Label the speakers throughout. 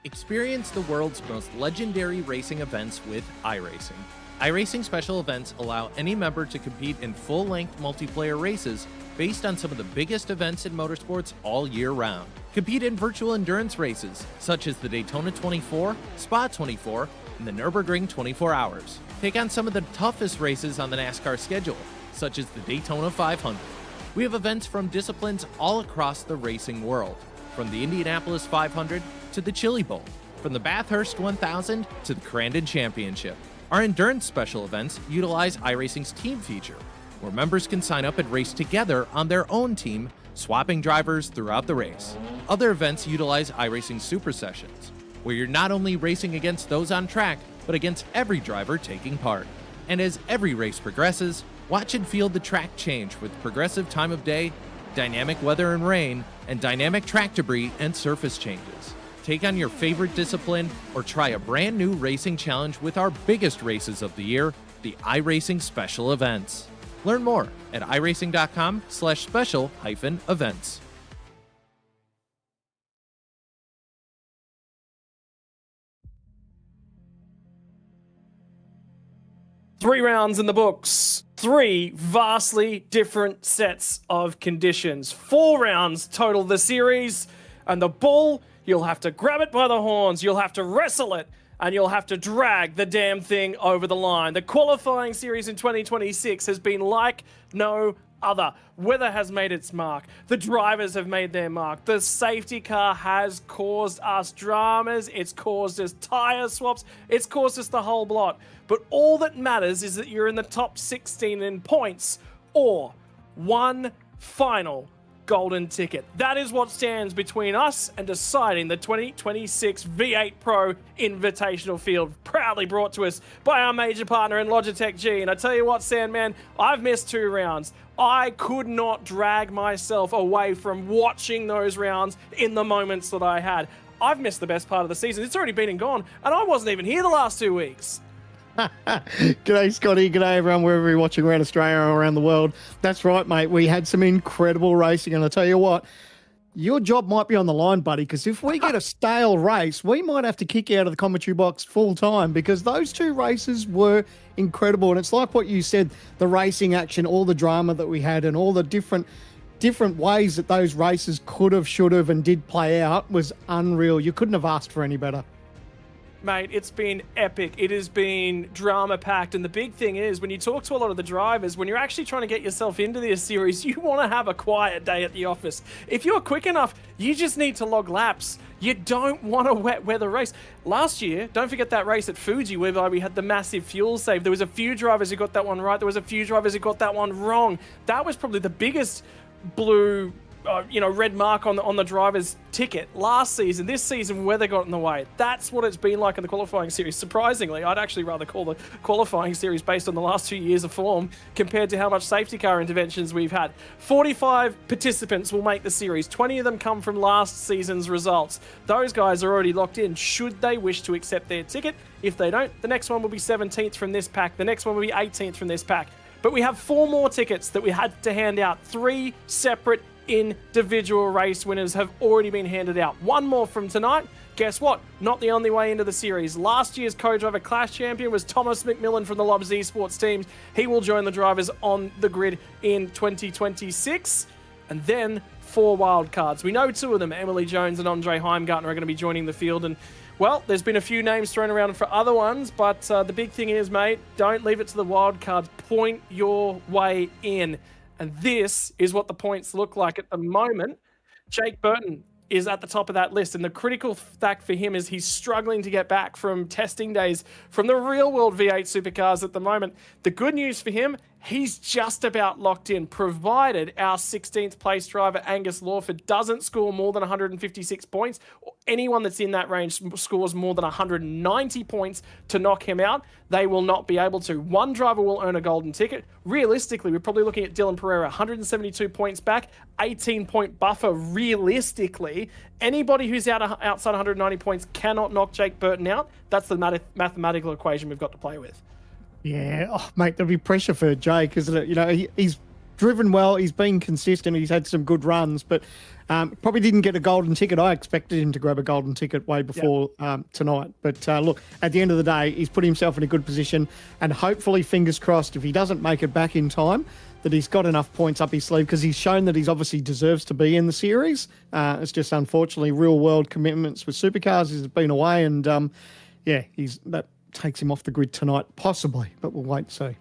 Speaker 1: Experience the world's most legendary racing events with iRacing. iRacing special events allow any member to compete in full-length multiplayer races based on some of the biggest events in motorsports all year round. Compete in virtual endurance races, such as the Daytona 24, Spa 24, and the Nürburgring 24 Hours. Take on some of the toughest races on the NASCAR schedule, such as the Daytona 500. We have events from disciplines all across the racing world, from the Indianapolis 500 to the Chili Bowl, from the Bathurst 1000 to the Crandon Championship. Our endurance special events utilize iRacing's team feature, where members can sign up and race together on their own team, swapping drivers throughout the race. Other events utilize iRacing Super Sessions, where you're not only racing against those on track, but against every driver taking part. And as every race progresses, watch and feel the track change with progressive time of day, dynamic weather and rain, and dynamic track debris and surface changes. Take on your favorite discipline or try a brand new racing challenge with our biggest races of the year, the iRacing Special Events. Learn more at iracing.com/special-events.
Speaker 2: Three rounds in the books, three vastly different sets of conditions. 4 rounds total the series, and the bull, you'll have to grab it by the horns, you'll have to wrestle it, and you'll have to drag the damn thing over the line. The qualifying series in 2026 has been like no other. Weather has made its mark. The drivers have made their mark. The safety car has caused us dramas. It's caused us tire swaps. It's caused us the whole blot. But all that matters is that you're in the top 16 in points or one final golden ticket. That is what stands between us and deciding the 2026 V8 Pro Invitational Field, proudly brought to us by our major partner in Logitech G. And I tell you what, Sandman, I've missed 2 rounds. I could not drag myself away from watching those rounds in the moments that I had. I've missed the best part of the season. It's already been and gone, and I wasn't even here the last 2 weeks.
Speaker 3: G'day, Scotty. G'day, everyone, wherever you're watching around Australia or around the world. That's right, mate. We had some incredible racing, and I tell you what, your job might be on the line, buddy, because if we get a stale race, we might have to kick you out of the commentary box full time, because those 2 races were incredible. And it's like what you said, the racing action, all the drama that we had, and all the different ways that those races could have, should have, and did play out was unreal. You couldn't have asked for any better.
Speaker 2: Mate, it's been epic. It has been drama-packed. And the big thing is, when you talk to a lot of the drivers, when you're actually trying to get yourself into this series, you want to have a quiet day at the office. If you're quick enough, you just need to log laps. You don't want a wet weather race. Last year, don't forget that race at Fuji whereby we had the massive fuel save. There was a few drivers who got that one right. There was a few drivers who got that one wrong. That was probably the biggest blue red mark on the driver's ticket last season. This season, weather got in the way. That's what it's been like in the qualifying series. Surprisingly, I'd actually rather call the qualifying series based on the last 2 years of form compared to how much safety car interventions we've had. 45 participants will make the series. 20 of them come from last season's results. Those guys are already locked in should they wish to accept their ticket. If they don't, the next one will be 17th from this pack. The next one will be 18th from this pack. But we have 4 more tickets that we had to hand out. 3 separate individual race winners have already been handed out. 1 more from tonight. Guess what? Not the only way into the series. Last year's co-driver clash champion was Thomas McMillan from the Lobbs Esports teams. He will join the drivers on the grid in 2026. And then 4 wildcards. We know 2 of them, Emily Jones and Andre Heimgartner, are going to be joining the field. And, well, there's been a few names thrown around for other ones, but the big thing is, mate, don't leave it to the wildcards. Point your way in. And this is what the points look like at the moment. Jake Burton is at the top of that list. And the critical fact for him is he's struggling to get back from testing days from the real-world V8 supercars at the moment. The good news for him, he's just about locked in, provided our 16th place driver, Angus Lawford, doesn't score more than 156 points. Or anyone that's in that range scores more than 190 points to knock him out. They will not be able to. 1 driver will earn a golden ticket. Realistically, we're probably looking at Dylan Pereira, 172 points back, 18-point buffer realistically. Anybody who's outside 190 points cannot knock Jake Burton out. That's the mathematical equation we've got to play with.
Speaker 3: Yeah, mate, there'll be pressure for Jake, isn't it? He's driven well. He's been consistent. He's had some good runs, but probably didn't get a golden ticket. I expected him to grab a golden ticket way before tonight. But look, at the end of the day, he's put himself in a good position, and hopefully, fingers crossed, if he doesn't make it back in time, that he's got enough points up his sleeve, because he's shown that he's obviously deserves to be in the series. It's just unfortunately real-world commitments with supercars has been away, and that takes him off the grid tonight, possibly, but we'll wait and see.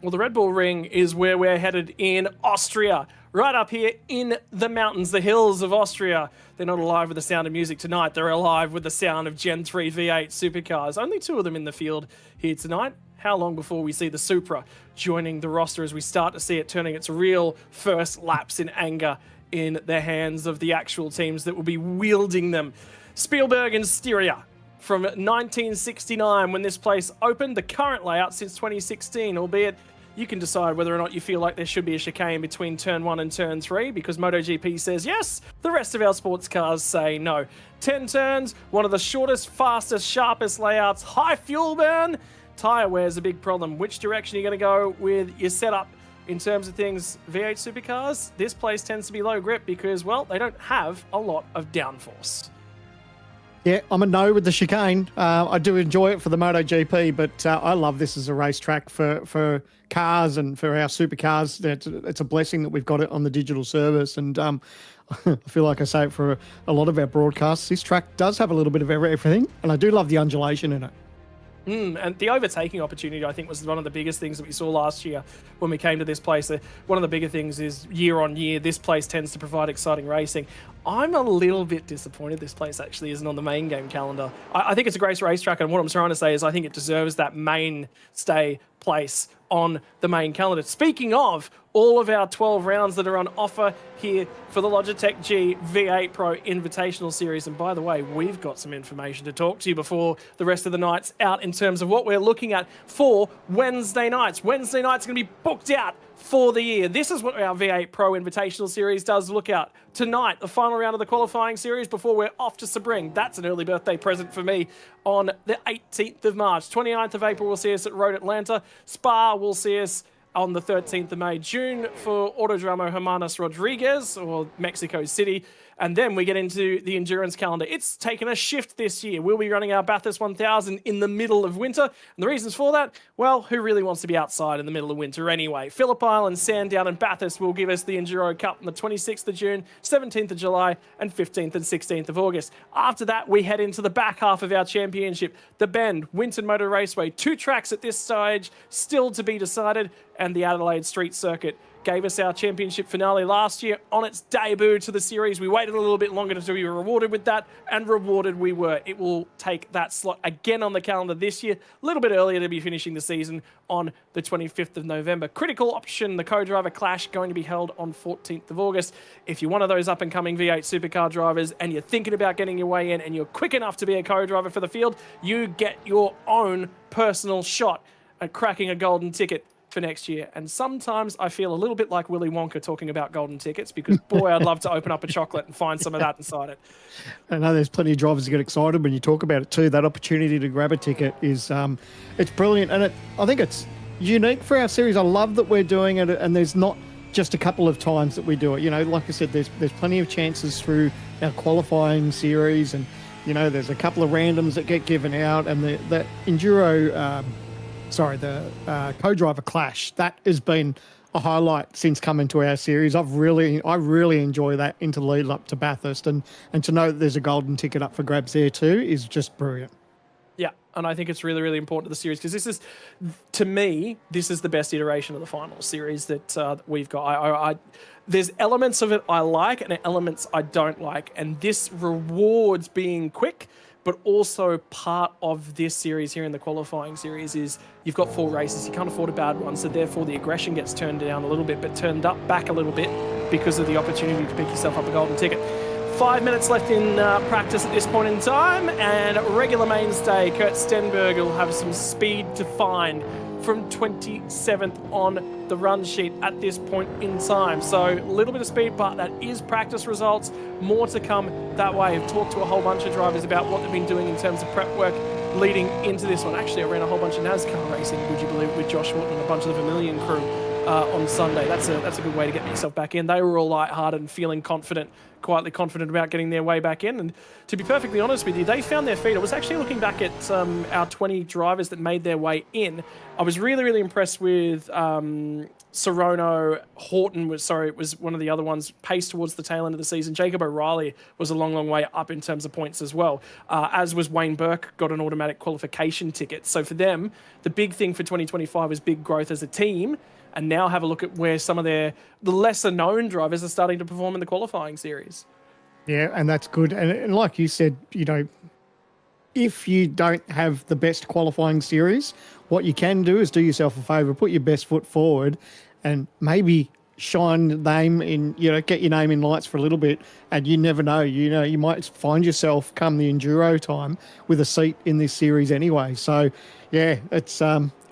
Speaker 2: Well, the Red Bull Ring is where we're headed in Austria, right up here in the mountains, the hills of Austria. They're not alive with the sound of music tonight. They're alive with the sound of Gen 3 V8 supercars. Only 2 of them in the field here tonight. How long before we see the Supra joining the roster as we start to see it turning its real first laps in anger in the hands of the actual teams that will be wielding them? Spielberg and Styria. From 1969, when this place opened, the current layout since 2016, albeit you can decide whether or not you feel like there should be a chicane between turn 1 and turn 3, because MotoGP says yes, the rest of our sports cars say no. 10 turns, one of the shortest, fastest, sharpest layouts, high fuel burn. Tyre wear is a big problem. Which direction are you going to go with your setup in terms of things? V8 supercars, this place tends to be low grip because, well, they don't have a lot of downforce.
Speaker 3: Yeah, I'm a no with the chicane. I do enjoy it for the MotoGP, but I love this as a racetrack for cars and for our supercars. It's a blessing that we've got it on the digital service. And I feel like I say it for a lot of our broadcasts. This track does have a little bit of everything, and I do love the undulation in it.
Speaker 2: And the overtaking opportunity, I think, was one of the biggest things that we saw last year when we came to this place. One of the bigger things is year on year, this place tends to provide exciting racing. I'm a little bit disappointed this place actually isn't on the main game calendar. I think it's a great racetrack, and what I'm trying to say is I think it deserves that mainstay place on the main calendar. Speaking of all of our 12 rounds that are on offer here for the Logitech G V8 Pro Invitational Series. And by the way, we've got some information to talk to you before the rest of the night's out in terms of what we're looking at for Wednesday nights. Wednesday night's going to be booked out for the year. This is what our V8 Pro Invitational Series does look out. Tonight, the final round of the qualifying series before we're off to Sebring. That's an early birthday present for me on the 18th of March. 29th of April, we'll see us at Road Atlanta. Spa will see us on the 13th of May. June for Autodromo Hermanos Rodriguez, or Mexico City. And then we get into the endurance calendar. It's taken a shift this year. We'll be running our Bathurst 1000 in the middle of winter. And the reasons for that? Well, who really wants to be outside in the middle of winter anyway? Phillip Island, Sandown and Bathurst will give us the Enduro Cup on the 26th of June, 17th of July and 15th and 16th of August. After that, we head into the back half of our championship. The Bend, Winton Motor Raceway. 2 tracks at this stage, still to be decided. And the Adelaide Street Circuit gave us our championship finale last year on its debut to the series. We waited a little bit longer to be rewarded with that, and rewarded we were. It will take that slot again on the calendar this year, a little bit earlier to be finishing the season on the 25th of November. Critical Option, the co-driver clash, going to be held on 14th of August. If you're one of those up-and-coming V8 supercar drivers and you're thinking about getting your way in and you're quick enough to be a co-driver for the field, you get your own personal shot at cracking a golden ticket for next year. And sometimes I feel a little bit like Willy Wonka talking about golden tickets, because boy, I'd love to open up a chocolate and find some of that inside it.
Speaker 3: I know there's plenty of drivers who get excited when you talk about it too. That opportunity to grab a ticket is it's brilliant, and I think it's unique for our series. I love that we're doing it, and there's not just a couple of times that we do it. You know, like I said, there's plenty of chances through our qualifying series, and you know, there's a couple of randoms that get given out, and the enduro the co-driver clash, that has been a highlight since coming to our series. I really enjoy that into the lead up to Bathurst, and to know that there's a golden ticket up for grabs there too is just brilliant.
Speaker 2: Yeah, and I think it's really, really important to the series, because this is, to me, this is the best iteration of the final series that we've got. There's elements of it I like and elements I don't like, and this rewards being quick. But also part of this series here in the qualifying series is you've got 4 races. You can't afford a bad one, so therefore the aggression gets turned down a little bit, but turned back a little bit because of the opportunity to pick yourself up a golden ticket. 5 minutes left in practice at this point in time, and regular mainstay Kurt Stenberg will have some speed to find from 27th on the run sheet at this point in time. So a little bit of speed, but that is practice results. More to come that way. I've talked to a whole bunch of drivers about what they've been doing in terms of prep work leading into this one. Actually, I ran a whole bunch of NASCAR racing, would you believe, with Josh Wharton and a bunch of the Vermilion crew on Sunday. That's a good way to get yourself back in. They were all lighthearted and feeling confident, quietly confident about getting their way back in. And to be perfectly honest with you, they found their feet. I was actually looking back at our 20 drivers that made their way in. I was really, really impressed with Sorono. Horton was one of the other ones, paced towards the tail end of the season. Jacob O'Reilly was a long, long way up in terms of points as well, as was Wayne Burke, got an automatic qualification ticket. So for them, the big thing for 2025 is big growth as a team, and now have a look at where some of the lesser known drivers are starting to perform in the qualifying series.
Speaker 3: Yeah, and that's good. And like you said, if you don't have the best qualifying series, what you can do is do yourself a favour, put your best foot forward, and maybe shine the name in, get your name in lights for a little bit. And you never know, you might find yourself come the enduro time with a seat in this series anyway. So, yeah, it's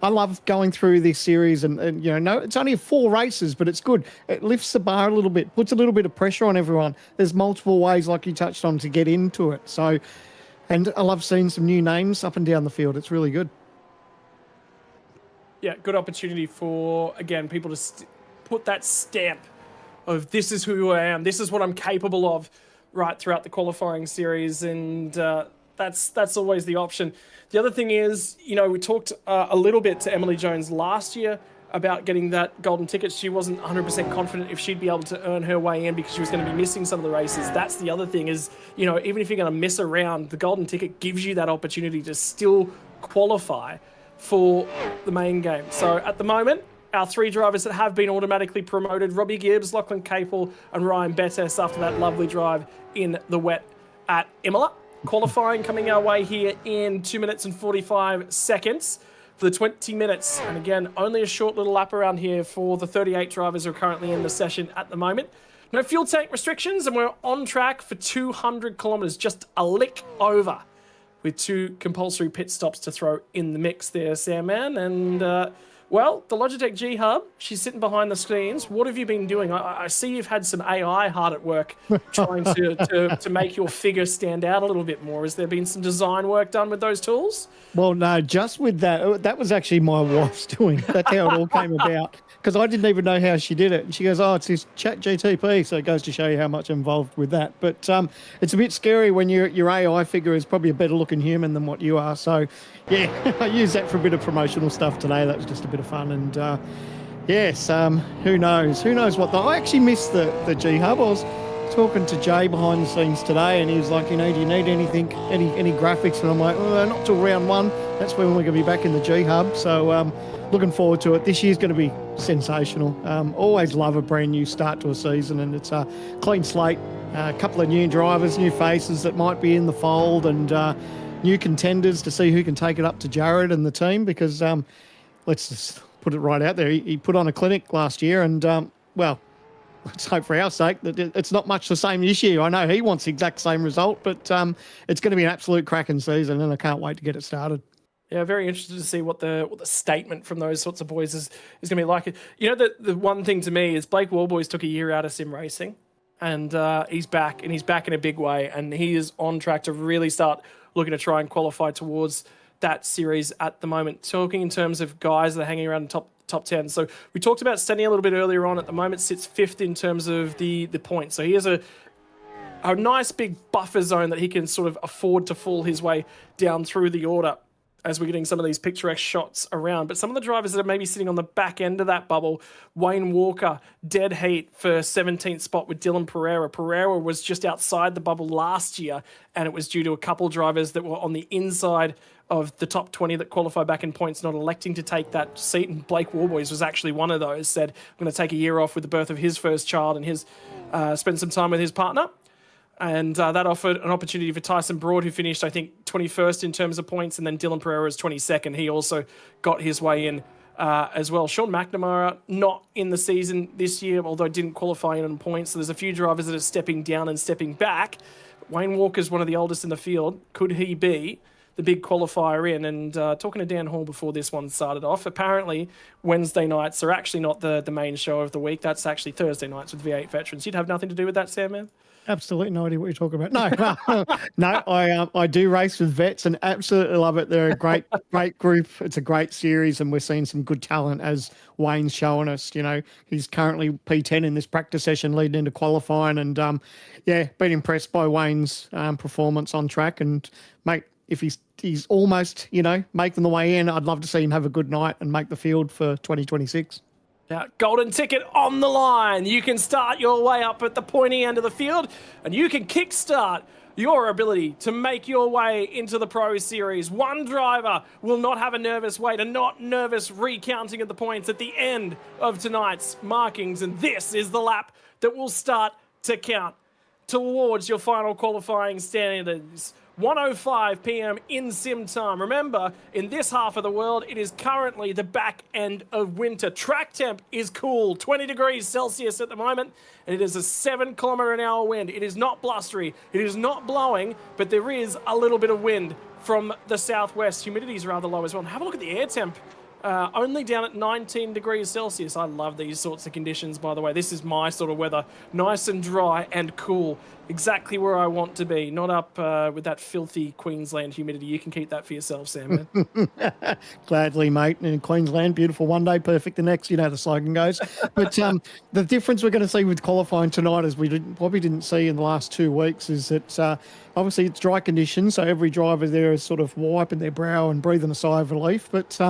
Speaker 3: I love going through this series, and no, it's only 4 races, but it's good. It lifts the bar a little bit, puts a little bit of pressure on everyone. There's multiple ways, like you touched on, to get into it. So, and I love seeing some new names up and down the field. It's really good.
Speaker 2: Yeah, good opportunity for, again, people to put that stamp of this is who I am, this is what I'm capable of, right throughout the qualifying series, and that's always the option. The other thing is, we talked a little bit to Emily Jones last year about getting that golden ticket. She wasn't 100% confident if she'd be able to earn her way in because she was going to be missing some of the races. That's the other thing is, even if you're going to miss a round, the golden ticket gives you that opportunity to still qualify for the main game. So at the moment, our 3 drivers that have been automatically promoted, Robbie Gibbs, Lachlan Capel, and Ryan Bettes after that lovely drive in the wet at Imola. Qualifying coming our way here in 2 minutes and 45 seconds for the 20 minutes. And again, only a short little lap around here for the 38 drivers who are currently in the session at the moment. No fuel tank restrictions, and we're on track for 200 kilometres, just a lick over, with 2 compulsory pit stops to throw in the mix there, Sandman. And, well, the Logitech G Hub, she's sitting behind the screens. What have you been doing? I see you've had some AI hard at work trying to make your figure stand out a little bit more. Has there been some design work done with those tools?
Speaker 3: Well, no, just with that. That was actually my wife's doing. That's how it all came about. Because I didn't even know how she did it. And she goes, it's this chat GTP. So it goes to show you how much I'm involved with that. But it's a bit scary when your AI figure is probably a better looking human than what you are. So, yeah, I used that for a bit of promotional stuff today. That was just a bit of fun. And, yes, who knows? Who knows what I actually missed the G Hub. I was talking to Jay behind the scenes today, and he was like, do you need anything, any graphics? And I'm like, not till round 1. That's when we're going to be back in the G Hub. So, looking forward to it. This year's going to be sensational. Always love a brand new start to a season, and it's a clean slate. A couple of new drivers, new faces that might be in the fold, and new contenders to see who can take it up to Jared and the team. Because let's just put it right out there. He put on a clinic last year, and well, let's hope for our sake that it's not much the same this year. I know he wants the exact same result, but it's going to be an absolute cracking season, and I can't wait to get it started.
Speaker 2: Yeah, very interested to see what the statement from those sorts of boys is going to be like. The one thing to me is Blake Warboys took a year out of sim racing, and he's back in a big way, and he is on track to really start looking to try and qualify towards that series at the moment. Talking in terms of guys that are hanging around the top 10. So we talked about Stenny a little bit earlier on. At the moment, sits 5th in terms of the points. So he has a nice big buffer zone that he can sort of afford to fall his way down through the order as we're getting some of these picturesque shots around. But some of the drivers that are maybe sitting on the back end of that bubble, Wayne Walker, dead heat for 17th spot with Dylan Pereira. Pereira was just outside the bubble last year, and it was due to a couple drivers that were on the inside of the top 20 that qualify back in points not electing to take that seat. And Blake Warboys was actually one of those, said, I'm going to take a year off with the birth of his first child and spend some time with his partner. And that offered an opportunity for Tyson Broad, who finished, I think, 21st in terms of points, and then Dylan Pereira's 22nd. He also got his way in as well. Sean McNamara, not in the season this year, although didn't qualify in on points. So there's a few drivers that are stepping down and stepping back. Wayne Walker's one of the oldest in the field. Could he be the big qualifier in? And talking to Dan Hall before this one started off, apparently Wednesday nights are actually not the main show of the week. That's actually Thursday nights with V8 veterans. You'd have nothing to do with that, Sam, man?
Speaker 3: Absolutely no idea what you're talking about. No, no, I do race with vets and absolutely love it. They're a great group. It's a great series, and we're seeing some good talent as Wayne's showing us. You know, he's currently P10 in this practice session leading into qualifying, and yeah, been impressed by Wayne's performance on track. And mate, if he's almost, you know, making the way in, I'd love to see him have a good night and make the field for 2026.
Speaker 2: Now, golden ticket on the line. You can start your way up at the pointy end of the field, and you can kickstart your ability to make your way into the Pro Series. One driver will not have a nervous wait, a not nervous recounting of the points at the end of tonight's markings, and this is the lap that will start to count towards your final qualifying standings. 1:05 p.m. in sim time. Remember, in this half of the world, it is currently the back end of winter. Track temp is cool, 20 degrees Celsius at the moment, and it is a 7-kilometre-an-hour wind. It is not blustery, it is not blowing, but there is a little bit of wind from the southwest. Humidity is rather low as well. And have a look at the air temp. Only down at 19 degrees Celsius. I love these sorts of conditions, by the way. This is my sort of weather. Nice and dry and cool. Exactly where I want to be. Not up with that filthy Queensland humidity. You can keep that for yourself, Sam.
Speaker 3: Gladly, mate. In Queensland, beautiful one day, perfect the next. You know the slogan goes. But the difference we're going to see with qualifying tonight, as we probably didn't see in the last 2 weeks, is that obviously it's dry conditions, so every driver there is sort of wiping their brow and breathing a sigh of relief. But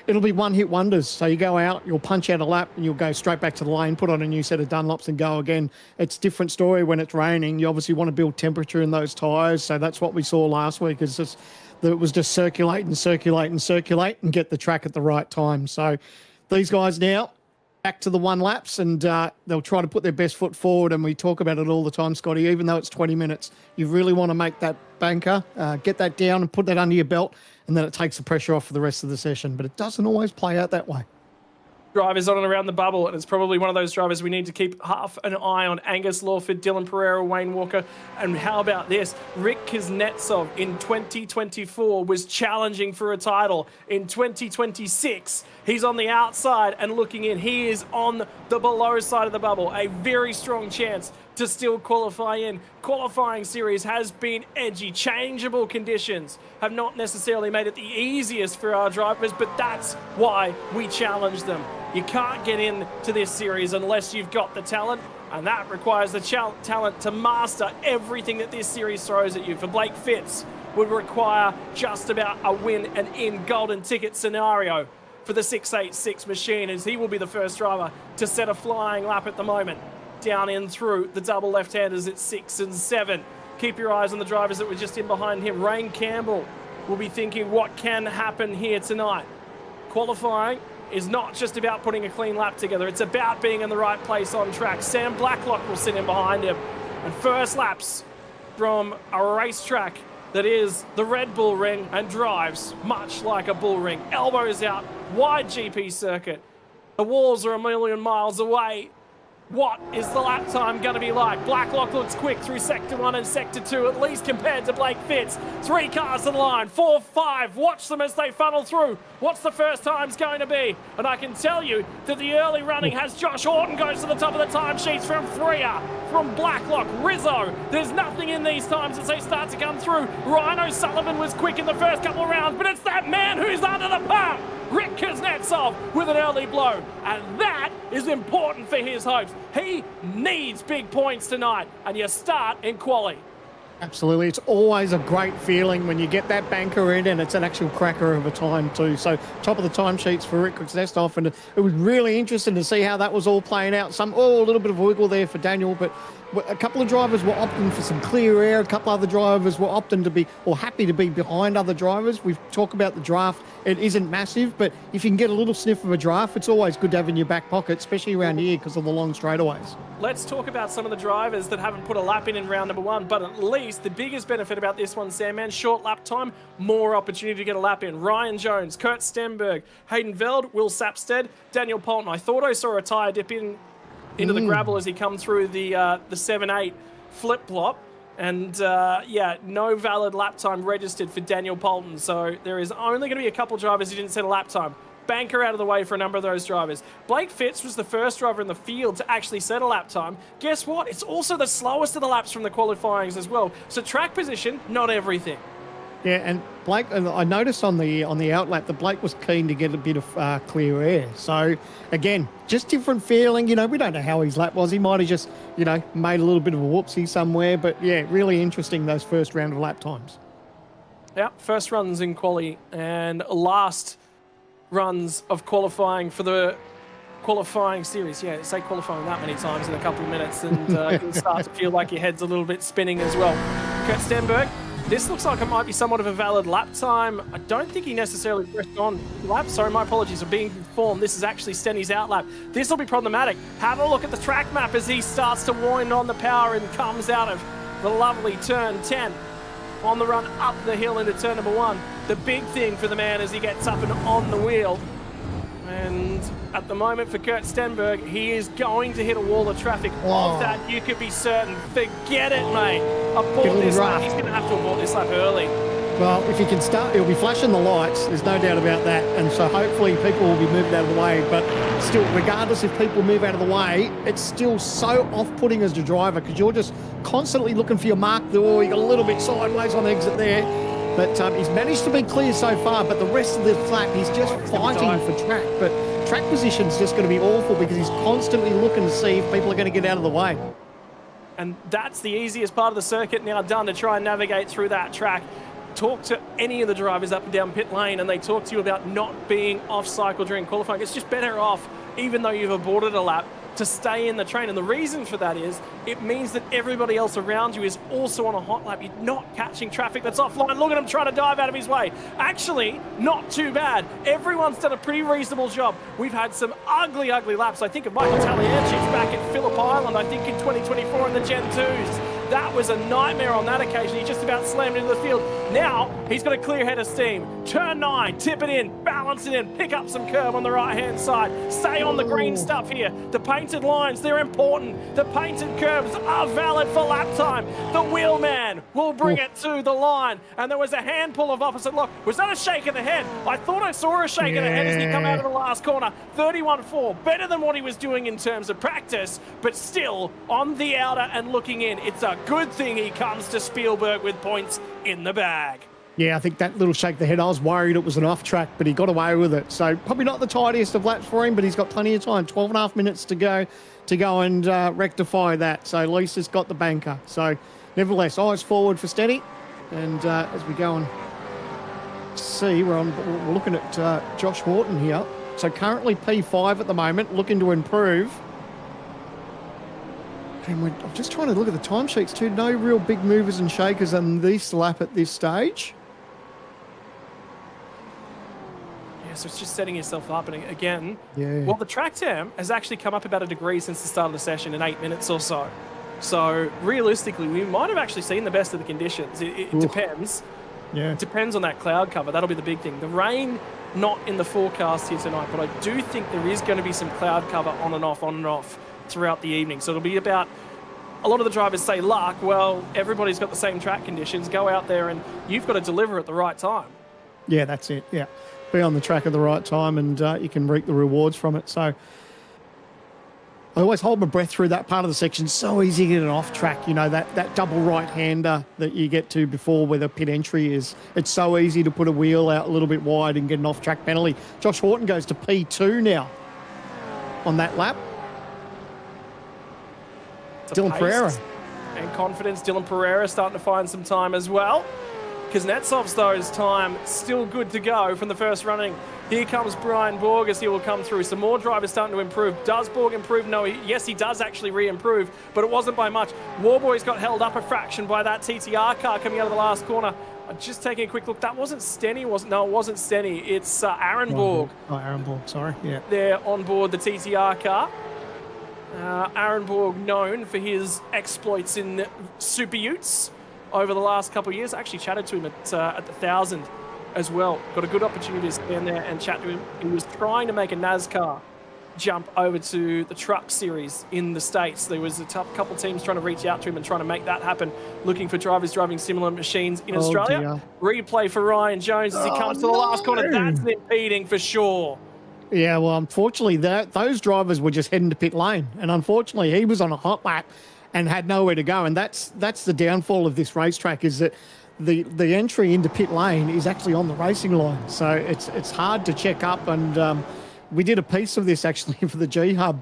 Speaker 3: it'll be one-hit wonders. So you go out, you'll punch out a lap, and you'll go straight back to the lane, put on a new set of Dunlops and go again. It's a different story when it's raining. You obviously want to build temperature in those tyres. So that's what we saw last week, is just that it was just circulate and get the track at the right time. So these guys now back to the one laps, and they'll try to put their best foot forward. And we talk about it all the time, Scotty, even though it's 20 minutes, you really want to make that banker, get that down and put that under your belt, and then it takes the pressure off for the rest of the session. But it doesn't always play out that way.
Speaker 2: Drivers on and around the bubble, and it's probably one of those drivers we need to keep half an eye on. Angus Lawford, Dylan Pereira, Wayne Walker, and how about this? Rick Kuznetsov in 2024 was challenging for a title. In 2026, he's on the outside and looking in. He is on the below side of the bubble. A very strong chance to still qualify in. Qualifying series has been edgy. Changeable conditions have not necessarily made it the easiest for our drivers, but that's why we challenge them. You can't get into this series unless you've got the talent, and that requires the talent to master everything that this series throws at you. For Blake Fitz, would require just about a win and in golden ticket scenario for the 686 machine, as he will be the first driver to set a flying lap at the moment. Down in through the double left-handers at 6 and 7. Keep your eyes on the drivers that were just in behind him. Rain Campbell will be thinking what can happen here tonight. Qualifying is not just about putting a clean lap together. It's about being in the right place on track. Sam Blacklock will sit in behind him. And first laps from a racetrack that is the Red Bull Ring and drives much like a bull ring. Elbows out, wide GP circuit. The walls are a million miles away. What is the lap time going to be like? Blacklock looks quick through Sector 1 and Sector 2, at least compared to Blake Fitz. 3 cars to the line, 4, 5. Watch them as they funnel through. What's the first time's going to be? And I can tell you that the early running has Josh Horton goes to the top of the timesheets from Freya, from Blacklock, Rizzo. There's nothing in these times as they start to come through. Ryan O'Sullivan was quick in the first couple of rounds, but it's that man who's under the pump. Rick Kuznetsov with an early blow, and that is important for his hopes. He needs big points tonight, and you start in quali.
Speaker 3: Absolutely. It's always a great feeling when you get that banker in, and it's an actual cracker of a time too. So top of the timesheets for Rick Kuznetsov, and it was really interesting to see how that was all playing out. A little bit of wiggle there for Daniel, but a couple of drivers were opting for some clear air. A couple other drivers were opting to be, or happy to be, behind other drivers. We've talked about the draft. It isn't massive, but if you can get a little sniff of a draft, it's always good to have in your back pocket, especially around here because of the long straightaways.
Speaker 2: Let's talk about some of the drivers that haven't put a lap in round number 1, but at least the biggest benefit about this one, Sandman, short lap time, more opportunity to get a lap in. Ryan Jones, Kurt Stenberg, Hayden Veld, Will Sapstead, Daniel Polton. I thought I saw a tyre dip into the gravel as he come through the 7-8 flip-flop. And no valid lap time registered for Daniel Polton. So there is only going to be a couple drivers who didn't set a lap time. banker out of the way for a number of those drivers. Blake Fitz was the first driver in the field to actually set a lap time. Guess what? It's also the slowest of the laps from the qualifyings as well. So track position, not everything.
Speaker 3: Yeah, and Blake, I noticed on the outlap that Blake was keen to get a bit of clear air. So again, just different feeling. You know, we don't know how his lap was. He might have just, you know, made a little bit of a whoopsie somewhere. But yeah, really interesting those first round of lap times.
Speaker 2: Yeah, first runs in quali and last runs of qualifying for the qualifying series. Yeah, say qualifying that many times in a couple of minutes, and you can start to feel like your head's a little bit spinning as well. Kurt Stenberg. This looks like it might be somewhat of a valid lap time. I don't think he necessarily pressed on lap. Sorry, my apologies for being informed. This is actually Stenny's out lap. This will be problematic. Have a look at the track map as he starts to wind on the power and comes out of the lovely turn 10 on the run up the hill into turn number 1. The big thing for the man as he gets up and on the wheel. And at the moment for Kurt Stenberg, he is going to hit a wall of traffic. Of that, you could be certain. Forget it, mate. Abort this lap. He's going to have to abort this lap early.
Speaker 3: Well, if he can start, he'll be flashing the lights. There's no doubt about that. And so hopefully people will be moved out of the way. But still, regardless if people move out of the way, it's still so off-putting as the driver because you're just constantly looking for your mark. Oh, you got a little bit sideways on the exit there. But he's managed to be clear so far, but the rest of the lap, he's just fighting for track. But track position's just going to be awful because he's constantly looking to see if people are going to get out of the way.
Speaker 2: And that's the easiest part of the circuit now done to try and navigate through that track. Talk to any of the drivers up and down pit lane and they talk to you about not being off cycle during qualifying. It's just better off, even though you've aborted a lap, to stay in the train. And the reason for that is it means that everybody else around you is also on a hot lap. You're not catching traffic that's offline. Look at him trying to dive out of his way. Actually, not too bad. Everyone's done a pretty reasonable job. We've had some ugly, ugly laps. I think of Michael Taliancic back at Phillip Island, I think in 2024 in the Gen 2s. That was a nightmare on that occasion. He just about slammed into the field. Now, he's got a clear head of steam. Turn 9, tip it in, balance it in, pick up some curb on the right-hand side. Stay on the green stuff here. The painted lines, they're important. The painted curbs are valid for lap time. The wheelman will bring it to the line. And there was a handful of opposite lock. Was that a shake of the head? I thought I saw a shake of the head as he come out of the last corner. 31.4, better than what he was doing in terms of practice, but still on the outer and looking in. It's a good thing he comes to Spielberg with points in the bag.
Speaker 3: Yeah, I think that little shake of the head, I was worried it was an off track, but he got away with it. So probably not the tidiest of laps for him, but he's got plenty of time, 12.5 minutes to go and rectify that. So Lisa's got the banker. So nevertheless, eyes forward for Stenny. And as we go and see, we're looking at Josh Morton here. So currently P5 at the moment, looking to improve. And I'm just trying to look at the timesheets too. No real big movers and shakers on this lap at this stage.
Speaker 2: Yeah, so it's just setting yourself up. And again,
Speaker 3: well,
Speaker 2: the track temp has actually come up about a degree since the start of the session in 8 minutes or so. So realistically, we might have actually seen the best of the conditions. It depends.
Speaker 3: Yeah.
Speaker 2: It depends on that cloud cover. That'll be the big thing. The rain, not in the forecast here tonight, but I do think there is going to be some cloud cover on and off throughout the evening. So it'll be about, a lot of the drivers say luck. Well, everybody's got the same track conditions. Go out there and you've got to deliver at the right time.
Speaker 3: Yeah, that's it. Yeah. Be on the track at the right time and you can reap the rewards from it. So I always hold my breath through that part of the section. So easy to get an off track, you know, that double right-hander that you get to before where the pit entry is. It's so easy to put a wheel out a little bit wide and get an off-track penalty. Josh Horton goes to P2 now on that lap. Dylan Pereira.
Speaker 2: And confidence. Dylan Pereira starting to find some time as well. Kuznetsov's, though, his time still good to go from the first running. Here comes Brian Borg as he will come through. Some more drivers starting to improve. Does Borg improve? No, yes, he does actually re-improve, but it wasn't by much. Warboy's got held up a fraction by that TTR car coming out of the last corner. Just taking a quick look. That wasn't Stenny, was it? No, it wasn't Stenny. It's Aaron Borg.
Speaker 3: Oh, Aaron Borg, sorry. Yeah.
Speaker 2: They're on board the TTR car. Aaron Borg, known for his exploits in Super Utes over the last couple of years. I actually chatted to him at the 1000 as well. Got a good opportunity to stand there and chat to him. He was trying to make a NASCAR jump over to the truck series in the States. There was a couple teams trying to reach out to him and trying to make that happen, looking for drivers driving similar machines in Australia.
Speaker 3: Dear.
Speaker 2: Replay for Ryan Jones as he comes to the last corner. That's impeding for sure.
Speaker 3: Yeah, well, unfortunately, those drivers were just heading to pit lane, and unfortunately, he was on a hot lap and had nowhere to go. And that's the downfall of this racetrack, is that the entry into pit lane is actually on the racing line, so it's hard to check up. And we did a piece of this actually for the G Hub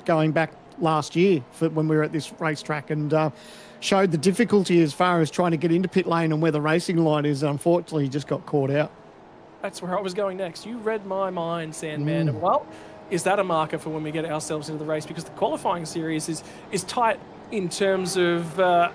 Speaker 3: going back last year when we were at this racetrack, and showed the difficulty as far as trying to get into pit lane and where the racing line is. Unfortunately, he just got caught out.
Speaker 2: That's where I was going next. You read my mind, Sandman. And well, is that a marker for when we get ourselves into the race? Because the qualifying series is tight in terms of the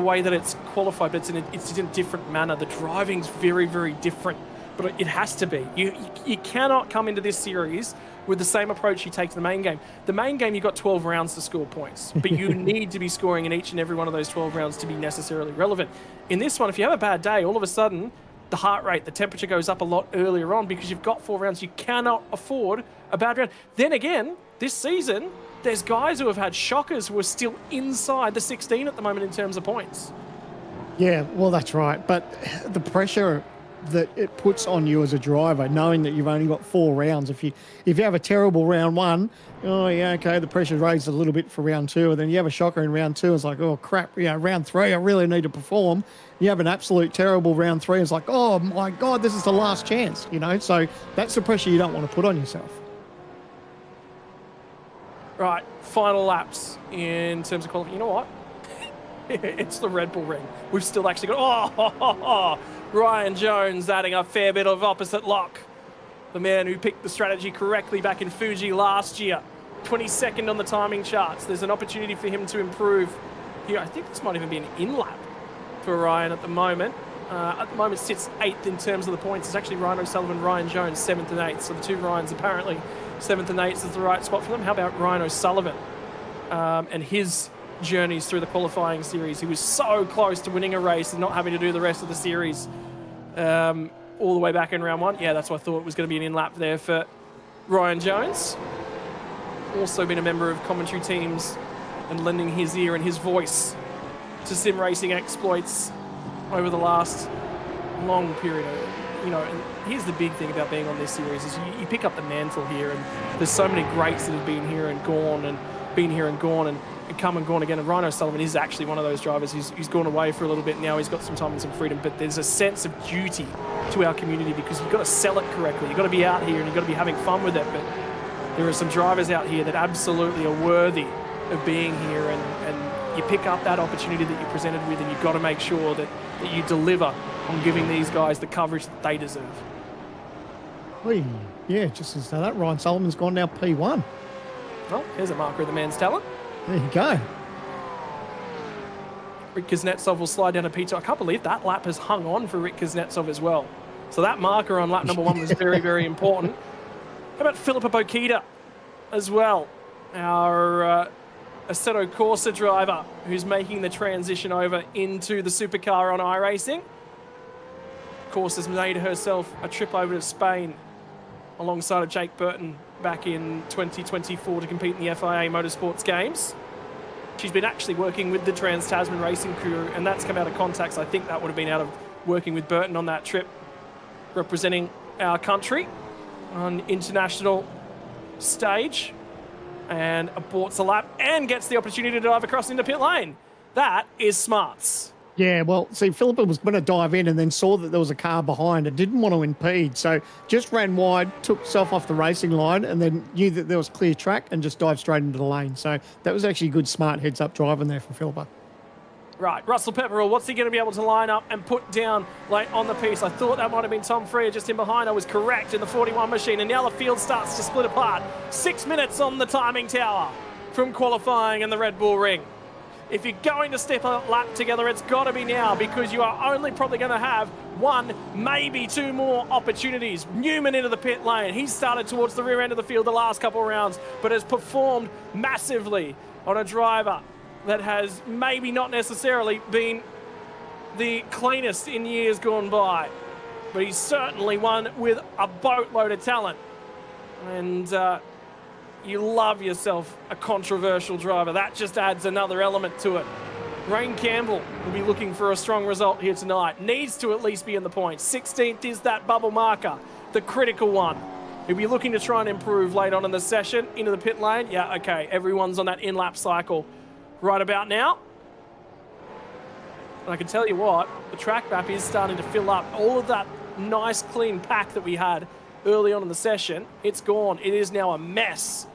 Speaker 2: way that it's qualified, but it's in a different manner. The driving's very, very different, but it has to be. You cannot come into this series with the same approach you take to the main game. The main game, you've got 12 rounds to score points, but you need to be scoring in each and every one of those 12 rounds to be necessarily relevant. In this one, if you have a bad day, all of a sudden, the heart rate, the temperature goes up a lot earlier on because you've got 4 rounds. You cannot afford a bad round. Then again, this season, there's guys who have had shockers who are still inside the 16 at the moment in terms of points.
Speaker 3: Yeah, well, that's right. But the pressure that it puts on you as a driver, knowing that you've only got 4 rounds. If you have a terrible round 1, oh yeah, okay, the pressure's raised a little bit for round 2, and then you have a shocker in round 2. It's like, oh crap, round 3, I really need to perform. You have an absolute terrible round 3. It's like, oh my God, this is the last chance. So that's the pressure you don't want to put on yourself.
Speaker 2: Right, final laps in terms of qualifying. You know what? It's the Red Bull Ring. We've still actually got Ryan Jones adding a fair bit of opposite lock. The man who picked the strategy correctly back in Fuji last year. 22nd on the timing charts. There's an opportunity for him to improve here. I think this might even be an in-lap for Ryan at the moment. At the moment sits 8th in terms of the points. It's actually Ryan O'Sullivan, Ryan Jones, 7th and 8th. So the two Ryans apparently 7th and 8th is the right spot for them. How about Ryan O'Sullivan and his journeys through the qualifying series? He was so close to winning a race and not having to do the rest of the series all the way back in round 1. Yeah, that's what I thought. It was going to be an in-lap there for Ryan Jones. Also been a member of commentary teams and lending his ear and his voice to sim racing exploits over the last long period. And here's the big thing about being on this series is you pick up the mantle here, and there's so many greats that have been here and gone and been here and gone and come and gone again. And Ryan O'Sullivan is actually one of those drivers who's gone away for a little bit now. He's got some time and some freedom, but there's a sense of duty to our community because you've got to sell it correctly. You've got to be out here and you've got to be having fun with it. But there are some drivers out here that absolutely are worthy of being here, and you pick up that opportunity that you're presented with, and you've got to make sure that you deliver on giving these guys the coverage that they deserve.
Speaker 3: Yeah, just as that, Ryan Sullivan's gone now P1.
Speaker 2: Well, here's a marker of the man's talent.
Speaker 3: There you go.
Speaker 2: Rick Kuznetsov will slide down to P2. I can't believe that lap has hung on for Rick Kuznetsov as well. So that marker on lap number 1 was very, very important. How about Philippa Bokita as well? Our Assetto Corsa driver who's making the transition over into the supercar on iRacing. Of course, has made herself a trip over to Spain alongside of Jake Burton back in 2024 to compete in the FIA Motorsports Games. She's been actually working with the Trans-Tasman Racing crew, and that's come out of contacts. I think that would have been out of working with Burton on that trip, representing our country on international stage, and aborts a lap and gets the opportunity to dive across into pit lane. That is smarts.
Speaker 3: Yeah, well, see, Philippa was going to dive in and then saw that there was a car behind and didn't want to impede. So just ran wide, took herself off the racing line, and then knew that there was clear track and just dived straight into the lane. So that was actually good, smart heads-up driving there from Philippa.
Speaker 2: Right, Russell Pepperell, what's he going to be able to line up and put down late on the piece? I thought that might have been Tom Freer just in behind. I was correct in the 41 machine, and now the field starts to split apart. 6 minutes on the timing tower from qualifying in the Red Bull Ring. If you're going to step a lap together, it's got to be now, because you are only probably going to have 1, maybe 2 more opportunities. Newman into the pit lane. He started towards the rear end of the field the last couple of rounds, but has performed massively on a driver that has maybe not necessarily been the cleanest in years gone by. But he's certainly one with a boatload of talent. And you love yourself a controversial driver. That just adds another element to it. Rain Campbell will be looking for a strong result here tonight. Needs to at least be in the points. 16th is that bubble marker, the critical one. He'll be looking to try and improve late on in the session. Into the pit lane. Yeah, okay. Everyone's on that in-lap cycle right about now. And I can tell you what, the track map is starting to fill up. All of that nice, clean pack that we had early on in the session, it's gone. It is now a mess.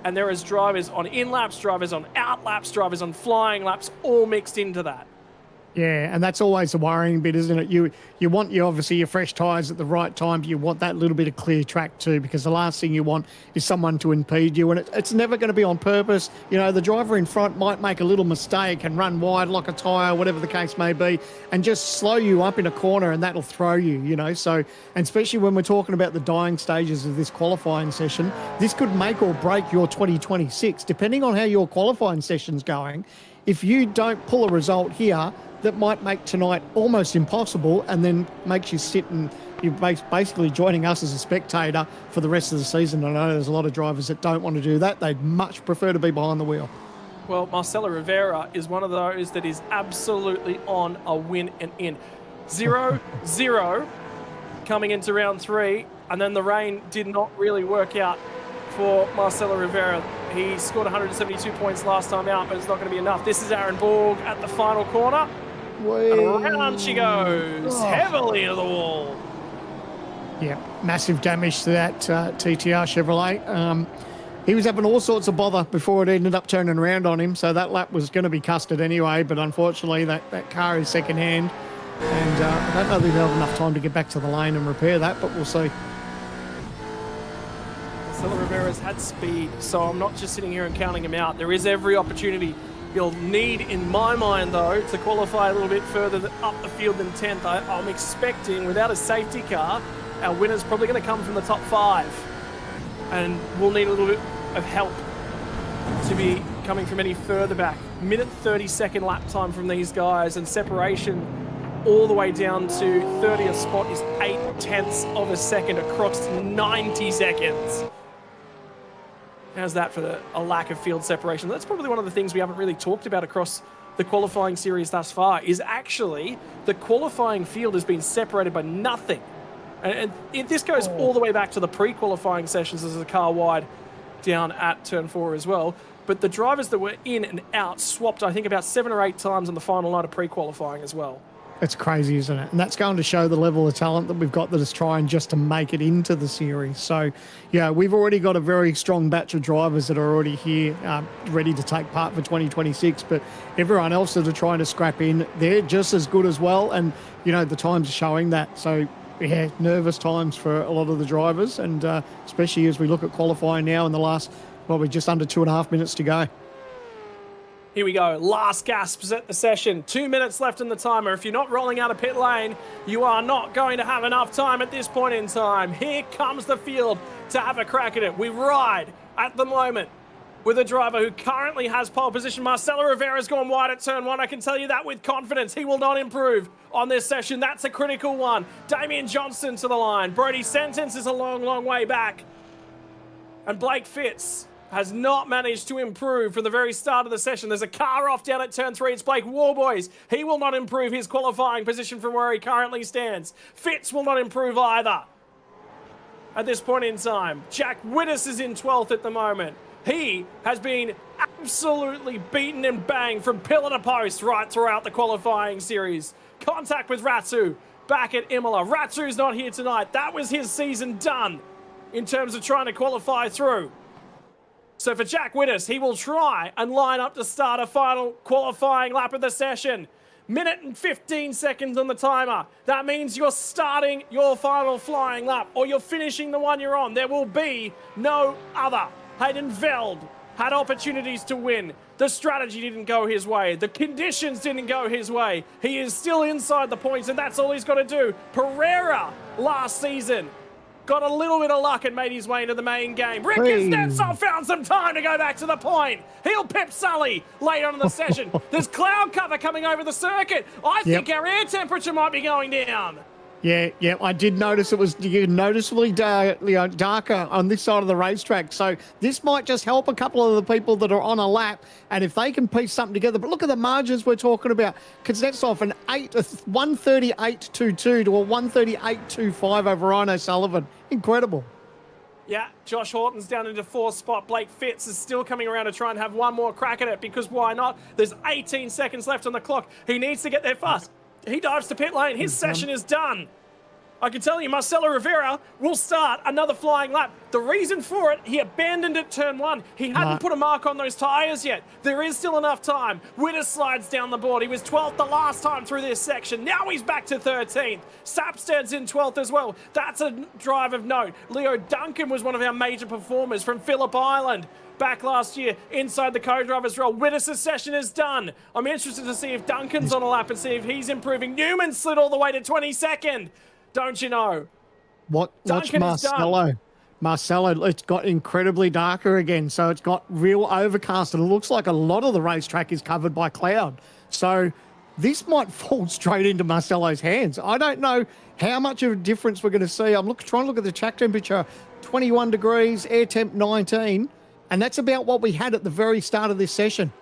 Speaker 2: And there is drivers on in-laps, drivers on out-laps, drivers on flying laps, all mixed into that.
Speaker 3: Yeah, and that's always the worrying bit, isn't it? You want obviously your fresh tyres at the right time, but you want that little bit of clear track too, because the last thing you want is someone to impede you, and it's never going to be on purpose. You know, the driver in front might make a little mistake and run wide, lock a tyre, whatever the case may be, and just slow you up in a corner, and that'll throw you, you know. So, and especially when we're talking about the dying stages of this qualifying session, this could make or break your 2026, depending on how your qualifying session's going. If you don't pull a result here, that might make tonight almost impossible, and then makes you sit and you're basically joining us as a spectator for the rest of the season. I know there's a lot of drivers that don't want to do that. They'd much prefer to be behind the wheel.
Speaker 2: Well, Marcelo Rivera is one of those that is absolutely on a win and in. 0-0 coming into round 3, and then the rain did not really work out for Marcelo Rivera. He scored 172 points last time out, but it's not going to be enough. This is Aaron Borg at the final corner. And around she goes, heavily into the wall.
Speaker 3: Yeah, massive damage to that TTR Chevrolet. He was having all sorts of bother before it ended up turning around on him, so that lap was going to be custard anyway, but unfortunately that car is second-hand, and I don't know if they'll have enough time to get back to the lane and repair that, but we'll see.
Speaker 2: Marcelo Rivera's had speed, so I'm not just sitting here and counting him out. There is every opportunity you'll need, in my mind, though, to qualify a little bit further up the field than 10th. I'm expecting, without a safety car, our winner's probably going to come from the top 5. And we'll need a little bit of help to be coming from any further back. Minute 30-second lap time from these guys, and separation all the way down to 30th spot is 0.8 of a second across 90 seconds. How's that for a lack of field separation? That's probably one of the things we haven't really talked about across the qualifying series thus far, is actually the qualifying field has been separated by nothing. And this goes all the way back to the pre-qualifying sessions as a car wide down at turn 4 as well. But the drivers that were in and out swapped, I think, about 7 or 8 times on the final night of pre-qualifying as well.
Speaker 3: It's crazy, isn't it? And that's going to show the level of talent that we've got that is trying just to make it into the series. So, yeah, we've already got a very strong batch of drivers that are already here, ready to take part for 2026. But everyone else that are trying to scrap in, they're just as good as well. And, you know, the times are showing that. So, yeah, nervous times for a lot of the drivers. And especially as we look at qualifying now in the last, probably just under 2.5 minutes to go.
Speaker 2: Here we go. Last gasps at the session. 2 minutes left in the timer. If you're not rolling out of pit lane, you are not going to have enough time at this point in time. Here comes the field to have a crack at it. We ride at the moment with a driver who currently has pole position. Marcelo Rivera's gone wide at turn 1. I can tell you that with confidence. He will not improve on this session. That's a critical one. Damian Johnson to the line. Brody Sentence is a long, long way back. And Blake Fitz has not managed to improve from the very start of the session. There's a car off down at turn 3. It's Blake Warboys. He will not improve his qualifying position from where he currently stands. Fitz will not improve either at this point in time. Jack Wittes is in 12th at the moment. He has been absolutely beaten and banged from pillar to post right throughout the qualifying series. Contact with Ratsu back at Imola. Ratsu's not here tonight. That was his season done in terms of trying to qualify through. So for Jack Wittes, he will try and line up to start a final qualifying lap of the session. Minute and 15 seconds on the timer. That means you're starting your final flying lap, or you're finishing the one you're on. There will be no other. Hayden Veld had opportunities to win. The strategy didn't go his way. The conditions didn't go his way. He is still inside the points, and that's all he's got to do. Pereira last season got a little bit of luck and made his way into the main game. Rick Kuznetsov found some time to go back to the point. He'll pip Sully later on in the session. There's cloud cover coming over the circuit. I think our air temperature might be going down.
Speaker 3: Yeah, I did notice it was noticeably darker on this side of the racetrack. So this might just help a couple of the people that are on a lap. And if they can piece something together, but look at the margins we're talking about. Kuznetsov, a 138.22 to a 138.25 over Rhino Sullivan. Incredible.
Speaker 2: Yeah, Josh Horton's down into 4th spot. Blake Fitz is still coming around to try and have one more crack at it, because why not? There's 18 seconds left on the clock. He needs to get there fast. He dives to pit lane. His session is done. I can tell you, Marcelo Rivera will start another flying lap. The reason for it, he abandoned at turn 1. He hadn't put a mark on those tyres yet. There is still enough time. Witter slides down the board. He was 12th the last time through this section. Now he's back to 13th. Sapsted's in 12th as well. That's a drive of note. Leo Duncan was one of our major performers from Phillip Island back last year inside the co-driver's role. Witter's session is done. I'm interested to see if Duncan's on a lap and see if he's improving. Newman slid all the way to 22nd. Don't you know?
Speaker 3: Watch Marcelo. Marcelo, it's got incredibly darker again, so it's got real overcast, and it looks like a lot of the racetrack is covered by cloud. So this might fall straight into Marcelo's hands. I don't know how much of a difference we're going to see. I'm trying to look at the track temperature, 21 degrees, air temp 19, and that's about what we had at the very start of this session.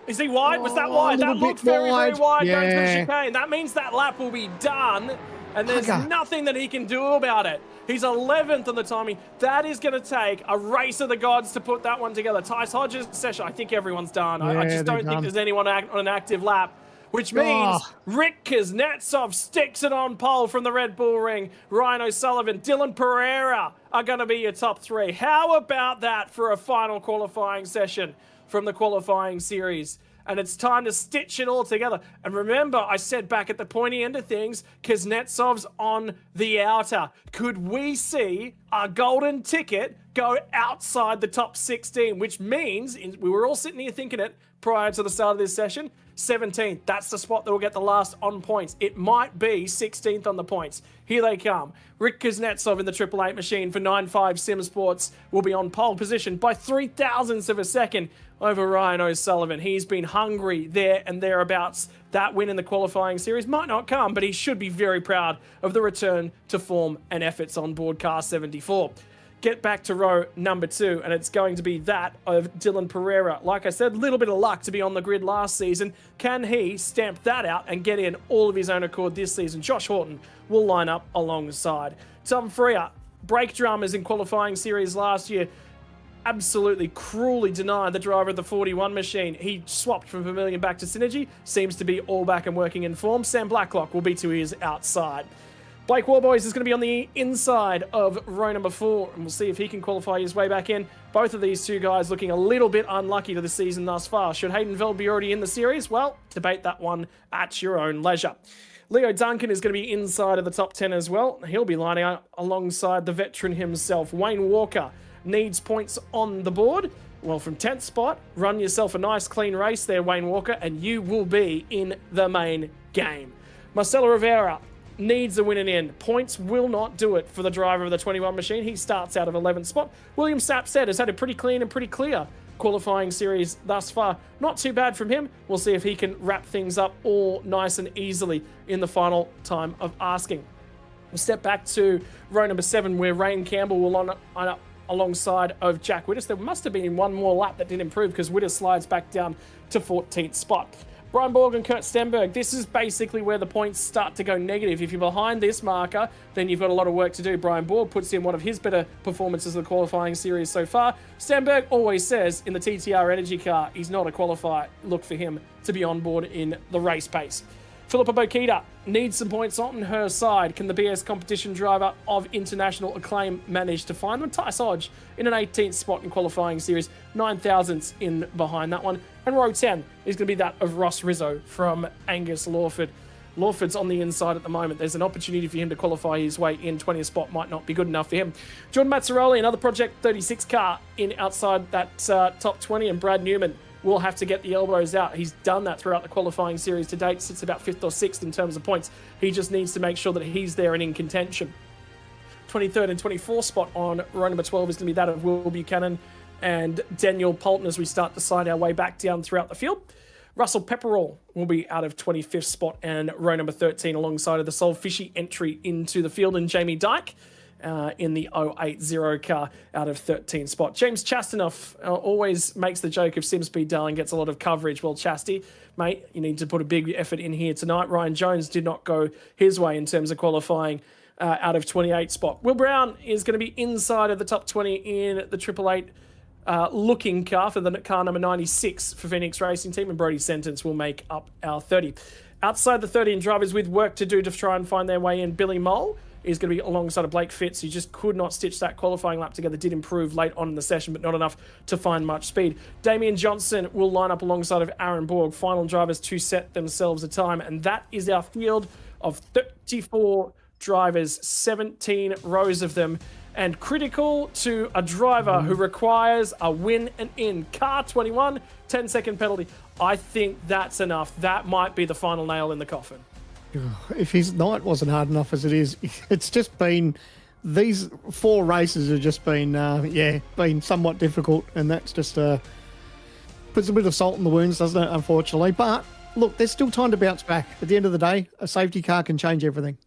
Speaker 2: Is he wide? Was that wide? That looked very wide going through chicane. That means that lap will be done, and there's nothing that he can do about it. He's 11th on the timing. That is going to take a race of the gods to put that one together. Tice Hodges' session, I think everyone's done. I just don't think there's anyone on an active lap, which means Rick Kuznetsov sticks it on pole from the Red Bull Ring. Ryan O'Sullivan, Dylan Pereira are going to be your top 3. How about that for a final qualifying session from the qualifying series? And it's time to stitch it all together. And remember, I said back at the pointy end of things, Kuznetsov's on the outer. Could we see our golden ticket go outside the top 16? Which means, we were all sitting here thinking it prior to the start of this session, 17th. That's the spot that will get the last on points. It might be 16th on the points. Here they come. Rick Kuznetsov in the 888 machine for 9.5 Sim Sports will be on pole position by 0.003 of a second over Ryan O'Sullivan. He's been hungry there and thereabouts. That win in the qualifying series might not come, but he should be very proud of the return to form and efforts on board car 74. Get back to row number 2, and it's going to be that of Dylan Pereira. Like I said, a little bit of luck to be on the grid last season. Can he stamp that out and get in all of his own accord this season? Josh Horton will line up alongside. Tom Freer, brake dramas in qualifying series last year, absolutely cruelly denied the driver of the 41 machine. He swapped from Vermilion back to Synergy, seems to be all back and working in form. Sam Blacklock will be to his outside. Blake Warboys is going to be on the inside of row number 4, and we'll see if he can qualify his way back in. Both of these two guys looking a little bit unlucky to the season thus far. Should Hayden Veld be already in the series? Well, debate that one at your own leisure. Leo Duncan is going to be inside of the top 10 as well. He'll be lining up alongside the veteran himself. Wayne Walker needs points on the board. Well, from 10th spot, run yourself a nice clean race there, Wayne Walker, and you will be in the main game. Marcelo Rivera needs a win and end. Points will not do it for the driver of the 21 machine. He starts out of 11th spot. William Sapstead has had a pretty clean and pretty clear qualifying series thus far. Not too bad from him. We'll see if he can wrap things up all nice and easily in the final time of asking. We'll step back to row number 7, where Ryan Campbell will line up alongside of Jack Wittes. There must have been one more lap that didn't improve, because Wittes slides back down to 14th spot. Brian Borg and Kurt Stenberg, this is basically where the points start to go negative. If you're behind this marker, then you've got a lot of work to do. Brian Borg puts in one of his better performances of the qualifying series so far. Stenberg always says in the TTR Energy car, he's not a qualifier. Look for him to be on board in the race pace. Philippa Bokita needs some points on her side. Can the BS competition driver of international acclaim manage to find them? Tice Hodge in an 18th spot in qualifying series, 9,000ths in behind that one. And row 10 is going to be that of Ross Rizzo from Angus Lawford. Lawford's on the inside at the moment. There's an opportunity for him to qualify his way in. 20th spot might not be good enough for him. Jordan Mazzaroli, another Project 36 car in outside that top 20, and Brad Newman will have to get the elbows out. He's done that throughout the qualifying series to date, sits about 5th or 6th in terms of points. He just needs to make sure that he's there and in contention. 23rd and 24th spot on row number 12 is going to be that of Will Buchanan and Daniel Polton as we start to slide our way back down throughout the field. Russell Pepperell will be out of 25th spot and row number 13 alongside of the Sol Fishy entry into the field, and Jamie Dyke in the 080 car out of 13th spot. James Chastanoff always makes the joke of Simspeed Darling gets a lot of coverage. Well, Chasty, mate, you need to put a big effort in here tonight. Ryan Jones did not go his way in terms of qualifying out of 28 spot. Will Brown is going to be inside of the top 20 in the 888 looking car for the car number 96 for Phoenix Racing Team, and Brody's sentence will make up our 30. Outside the 30 and drivers with work to do to try and find their way in, Billy Mole is going to be alongside of Blake Fitz, who just could not stitch that qualifying lap together. Did improve late on in the session, but not enough to find much speed. Damien Johnson will line up alongside of Aaron Borg, final drivers to set themselves a time, and that is our field of 34 drivers, 17 rows of them, and critical to a driver who requires a win and in. Car 21, 10-second penalty. I think that's enough. That might be the final nail in the coffin.
Speaker 3: If his night wasn't hard enough as it is, it's just been, these 4 races have just been, been somewhat difficult, and that's just puts a bit of salt in the wounds, doesn't it, unfortunately. But look, there's still time to bounce back. At the end of the day, a safety car can change everything.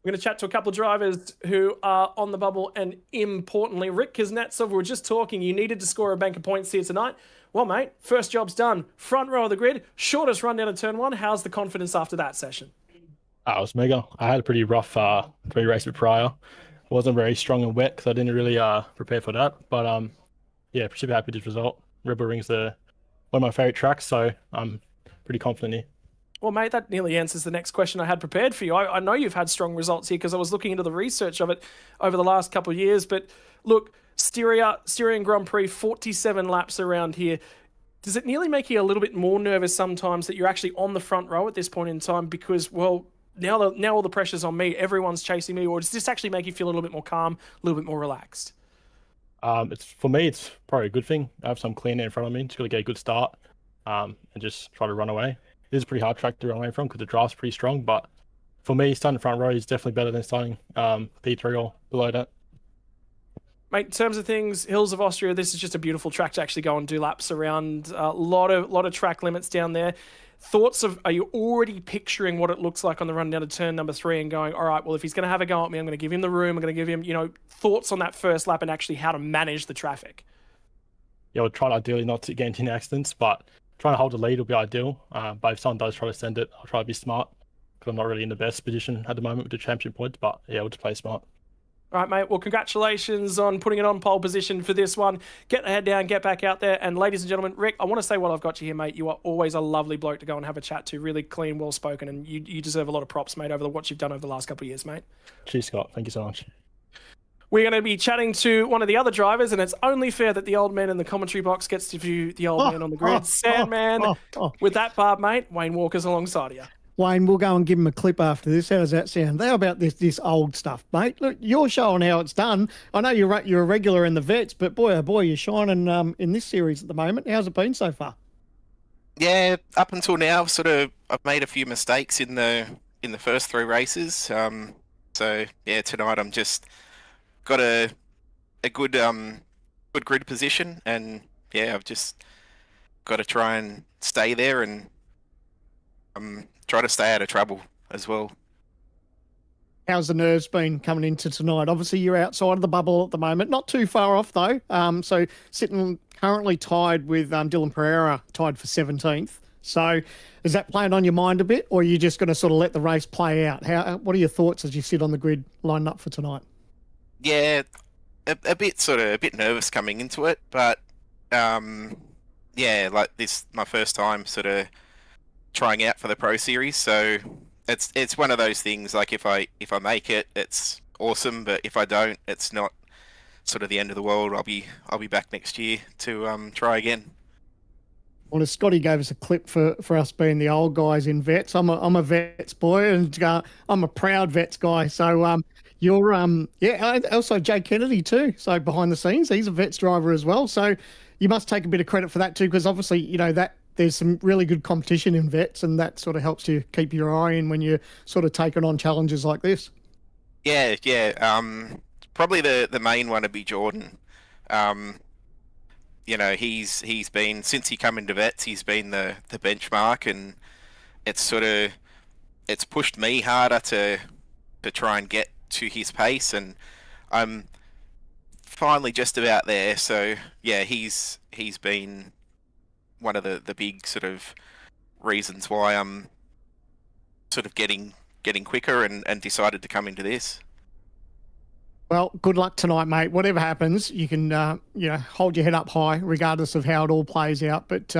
Speaker 2: We're going to chat to a couple of drivers who are on the bubble, and importantly, Rick Kuznetsov, we were just talking, you needed to score a bank of points here tonight. Well, mate, first job's done. Front row of the grid, shortest run down to turn 1. How's the confidence after that session?
Speaker 4: It was mega. I had a pretty rough pre-race prior. I wasn't very strong and wet because I didn't really prepare for that. But super happy with this result. Rebel Ring's one of my favourite tracks, so I'm pretty confident here. Well,
Speaker 2: mate, that nearly answers the next question I had prepared for you. I know you've had strong results here because I was looking into the research of it over the last couple of years. But look, Styrian Grand Prix, 47 laps around here. Does it nearly make you a little bit more nervous sometimes that you're actually on the front row at this point in time because, well, now all the pressure's on me, everyone's chasing me, or does this actually make you feel a little bit more calm, a little bit more relaxed?
Speaker 4: For me, it's probably a good thing. I have some clean air in front of me. Just got to get a good start and just try to run away. It is a pretty hard track to run away from because the draft's pretty strong, but for me, starting front row is definitely better than starting P3 or below that.
Speaker 2: Mate, in terms of things, Hills of Austria, this is just a beautiful track to actually go and do laps around. A lot of track limits down there. Thoughts of, are you already picturing what it looks like on the run down to turn number 3 and going, all right, well, if he's going to have a go at me, I'm going to give him the room. I'm going to give him, thoughts on that first lap and actually how to manage the traffic?
Speaker 4: Yeah, we'll try ideally not to get into any accidents, but trying to hold the lead will be ideal. But if someone does try to send it, I'll try to be smart because I'm not really in the best position at the moment with the championship points, but yeah, we'll just play smart.
Speaker 2: All right, mate. Well, congratulations on putting it on pole position for this one. Get the head down, get back out there. And ladies and gentlemen, Rick, I want to say while I've got you here, mate, you are always a lovely bloke to go and have a chat to. Really clean, well-spoken, and you deserve a lot of props, mate, over what you've done over the last couple of years, mate.
Speaker 4: Cheers, Scott. Thank you so much.
Speaker 2: We're going to be chatting to one of the other drivers, and it's only fair that the old man in the commentary box gets to view the old man on the grid. Sandman, with that barb, mate, Wayne Walker's alongside of you.
Speaker 3: Wayne, we'll go and give him a clip after this. How does that sound? How about this old stuff, mate? Look, you're showing how it's done. I know you're a regular in the vets, but boy, oh boy, you're shining in this series at the moment. How's it been so far?
Speaker 5: Yeah, up until now, I've made a few mistakes in the first 3 races. So yeah, tonight I'm just got a good grid position, and yeah, I've just got to try and stay there and try to stay out of trouble as well.
Speaker 3: How's the nerves been coming into tonight? Obviously, you're outside of the bubble at the moment, not too far off though. So sitting currently tied with Dylan Pereira, tied for 17th. So is that playing on your mind a bit, or are you just going to sort of let the race play out? What are your thoughts as you sit on the grid lined up for tonight?
Speaker 5: Yeah, a bit nervous coming into it, but yeah, like this my first time trying out for the Pro Series, so it's one of those things. Like if I make it, it's awesome, but if I don't, it's not the end of the world. I'll be back next year to try again.
Speaker 3: Well, as Scotty gave us a clip for us being the old guys in vets, I'm a vets boy, and I'm a proud vets guy. So you're also Jay Kennedy too. So behind the scenes, he's a vets driver as well. So you must take a bit of credit for that too, because obviously that there's some really good competition in vets, and that sort of helps you keep your eye in when you're taking on challenges like this.
Speaker 5: Yeah. Probably the main one would be Jordan. He's been, since he come into vets, he's been the benchmark, and it's pushed me harder to try and get to his pace, and I'm finally just about there. So yeah, he's been one of the big reasons why I'm getting getting quicker and decided to come into this.
Speaker 3: Well, good luck tonight, mate. Whatever happens, you can hold your head up high, regardless of how it all plays out. But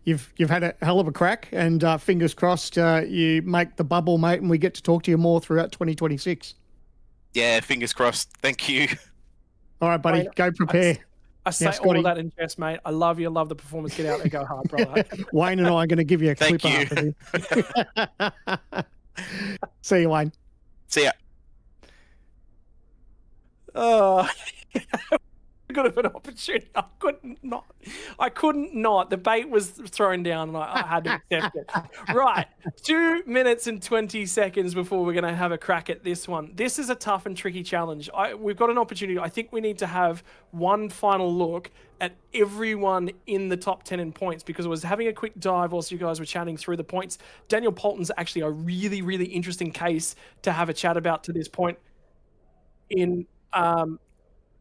Speaker 3: you've had a hell of a crack, and fingers crossed you make the bubble, mate, and we get to talk to you more throughout 2026.
Speaker 5: Yeah, fingers crossed. Thank you.
Speaker 3: All right, buddy, go prepare.
Speaker 2: I say all of that in jest, mate. I love you. Love the performance. Get out there, go hard, brother.
Speaker 3: Wayne and I are going to give you a
Speaker 5: Thank
Speaker 3: clip
Speaker 5: you.
Speaker 3: after this. See you, Wayne.
Speaker 5: See ya.
Speaker 2: Oh, good of an opportunity. I couldn't not. The bait was thrown down and I had to accept it. Right. 2 minutes and 20 seconds before we're going to have a crack at this one. This is a tough and tricky challenge. We've got an opportunity. I think we need to have one final look at everyone in the top 10 in points, because I was having a quick dive whilst you guys were chatting through the points. Daniel Poulton's actually a really, really interesting case to have a chat about to this point.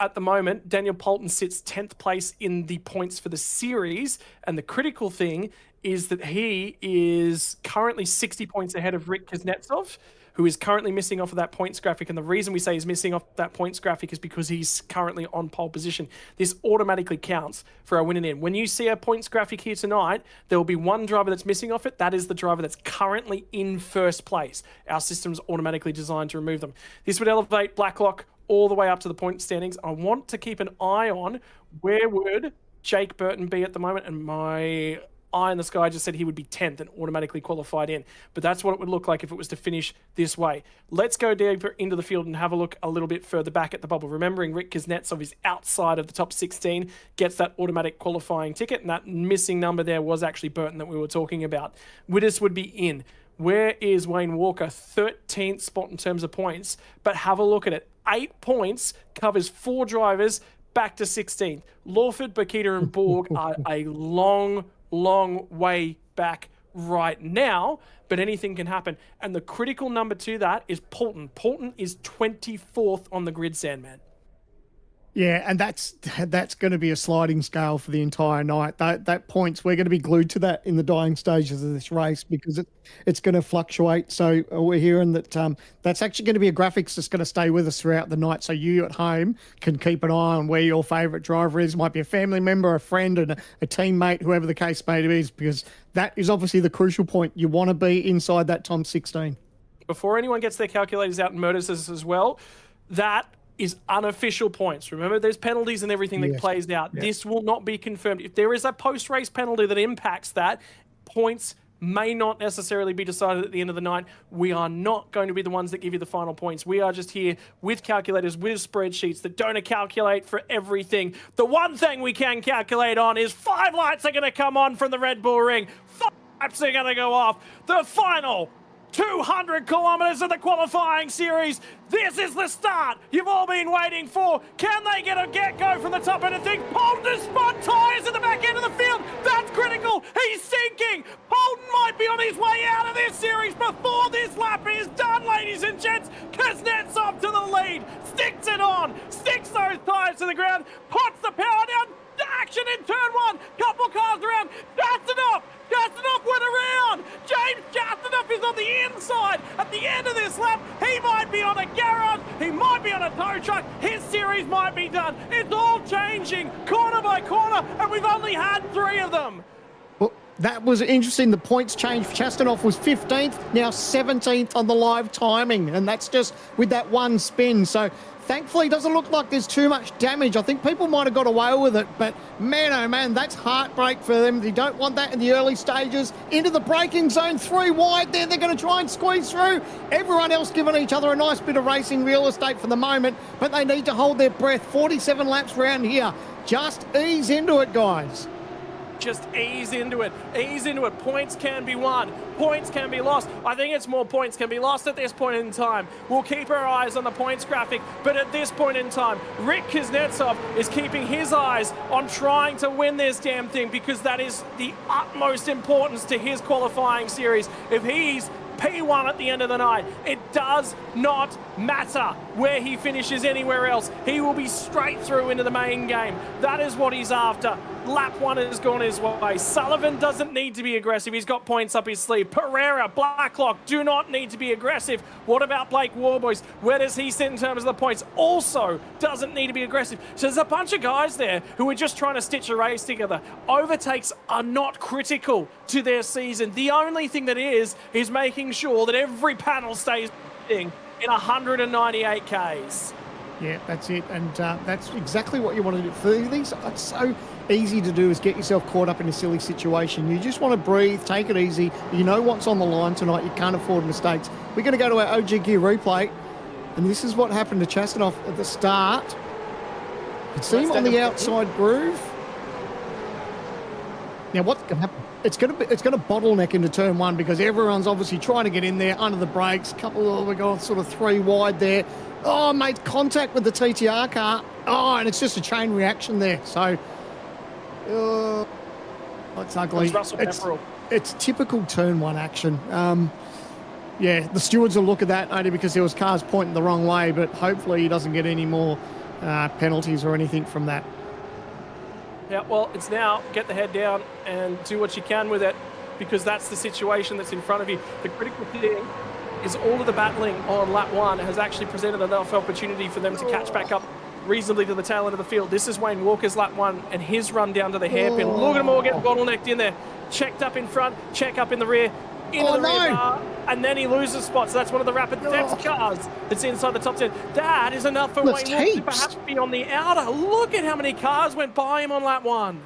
Speaker 2: At the moment, Daniel Poulton sits 10th place in the points for the series, and the critical thing is that he is currently 60 points ahead of Rick Kuznetsov, who is currently missing off of that points graphic. And the reason we say he's missing off that points graphic is because he's currently on pole position. This automatically counts for our winning in. When you see a points graphic here tonight, there will be one driver that's missing off it. That is the driver that's currently in first place. Our system's automatically designed to remove them. This would elevate Blacklock all the way up to the point standings. I want to keep an eye on where would Jake Burton be at the moment, and my eye in the sky just said he would be 10th and automatically qualified in. But that's what it would look like if it was to finish this way. Let's go deeper into the field and have a look a little bit further back at the bubble. Remembering Rick Kuznetsov is outside of the top 16, gets that automatic qualifying ticket, and that missing number there was actually Burton that we were talking about. Widders would be in. Where is Wayne Walker? 13th spot in terms of points, but have a look at it. 8 points, covers 4 drivers, back to 16th. Lawford, Bakita and Borg are a long way back right now, but anything can happen. And the critical number to that is Poulton. Poulton is 24th on the grid, Sandman.
Speaker 3: Yeah, and that's going to be a sliding scale for the entire night. That points, we're going to be glued to that in the dying stages of this race, because it's going to fluctuate. So we're hearing that that's actually going to be a graphics that's going to stay with us throughout the night. So you at home can keep an eye on where your favourite driver is. Might be a family member, a friend, and a teammate, whoever the case may be, because that is obviously the crucial point. You want to be inside that top 16.
Speaker 2: Before anyone gets their calculators out and murders us as well, that is unofficial points. Remember, there's penalties and everything that plays out. Yes. This will not be confirmed. If there is a post-race penalty that impacts that, points may not necessarily be decided at the end of the night. We are not going to be the ones that give you the final points. We are just here with calculators, with spreadsheets that don't calculate for everything. The one thing we can calculate on is 5 lights are going to come on from the Red Bull Ring. 5 laps are going to go off. The final 200 kilometers of the qualifying series. This is the start you've all been waiting for. Can they get a get-go from the top end of things? Poulton spun tyres at the back end of the field. That's critical. He's sinking. Poulton might be on his way out of this series before this lap is done, ladies and gents. Kuznetsov to the lead. Sticks it on. Sticks those tyres to the ground. Puts the power down. Action in turn 1. Couple cars around. Jastinov went around. James Jastinov is on the inside. At the end of this lap, he might be on a garage. He might be on a tow truck. His series might be done. It's all changing corner by corner, and we've only had 3 of them.
Speaker 3: Well, that was interesting. The points changed. Jastinov was 15th, now 17th on the live timing, and that's just with that one spin. So thankfully, it doesn't look like there's too much damage. I think people might have got away with it, but man, oh man, that's heartbreak for them. They don't want that in the early stages. Into the braking zone, 3 wide there. They're going to try and squeeze through. Everyone else giving each other a nice bit of racing real estate for the moment, but they need to hold their breath. 47 laps round here. Just ease into it, guys.
Speaker 2: Just ease into it. Ease into it. Points can be won. Points can be lost. I think it's more points can be lost at this point in time. We'll keep our eyes on the points graphic, but at this point in time, Rick Kuznetsov is keeping his eyes on trying to win this damn thing, because that is the utmost importance to his qualifying series. If he's P1 at the end of the night, it does not matter where he finishes anywhere else. He will be straight through into the main game. That is what he's after. Lap 1 has gone his way. Sullivan doesn't need to be aggressive. He's got points up his sleeve. Pereira, Blacklock do not need to be aggressive. What about Blake Warboys? Where does he sit in terms of the points? Also doesn't need to be aggressive. So there's a bunch of guys there who are just trying to stitch a race together. Overtakes are not critical to their season. The only thing that is making sure that every panel stays in 198 Ks.
Speaker 3: Yeah, that's it. And that's exactly what you want to do. For these, it's so easy to do is get yourself caught up in a silly situation. You just want to breathe, take it easy. You know what's on the line tonight. You can't afford mistakes. We're going to go to our OG Gear replay. And this is what happened to Chastanoff at the start. You can see him on the outside groove. Now, what's going to happen? It's going to bottleneck into turn 1 because everyone's obviously trying to get in there under the brakes. We got sort of 3 wide there. Oh, made contact with the TTR car. Oh, and it's just a chain reaction there. So, it's ugly. It's typical turn 1 action. Yeah, the stewards will look at that only because there was cars pointing the wrong way, but hopefully he doesn't get any more penalties or anything from that.
Speaker 2: Yeah, well, it's now get the head down and do what you can with it because that's the situation that's in front of you. The critical thing is all of the battling on lap 1 has actually presented enough opportunity for them to catch back up reasonably to the tail end of the field. This is Wayne Walker's lap 1 and his run down to the hairpin. Look at them all get bottlenecked in there. Checked up in front, check up in the rear. Into the rear bar, and then he loses spots. So that's one of the rapid theft cars that's inside the top 10. That is enough for Wayne Walker to perhaps be on the outer. Look at how many cars went by him on lap 1.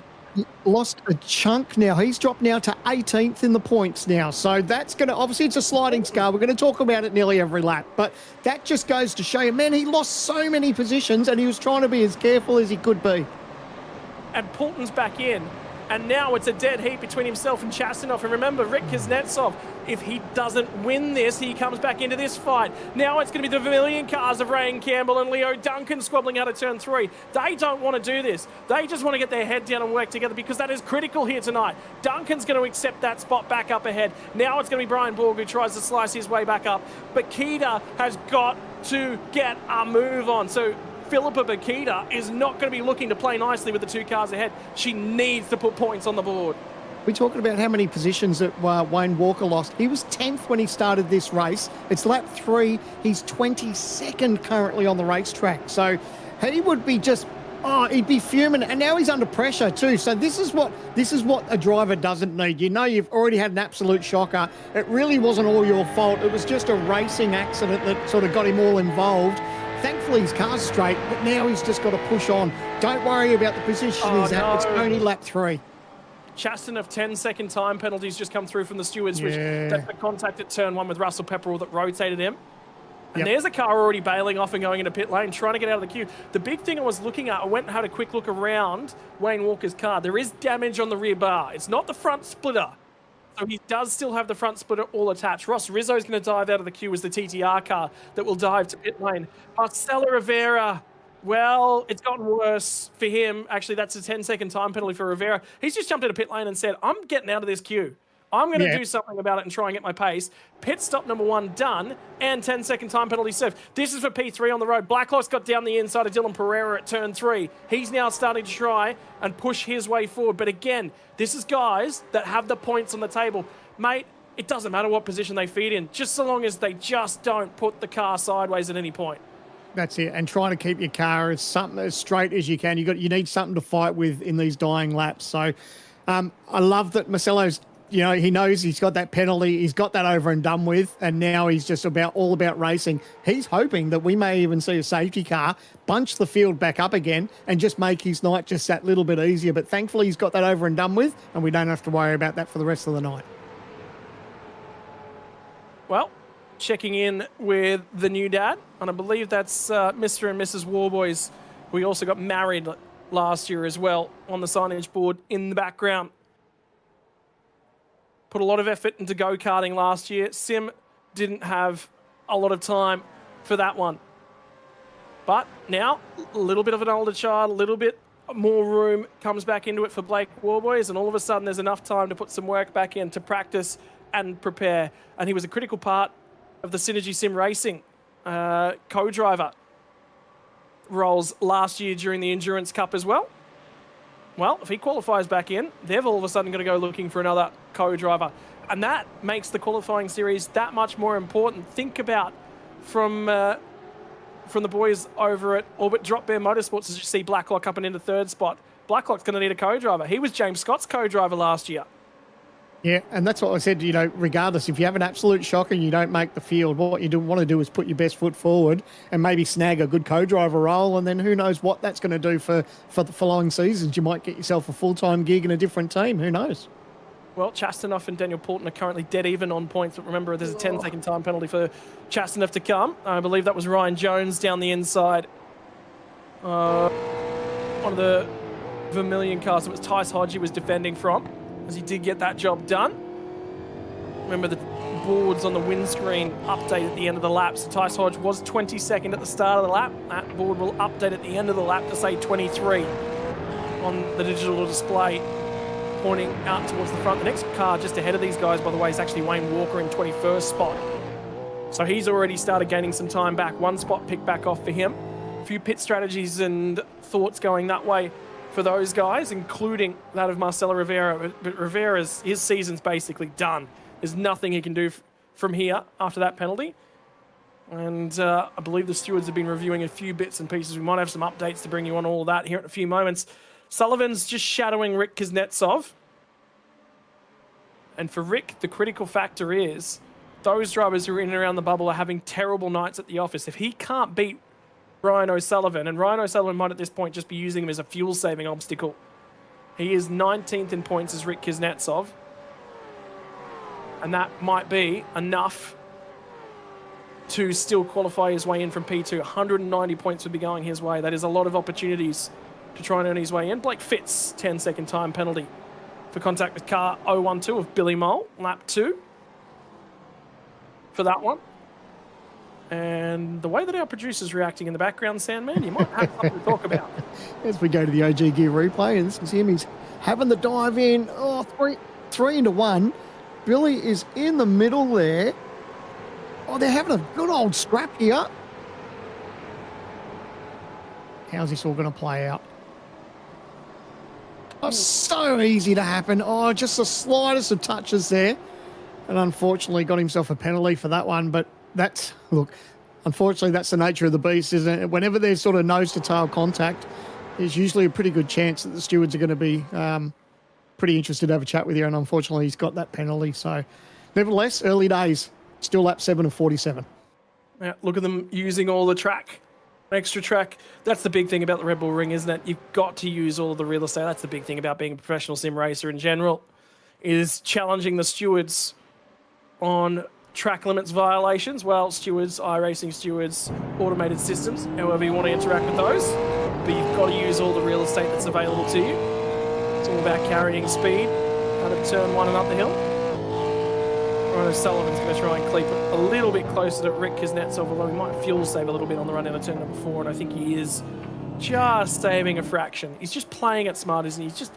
Speaker 3: Lost a chunk now. He's dropped now to 18th in the points now. So that's going to, obviously it's a sliding scale. We're going to talk about it nearly every lap. But that just goes to show you, man, he lost so many positions and he was trying to be as careful as he could be.
Speaker 2: And Poulton's back in. And now it's a dead heat between himself and Chastanoff. And remember, Rick Kuznetsov, if he doesn't win this, he comes back into this fight. Now it's going to be the Vermilion cars of Ryan Campbell and Leo Duncan squabbling out of turn 3. They don't want to do this. They just want to get their head down and work together because that is critical here tonight. Duncan's going to accept that spot back up ahead. Now it's going to be Brian Borg who tries to slice his way back up. But Keita has got to get a move on. So Philippa Bakita is not going to be looking to play nicely with the 2 cars ahead. She needs to put points on the board.
Speaker 3: We're talking about how many positions that Wayne Walker lost. He was 10th when he started this race. It's lap 3. He's 22nd currently on the racetrack. So he would be just, he'd be fuming. And now he's under pressure too. So this is what a driver doesn't need. You know, you've already had an absolute shocker. It really wasn't all your fault. It was just a racing accident that sort of got him all involved. Thankfully, his car's straight, but now he's just got to push on. Don't worry about the position he's at. It's only lap 3.
Speaker 2: Chastanoff 10-second time penalties just come through from the stewards, which that's the contact at turn 1 with Russell Pepperell that rotated him. And there's a car already bailing off and going into pit lane, trying to get out of the queue. The big thing I was looking at, I went and had a quick look around Wayne Walker's car. There is damage on the rear bar. It's not the front splitter. So he does still have the front splitter all attached. Ross Rizzo is going to dive out of the queue as the TTR car that will dive to pit lane. Marcelo Rivera, well, it's gotten worse for him. Actually, that's a 10-second time penalty for Rivera. He's just jumped into pit lane and said, I'm getting out of this queue. I'm going to do something about it and try and get my pace. Pit stop number 1 done, and 10-second time penalty served. This is for P3 on the road. Blacklock's got down the inside of Dylan Pereira at turn 3. He's now starting to try and push his way forward. But again, this is guys that have the points on the table. Mate, it doesn't matter what position they feed in, just so long as they just don't put the car sideways at any point.
Speaker 3: That's it. And trying to keep your car as straight as you can. You need something to fight with in these dying laps. So I love that Marcelo's, you know, he knows he's got that penalty. He's got that over and done with. And now he's just all about racing. He's hoping that we may even see a safety car bunch the field back up again and just make his night just that little bit easier. But thankfully, he's got that over and done with, and we don't have to worry about that for the rest of the night.
Speaker 2: Well, checking in with the new dad, and I believe that's Mr. and Mrs. Warboys. We also got married last year as well on the signage board in the background. Put a lot of effort into go-karting last year. Sim didn't have a lot of time for that one. But now, a little bit of an older child, a little bit more room comes back into it for Blake Warboys, and all of a sudden there's enough time to put some work back in to practice and prepare. And he was a critical part of the Synergy Sim Racing co-driver roles last year during the Endurance Cup as well. Well, if he qualifies back in, they've all of a sudden got to go looking for another co-driver. And that makes the qualifying series that much more important. Think about from the boys over at Orbit Drop Bear Motorsports, as you see Blacklock up and into third spot. Blacklock's going to need a co-driver. He was James Scott's co-driver last year.
Speaker 3: Yeah, and that's what I said, regardless, if you have an absolute shocker and you don't make the field, what you want to do is put your best foot forward and maybe snag a good co-driver role, and then who knows what that's going to do for the following seasons. You might get yourself a full-time gig in a different team. Who knows?
Speaker 2: Well, Chastanoff and Daniel Poulton are currently dead even on points, but remember there's a 10-second time penalty for Chastanoff to come. I believe that was Ryan Jones down the inside. One of the Vermilion cars, it was Tice Hodge he was defending from, as he did get that job done. Remember the boards on the windscreen update at the end of the lap. So Tice Hodge was 22nd at the start of the lap. That board will update at the end of the lap to say 23 on the digital display, pointing out towards the front. The next car just ahead of these guys, by the way, is actually Wayne Walker in 21st spot. So he's already started gaining some time back. One spot picked back off for him. A few pit strategies and thoughts going that way for those guys, including that of Marcelo Rivera. But Rivera's, his season's basically done. There's nothing he can do from here after that penalty. And I believe the stewards have been reviewing a few bits and pieces. We might have some updates to bring you on all of that here in a few moments. Sullivan's just shadowing Rick Kuznetsov. And for Rick, the critical factor is those drivers who are in and around the bubble are having terrible nights at the office. If he can't beat Ryan O'Sullivan, and Ryan O'Sullivan might at this point just be using him as a fuel-saving obstacle. He is 19th in points as Rick Kuznetsov. And that might be enough to still qualify his way in from P2. 190 points would be going his way. That is a lot of opportunities to try and earn his way in. Blake Fitz, 10-second time penalty for contact with car 012 of Billy Mole, lap 2 for that one. And the way that our producer's reacting in the background, Sandman, you might have something to talk about.
Speaker 3: As we go to the OG Gear replay, and this is him. He's having the dive in. Oh, three into one. Billy is in the middle there. Oh, they're having a good old scrap here. How's this all going to play out? Oh, so easy to happen. Oh, just the slightest of touches there. And unfortunately got himself a penalty for that one. But unfortunately, that's the nature of the beast, isn't it? Whenever there's sort of nose-to-tail contact, there's usually a pretty good chance that the stewards are going to be pretty interested to have a chat with you, and unfortunately, he's got that penalty. So, nevertheless, early days, still lap 7 of 47.
Speaker 2: Yeah, look at them using all the track, extra track. That's the big thing about the Red Bull Ring, isn't it? You've got to use all of the real estate. That's the big thing about being a professional sim racer in general, is challenging the stewards on track limits violations. Well, stewards, iRacing stewards, automated systems, however you want to interact with those. But you've got to use all the real estate that's available to you. It's all about carrying speed out of turn 1 and up the hill. Ryan O'Sullivan's going to try and keep it a little bit closer to Rick Kuznetsov, although he might fuel save a little bit on the run out of turn number 4, and I think he is just saving a fraction. He's just playing it smart, isn't he? He's just,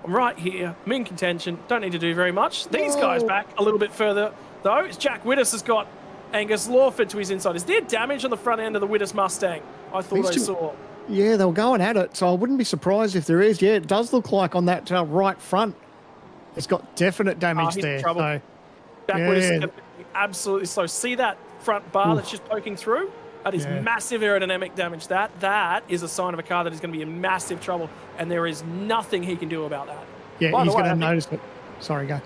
Speaker 2: I'm right here, I'm in contention, don't need to do very much. These guys back a little bit further, though. Jack Wittes has got Angus Lawford to his inside. Is there damage on the front end of the Wittes Mustang? I thought I saw.
Speaker 3: Yeah, they were going at it, so I wouldn't be surprised if there is. Yeah, it does look like on that right front, it's got definite damage there.
Speaker 2: Trouble.
Speaker 3: So,
Speaker 2: Jack Wittes is going to be absolutely slow. See that front bar that's just poking through? That is massive aerodynamic damage. That is a sign of a car that is going to be in massive trouble, and there is nothing he can do about that.
Speaker 3: Yeah, he's going to notice it. Sorry, go.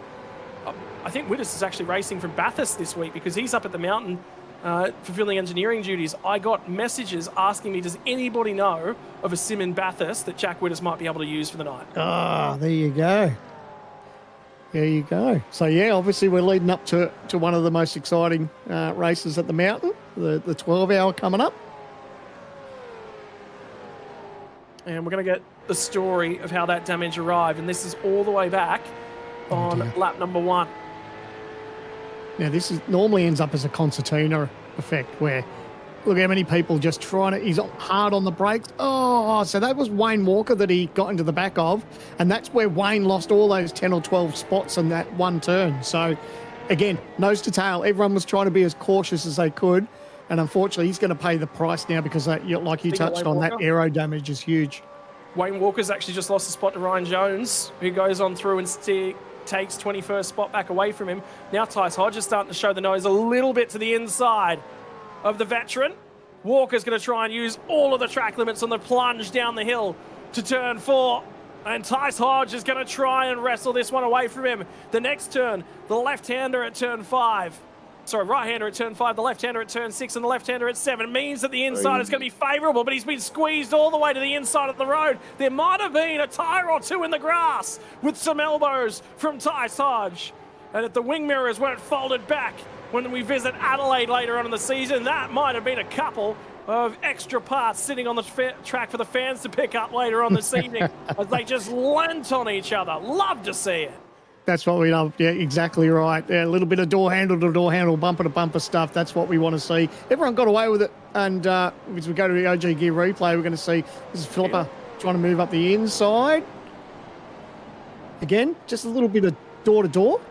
Speaker 2: I think Wittes is actually racing from Bathurst this week because he's up at the mountain fulfilling engineering duties. I got messages asking me, does anybody know of a sim in Bathurst that Jack Wittes might be able to use for the night?
Speaker 3: Ah, there you go. There you go. So, yeah, obviously we're leading up to one of the most exciting races at the mountain, the 12-hour coming up.
Speaker 2: And we're going to get the story of how that damage arrived. And this is all the way back on lap number 1.
Speaker 3: Now, this normally ends up as a concertina effect where, look how many people just trying to, he's hard on the brakes. Oh, so that was Wayne Walker that he got into the back of, and that's where Wayne lost all those 10 or 12 spots on that one turn. So, again, nose to tail, everyone was trying to be as cautious as they could, and unfortunately, he's going to pay the price now because, that, like you touched on, that aero damage is huge.
Speaker 2: Wayne Walker's actually just lost a spot to Ryan Jones, who goes on through and takes 21st spot back away from him. Now Tice Hodge is starting to show the nose a little bit to the inside of the veteran. Walker's going to try and use all of the track limits on the plunge down the hill to turn 4. And Tice Hodge is going to try and wrestle this one away from him. The next turn, the left-hander at turn 5. Sorry, right-hander at turn 5, the left-hander at turn 6, and the left-hander at 7 means that the inside is going to be favourable, but he's been squeezed all the way to the inside of the road. There might have been a tyre or two in the grass with some elbows from Tice Hodge. And if the wing mirrors weren't folded back when we visit Adelaide later on in the season, that might have been a couple of extra parts sitting on the track for the fans to pick up later on this evening as they just lent on each other. Love to see it.
Speaker 3: That's what we love. Yeah, exactly right. Yeah, a little bit of door handle to door handle, bumper to bumper stuff. That's what we want to see. Everyone got away with it. And as we go to the OG Gear replay, we're going to see this is Philippa trying to move up the inside. Again, just a little bit of door to door.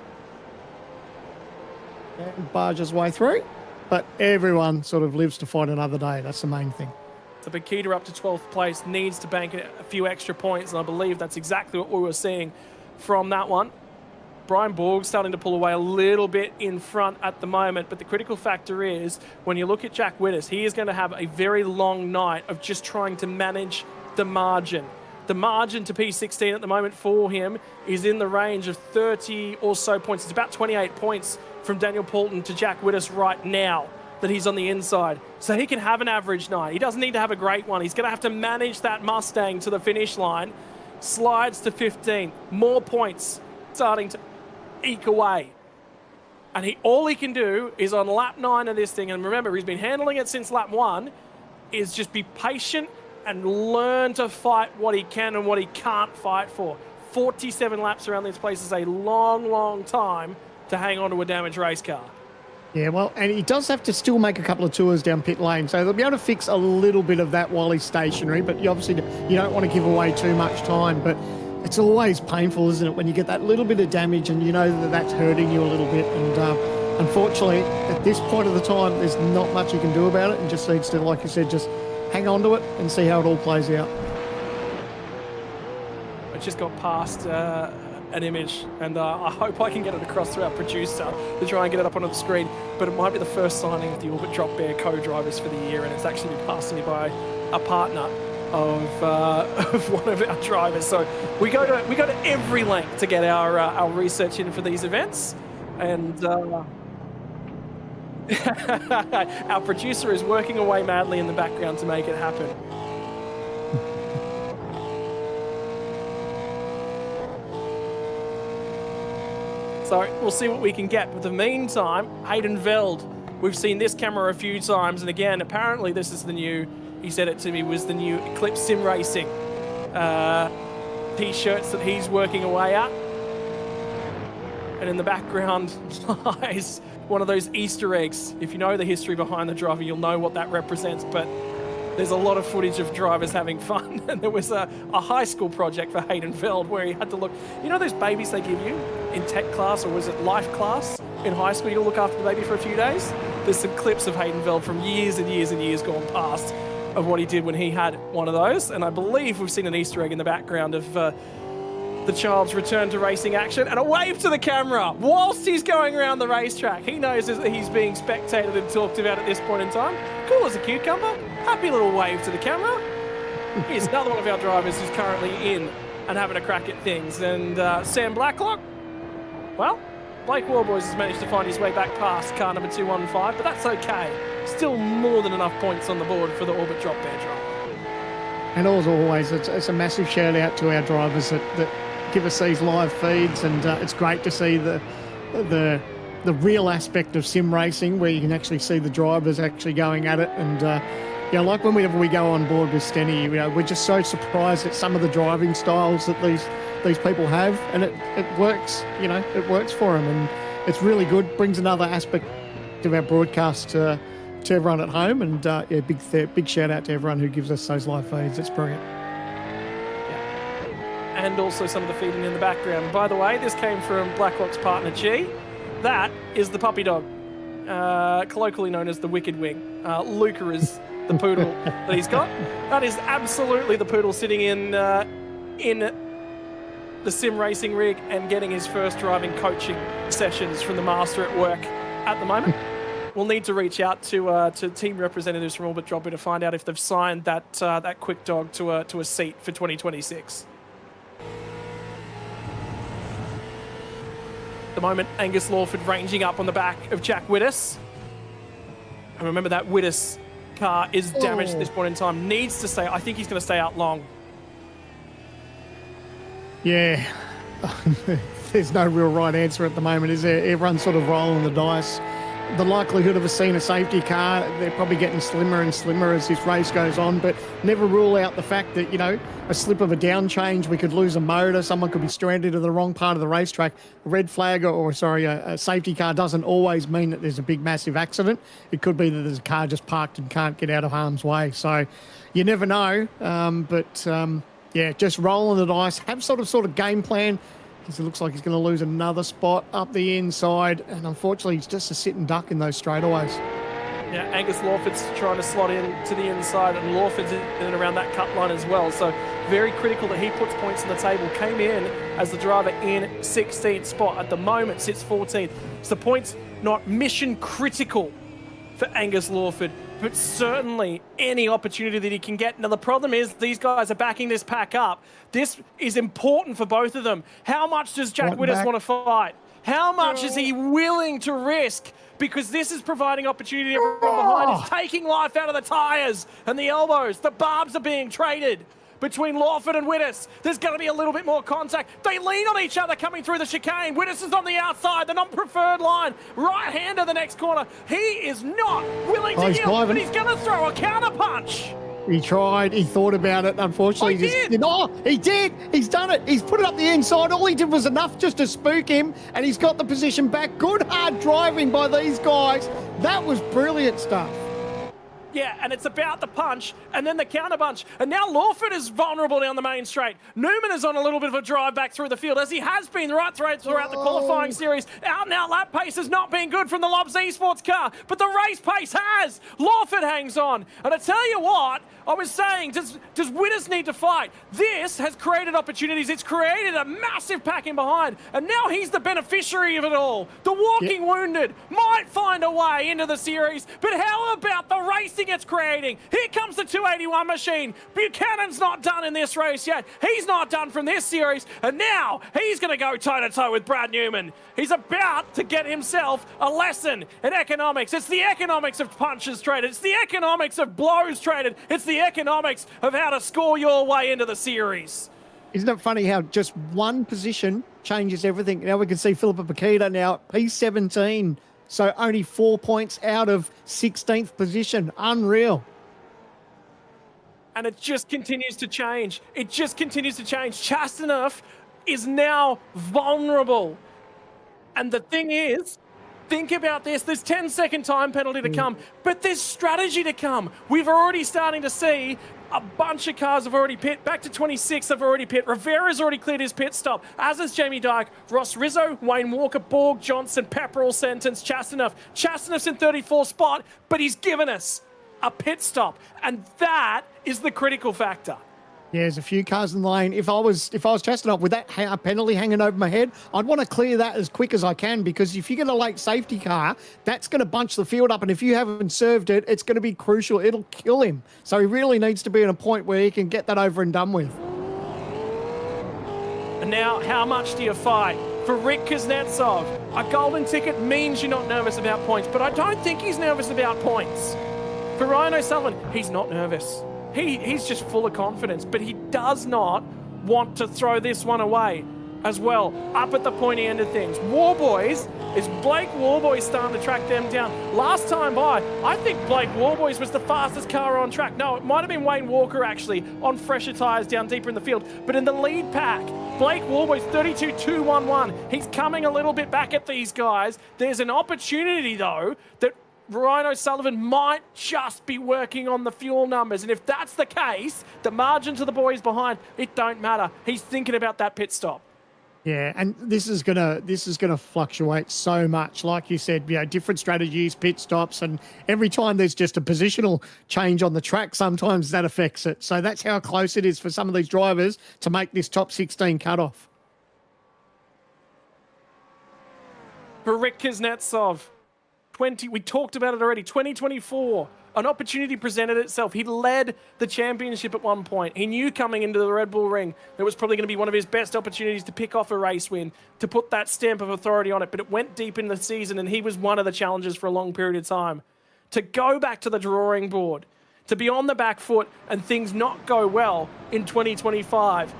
Speaker 3: And barge his way through. But everyone sort of lives to fight another day. That's the main thing.
Speaker 2: So Bakita up to 12th place, needs to bank a few extra points. And I believe that's exactly what we were seeing from that one. Brian Borg starting to pull away a little bit in front at the moment, but the critical factor is when you look at Jack Wittes, he is going to have a very long night of just trying to manage the margin. The margin to P16 at the moment for him is in the range of 30 or so points. It's about 28 points from Daniel Poulton to Jack Wittes right now that he's on the inside. So he can have an average night. He doesn't need to have a great one. He's going to have to manage that Mustang to the finish line. Slides to 15. More points starting to eke away. And all he can do is on lap 9 of this thing, and remember, he's been handling it since lap 1, is just be patient and learn to fight what he can and what he can't fight for. 47 laps around this place is a long, long time to hang on to a damaged race car.
Speaker 3: Yeah, well, and he does have to still make a couple of tours down pit lane, so they'll be able to fix a little bit of that while he's stationary, but you obviously you don't want to give away too much time, but it's always painful, isn't it, when you get that little bit of damage and you know that that's hurting you a little bit. And unfortunately, at this point of the time, there's not much you can do about it and just needs to, like you said, just hang on to it and see how it all plays out.
Speaker 2: I just got past an image, and I hope I can get it across to our producer to try and get it up onto the screen, but it might be the first signing of the Orbit Drop Bear co-drivers for the year, and it's actually been passed to me by a partner of one of our drivers. So we go to every length to get our research in for these events, and our producer is working away madly in the background to make it happen. So we'll see what we can get. But in the meantime, Hayden Veld, we've seen this camera a few times, and again, apparently this is the new, he said it to me, was the new Eclipse Sim Racing t-shirts that he's working away at. And in the background lies one of those Easter eggs. If you know the history behind the driver, you'll know what that represents, but there's a lot of footage of drivers having fun. And there was a high school project for Hayden Veld where he had to look, you know those babies they give you in tech class, or was it life class in high school? You look after the baby for a few days. There's some clips of Hayden Veld from years and years and years gone past of what he did when he had one of those. And I believe we've seen an Easter egg in the background of the child's return to racing action, and a wave to the camera whilst he's going around the racetrack. He knows that he's being spectated and talked about at this point in time. Cool as a cucumber. Happy little wave to the camera. Here's another one of our drivers who's currently in and having a crack at things. And Sam Blacklock, well, Blake Warboys has managed to find his way back past car number 215, but that's okay. Still more than enough points on the board for the Orbit Drop Bear driver.
Speaker 3: And as always, it's a massive shout out to our drivers that give us these live feeds, and it's great to see the real aspect of sim racing where you can actually see the drivers actually going at it. And like whenever we go on board with Stenny, we're just so surprised at some of the driving styles that these people have, and it works. It works for them, and it's really good. Brings another aspect of our broadcast to everyone at home, and big shout out to everyone who gives us those live feeds. It's brilliant.
Speaker 2: And also some of the feeding in the background. By the way, this came from Blacklock's partner G. That is the puppy dog. colloquially known as the Wicked Wing. Luca is the poodle that he's got. That is absolutely the poodle sitting in the sim racing rig and getting his first driving coaching sessions from the master at work at the moment. We'll need to reach out to team representatives from Orbit Dropper to find out if they've signed that quick dog to a seat for 2026. At the moment, Angus Lawford ranging up on the back of Jack Wittes. And remember that Wittes car is damaged at this point in time. Needs to stay. I think he's going to stay out long.
Speaker 3: Yeah. There's no real right answer at the moment, is there? Everyone's sort of rolling the dice. The likelihood of us seeing a safety car, they're probably getting slimmer and slimmer as this race goes on, but never rule out the fact that, you know, a slip of a down change, we could lose a motor, someone could be stranded to the wrong part of the racetrack. A red flag a safety car doesn't always mean that there's a big, massive accident. It could be that there's a car just parked and can't get out of harm's way. So you never know, yeah, just rolling the dice, have sort of game plan. Because it looks like he's going to lose another spot up the inside. And unfortunately, he's just a sitting duck in those straightaways.
Speaker 2: Yeah, Angus Lawford's trying to slot in to the inside, and Lawford's in and around that cut line as well. So very critical that he puts points on the table. Came in as the driver in 16th spot. At the moment, sits 14th. So the points not mission critical for Angus Lawford, but certainly any opportunity that he can get. Now, the problem is these guys are backing this pack up. This is important for both of them. How much does Jack Wittes want to fight? How much is he willing to risk? Because this is providing opportunity to everyone behind. It's taking life out of the tyres and the elbows. The barbs are being traded between Lawford and Wittes. There's going to be a little bit more contact. They lean on each other coming through the chicane. Wittes is on the outside, the non-preferred line. Right-hander the next corner. He is not willing to yield, but he's going to throw a counter-punch.
Speaker 3: He tried. He thought about it. Unfortunately, he did. He's done it. He's put it up the inside. All he did was enough just to spook him, and he's got the position back. Good hard driving by these guys. That was brilliant stuff.
Speaker 2: Yeah, and it's about the punch and then the counter punch. And now Lawford is vulnerable down the main straight. Newman is on a little bit of a drive back through the field, as he has been throughout the qualifying series. Out and out lap pace has not been good from the Lobs Esports car, but the race pace has. Lawford hangs on. And I tell you what, I was saying, does Wittes need to fight? This has created opportunities. It's created a massive pack in behind. And now he's the beneficiary of it all. The walking wounded might find a way into the series, but how about the racing it's creating? Here comes the 281 machine. Buchanan's not done in this race yet. He's not done from this series. And now he's going to go toe-to-toe with Brad Newman. He's about to get himself a lesson in economics. It's the economics of punches traded. It's the economics of blows traded. It's the economics of how to score your way into the series.
Speaker 3: Isn't it funny how just one position changes everything? Now we can see Philippa Paquita now P17. So only 4 points out of 16th position. Unreal.
Speaker 2: And it just continues to change. It just continues to change. Chastanov is now vulnerable. And the thing is, think about this. There's 10-second time penalty to come, but there's strategy to come. We've already starting to see a bunch of cars have already pit. Back to 26 have already pit. Rivera's already cleared his pit stop, as is Jamie Dyke. Ross Rizzo, Wayne Walker, Borg, Johnson, Pepperell, Sentence, Chastanov. Chastanov's in 34th spot, but he's given us a pit stop. And that is the critical factor.
Speaker 3: Yeah, there's a few cars in the lane. If I was Chastanov with that penalty hanging over my head, I'd want to clear that as quick as I can, because if you get a late safety car, that's going to bunch the field up. And if you haven't served it, it's going to be crucial. It'll kill him. So he really needs to be at a point where he can get that over and done with.
Speaker 2: And now, how much do you fight? For Rick Kuznetsov, a golden ticket means you're not nervous about points, but I don't think he's nervous about points. For Ryan O'Sullivan, he's not nervous. He's just full of confidence, but he does not want to throw this one away as well. Up at the pointy end of things. Warboys, is Blake Warboys starting to track them down? Last time by, I think Blake Warboys was the fastest car on track. No, it might have been Wayne Walker actually on fresher tyres down deeper in the field. But in the lead pack, Blake Warboys 32.211. He's coming a little bit back at these guys. There's an opportunity though that Ryan O'Sullivan might just be working on the fuel numbers. And if that's the case, the margin to the boys behind, it don't matter. He's thinking about that pit stop.
Speaker 3: Yeah, and this is gonna fluctuate so much. Like you said, different strategies, pit stops, and every time there's just a positional change on the track, sometimes that affects it. So that's how close it is for some of these drivers to make this top 16 cutoff.
Speaker 2: For Rick Kuznetsov, we talked about it already, 2024. An opportunity presented itself. He led the championship at one point. He knew coming into the Red Bull ring that was probably going to be one of his best opportunities to pick off a race win, to put that stamp of authority on it. But it went deep in the season, and he was one of the challengers for a long period of time. To go back to the drawing board, to be on the back foot and things not go well in 2025.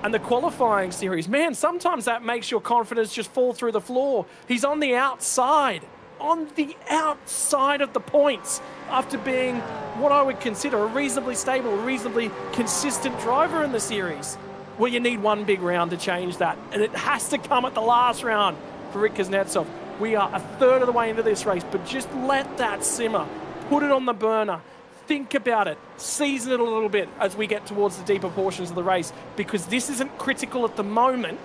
Speaker 2: And the qualifying series, man, sometimes that makes your confidence just fall through the floor. He's on the outside of the points after being what I would consider a reasonably stable, reasonably consistent driver in the series. Well, you need one big round to change that, and it has to come at the last round for Rick Kuznetsov. We are a third of the way into this race, but just let that simmer. Put it on the burner. Think about it. Season it a little bit as we get towards the deeper portions of the race, because this isn't critical at the moment,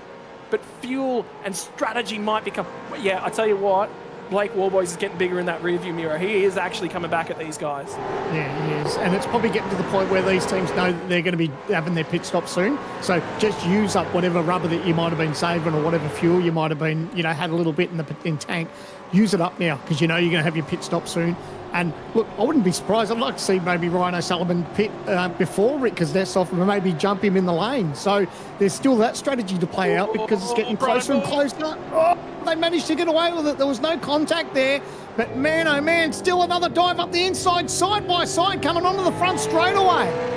Speaker 2: but fuel and strategy might become... Yeah, I tell you what, Blake Warboys is getting bigger in that rearview mirror. He is actually coming back at these guys.
Speaker 3: Yeah, he is. And it's probably getting to the point where these teams know that they're going to be having their pit stop soon. So just use up whatever rubber that you might have been saving or whatever fuel you might have been, had a little bit in tank. Use it up now, because you're going to have your pit stop soon. And look, I wouldn't be surprised. I'd like to see maybe Ryan O'Sullivan pit before Rick Kuznetsov and maybe jump him in the lane. So there's still that strategy to play out, because it's getting closer and closer. Oh, they managed to get away with it. There was no contact there. But man, oh man, still another dive up the inside, side by side, coming onto the front straight away.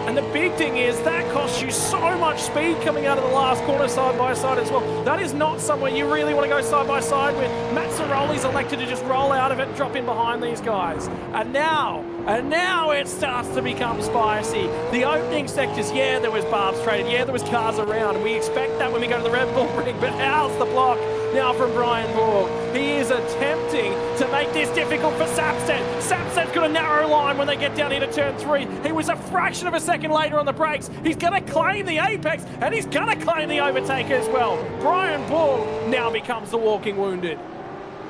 Speaker 2: And the big thing is that costs you so much speed coming out of the last corner side by side as well. That is not somewhere you really want to go side by side with. Matt Ciroli's elected to just roll out of it and drop in behind these guys. And now it starts to become spicy. The opening sectors, yeah, there was barbs traded, yeah, there was cars around, and we expect that when we go to the Red Bull ring, but how's the block now from Brian Borg? He is attempting to make this difficult for Sapstead. Sapstead's got a narrow line when they get down here to turn 3. He was a fraction of a second later on the brakes. He's going to claim the apex, and he's going to claim the overtake as well. Brian Borg now becomes the walking wounded.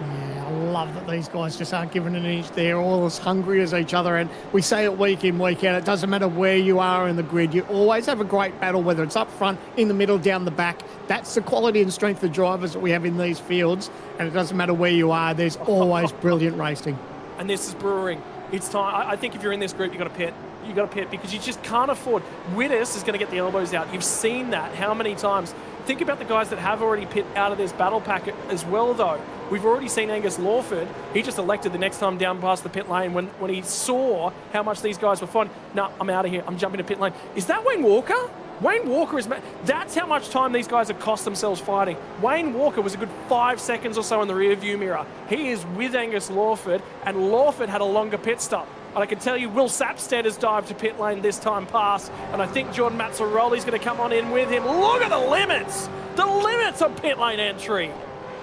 Speaker 3: Yeah, I love that these guys just aren't giving an inch. They're all as hungry as each other, and we say it week in, week out. It doesn't matter where you are in the grid. You always have a great battle, whether it's up front, in the middle, down the back. That's the quality and strength of drivers that we have in these fields, and it doesn't matter where you are. There's always brilliant racing.
Speaker 2: And this is brewing. It's time. I think if you're in this group, you've got to pit. You've got to pit, because you just can't afford. Wittes is going to get the elbows out. You've seen that how many times. Think about the guys that have already pit out of this battle pack as well, though. We've already seen Angus Lawford. He just elected the next time down past the pit lane when he saw how much these guys were fun. No, I'm out of here. I'm jumping to pit lane. Is that Wayne Walker? Wayne Walker is... That's how much time these guys have cost themselves fighting. Wayne Walker was a good 5 seconds or so in the rear view mirror. He is with Angus Lawford, and Lawford had a longer pit stop. And I can tell you, Will Sapstead has dived to pit lane this time past, and I think Jordan Mazzaroli's going to come on in with him. Look at the limits! The limits of pit lane entry!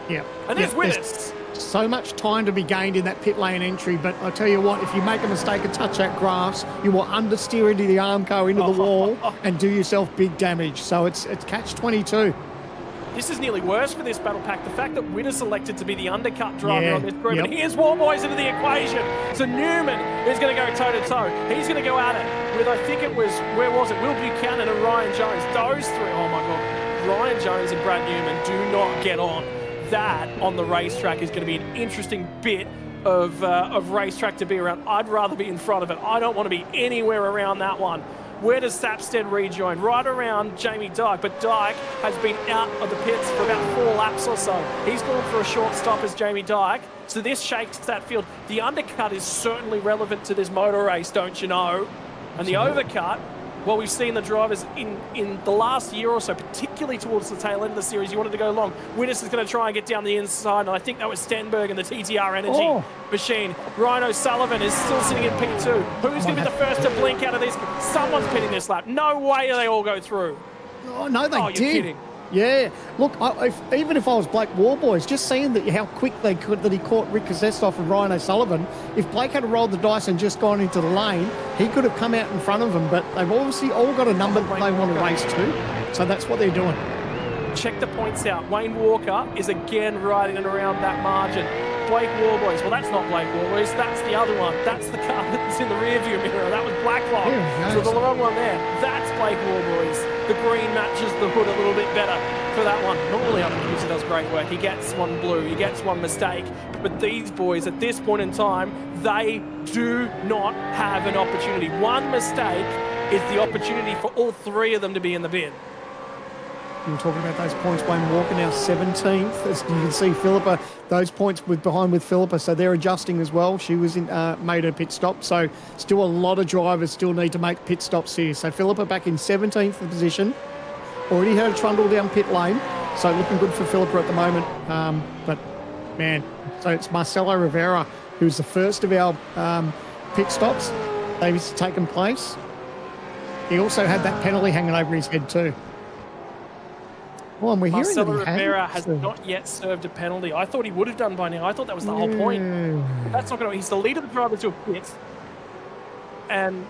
Speaker 3: Yeah.
Speaker 2: And there's Wittes.
Speaker 3: So much time to be gained in that pit lane entry, but I tell you what, if you make a mistake and touch that grass, you will understeer into the Armco, into the wall, and do yourself big damage. So it's catch-22.
Speaker 2: This is nearly worse for this battle pack. The fact that Wittes elected to be the undercut driver on this group. And here's Warboys into the equation. So Newman is going to go toe-to-toe. He's going to go at it with, I think it was, where was it? Will Buchanan and Ryan Jones. Those three, oh my God. Ryan Jones and Brad Newman do not get on. That on the racetrack is going to be an interesting bit of racetrack to be around. I'd rather be in front of it. I don't want to be anywhere around that one. Where does Sapstead rejoin? Right around Jamie Dyke, but Dyke has been out of the pits for about 4 laps or so. He's gone for a short stop as Jamie Dyke, so this shakes that field. The undercut is certainly relevant to this motor race, don't you know? And the overcut, well, we've seen the drivers in the last year or so, particularly towards the tail end of the series, you wanted to go long. Wittes is going to try and get down the inside, and I think that was Stenberg and the TTR Energy machine. Ryan O'Sullivan is still sitting in P2. Who's going to be the first to blink out of this? Someone's pitting this lap. No way they all go through.
Speaker 3: Oh, no, they did.
Speaker 2: You're kidding.
Speaker 3: Yeah, look, even if I was Blake Warboys, just seeing that how quick that he caught Rick Kuznetsov and Ryan O'Sullivan, if Blake had rolled the dice and just gone into the lane, he could have come out in front of them, but they've obviously all got a number that they want to race to, so that's what they're doing.
Speaker 2: check the points out. Wayne Walker is again right in and around that margin. Blake Warboys, well, that's not Blake Warboys, that's the other one. That's the car that's in the rearview mirror. That was Blacklock. So the long one there, that's Blake Warboys. The green matches the hood a little bit better for that one. Normally, I don't think he does great work. He gets one blue, he gets one mistake. But these boys, at this point in time, they do not have an opportunity. One mistake is the opportunity for all three of them to be in the bin.
Speaker 3: You were talking about those points. Wayne Walker now 17th. As you can see, Philippa, those points with behind with Philippa, so they're adjusting as well. She was in, made her pit stop, so still a lot of drivers still need to make pit stops here. So Philippa back in 17th position. Already had a trundle down pit lane, so looking good for Philippa at the moment. But man, so it's Marcelo Rivera who's the first of our pit stops. They've taken place. He also had that penalty hanging over his head too. Well, and we're
Speaker 2: Marcelo
Speaker 3: hearing that
Speaker 2: Rivera has not yet served a penalty. I thought he would have done by now. I thought that was the whole point. That's not going to. He's the leader of the drivers to a pit, and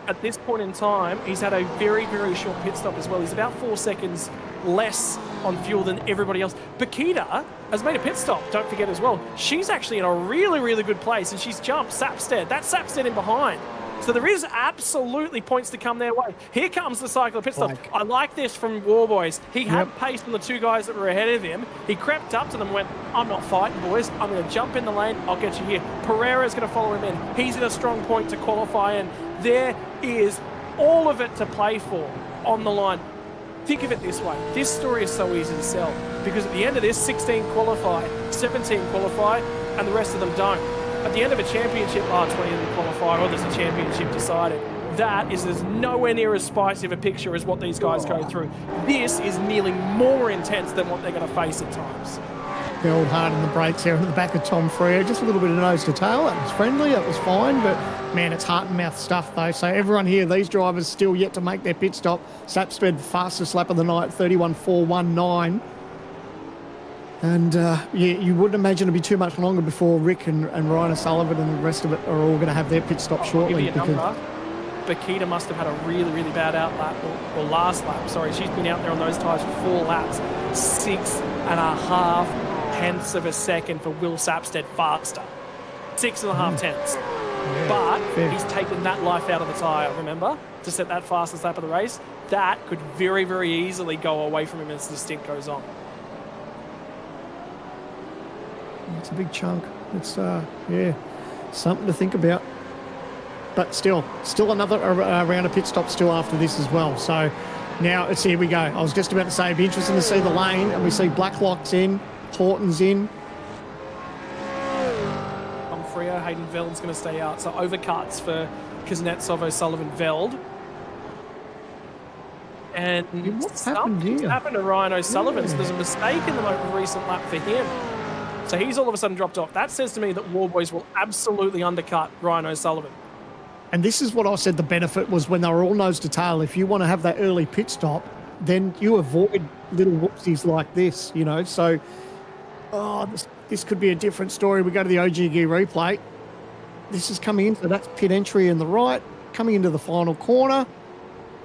Speaker 2: at this point in time, he's had a very, very short pit stop as well. He's about 4 seconds less on fuel than everybody else. Bakita has made a pit stop. Don't forget as well. She's actually in a really, really good place, and she's jumped Sapstead. That's Sapstead in behind. So there is absolutely points to come their way. Here comes the cycle of pit stop. I like this from Warboys. He had pace on the two guys that were ahead of him. He crept up to them and went, I'm not fighting, boys. I'm going to jump in the lane. I'll get you here. Pereira's going to follow him in. He's in a strong point to qualify, and there is all of it to play for on the line. Think of it this way. This story is so easy to sell because at the end of this, 16 qualify, 17 qualify, and the rest of them don't. At the end of a championship, 20 of them qualify, or there's a championship decided. That is nowhere near as spicy of a picture as what these guys go through. This is nearly more intense than what they're going to face at times.
Speaker 3: Held hard in the brakes there in the back of Tom Frere. Just a little bit of nose to tail. That was friendly. That was fine. But, man, it's heart and mouth stuff, though. So everyone here, these drivers still yet to make their pit stop. Sapstead, fastest lap of the night, 31.419. And, you wouldn't imagine it'd be too much longer before Rick and Ryan O'Sullivan and the rest of it are all going to have their pit stop shortly.
Speaker 2: Bakita must have had a really, really bad outlap, or last lap, sorry. She's been out there on those tyres for 4 laps. 6.5 tenths of a second for Will Sapstead faster. 6.5 tenths. Yeah, but he's taken that life out of the tyre, remember? To set that fastest lap of the race. That could very, very easily go away from him as the stint goes on.
Speaker 3: It's a big chunk. It's, something to think about. But still another round of pit stops still after this as well. So now here we go. I was just about to say it'd be interesting to see the lane, and we see Blacklock's in, Horton's in.
Speaker 2: Frio, Hayden Veld's going to stay out. So overcuts for Kuznetsov, O'Sullivan, Veld. And
Speaker 3: what's happened here?
Speaker 2: Happened to Ryan O'Sullivan. So there's a mistake in the most recent lap for him. So he's all of a sudden dropped off. That says to me that Warboys will absolutely undercut Ryan O'Sullivan.
Speaker 3: And this is what I said the benefit was when they were all nose to tail. If you want to have that early pit stop, then you avoid little whoopsies like this, you know. So, this could be a different story. We go to the OG gear replay. This is coming in, so that's pit entry in the right, coming into the final corner.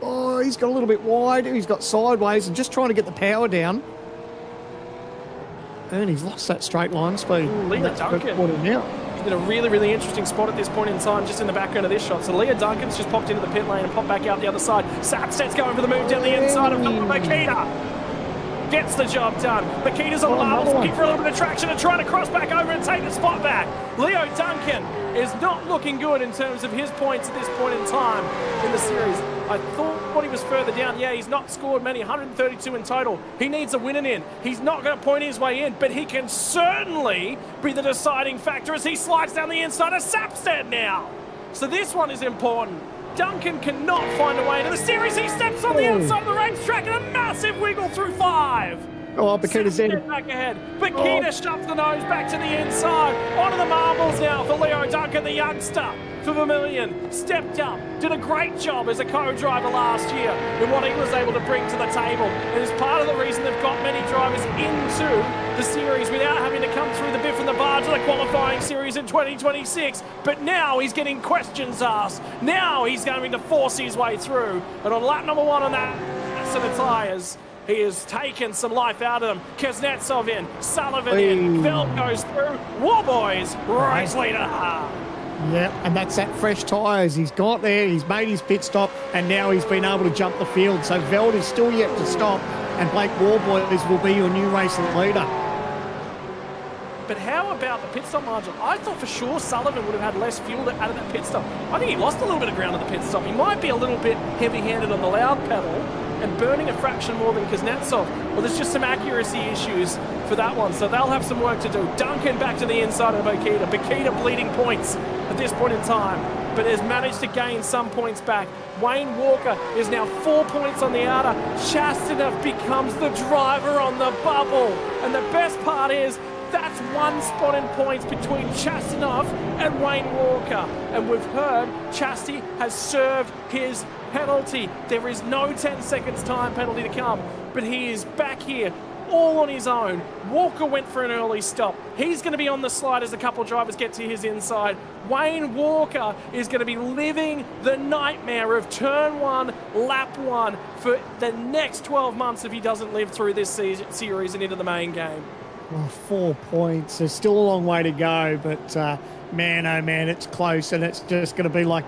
Speaker 3: Oh, he's got a little bit wide. He's got sideways and just trying to get the power down. And he's lost that straight line speed.
Speaker 2: Leah Duncan. He's in a really, really interesting spot at this point in time, just in the background of this shot. So Leah Duncan's just popped into the pit lane and popped back out the other side. Sapstead's going for the move down the inside of Bakita. Gets the job done. Bakita's on the marbles, looking for a little bit of traction and trying to cross back over and take the spot back. Leo Duncan is not looking good in terms of his points at this point in time in the series. I thought he was further down. Yeah, he's not scored many, 132 in total. He needs a winning in. He's not going to point his way in, but he can certainly be the deciding factor as he slides down the inside of Sapstead now. So this one is important. Duncan cannot find a way into the series. He steps on the outside of the racetrack and a massive wiggle through 5.
Speaker 3: Oh, Bakita's in.
Speaker 2: Back ahead. Bakita shoves the nose back to the inside. Onto the marbles now for Leo Duncan, the youngster. For Vermilion, stepped up, did a great job as a co-driver last year in what he was able to bring to the table. And is part of the reason they've got many drivers into the series without having to come through the biff and the bar to the qualifying series in 2026. But now he's getting questions asked. Now he's going to force his way through. And on lap number 1 on that set of tyres, He has taken some life out of them. Kuznetsov in, Sullivan in, Veld goes through. War Boys, race leader.
Speaker 3: Yeah, and that's that fresh tyres. He's got there, he's made his pit stop, and now he's been able to jump the field. So Veld is still yet to stop, and Blake Warboys will be your new race leader.
Speaker 2: But how about the pit stop margin? I thought for sure Sullivan would have had less fuel out of that pit stop. I think he lost a little bit of ground at the pit stop. He might be a little bit heavy-handed on the loud pedal and burning a fraction more than Kuznetsov. Well, there's just some accuracy issues for that one, so they'll have some work to do. Duncan back to the inside of Bokita. Bokita bleeding points at this point in time, but has managed to gain some points back. Wayne Walker is now 4 points on the outer. Chastanov becomes the driver on the bubble. And the best part is, that's one spot in points between Chastanov and Wayne Walker. And we've heard Chasty has served his penalty. There is no 10 seconds time penalty to come, but he is back here all on his own. Walker went for an early stop. He's going to be on the slide as a couple drivers get to his inside. Wayne Walker is going to be living the nightmare of turn 1, lap 1 for the next 12 months if he doesn't live through this series and into the main game.
Speaker 3: Oh, 4 points. There's still a long way to go, but man, oh man, it's close, and it's just going to be like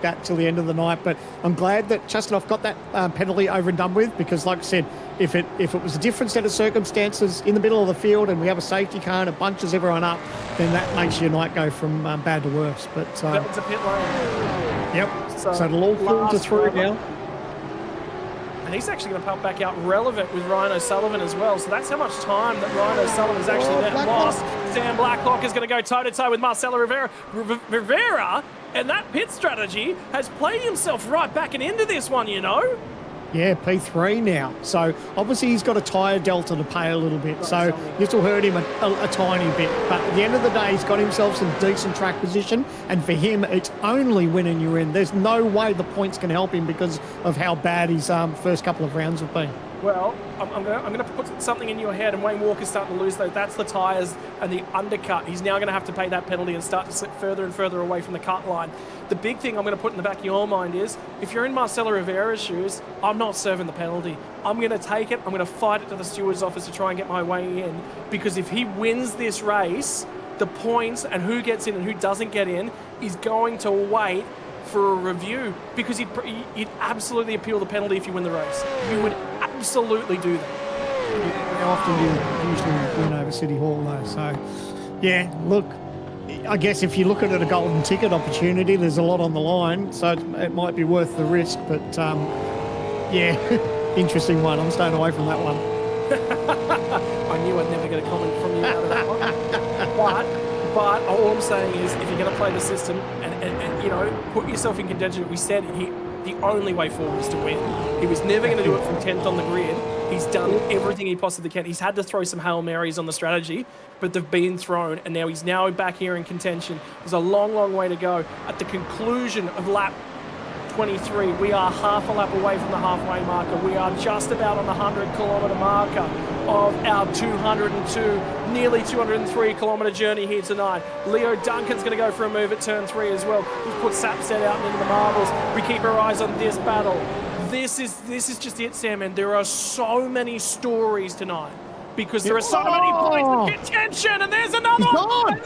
Speaker 3: that till the end of the night. But I'm glad that Chastanov got that penalty over and done with, because like I said, if it was a different set of circumstances in the middle of the field and we have a safety car and it bunches everyone up, then that makes your night go from bad to worse. But
Speaker 2: it's a pit lane.
Speaker 3: Yep. So it'll all filter through now.
Speaker 2: And he's actually going to pop back out relevant with Ryan O'Sullivan as well. So that's how much time that Ryan O'Sullivan has actually lost. Sam Blacklock is going to go toe-to-toe with Marcelo Rivera. Rivera, and that pit strategy, has played himself right back and into this one, you know?
Speaker 3: Yeah, P3 now. So obviously he's got a tyre delta to pay a little bit. So this will hurt him a tiny bit. But at the end of the day, he's got himself some decent track position. And for him, it's only winning you in. There's no way the points can help him because of how bad his first couple of rounds have been.
Speaker 2: Well, I'm going to put something in your head, and Wayne Walker's starting to lose, though. That's the tyres and the undercut. He's now going to have to pay that penalty and start to slip further and further away from the cut line. The big thing I'm going to put in the back of your mind is, if you're in Marcelo Rivera's shoes, I'm not serving the penalty. I'm going to take it. I'm going to fight it to the steward's office to try and get my way in, because if he wins this race, the points and who gets in and who doesn't get in is going to wait for a review, because he'd absolutely appeal the penalty if you win the race. You would absolutely do that.
Speaker 3: How often do you usually win over City Hall, though? So, yeah, look, I guess if you look at it a golden ticket opportunity, there's a lot on the line, so it might be worth the risk. But, yeah, interesting one. I'm staying away from that one.
Speaker 2: I knew I'd never get a comment from you out of that one. But all I'm saying is, if you're going to play the system and you know, put yourself in contention, we said the only way forward is to win. He was never going to do it from 10th on the grid. He's done everything he possibly can. He's had to throw some Hail Marys on the strategy, but they've been thrown, and now he's back here in contention. There's a long, long way to go. At the conclusion of lap 23, we are half a lap away from the halfway marker. We are just about on the 100-kilometre marker of our 202, nearly 203-kilometre journey here tonight. Leo Duncan's going to go for a move at turn 3 as well. We've put Sapstead out into the marbles. We keep our eyes on this battle. This is just it, Sam, and there are so many stories tonight, because there are so many points of contention, and there's another one. And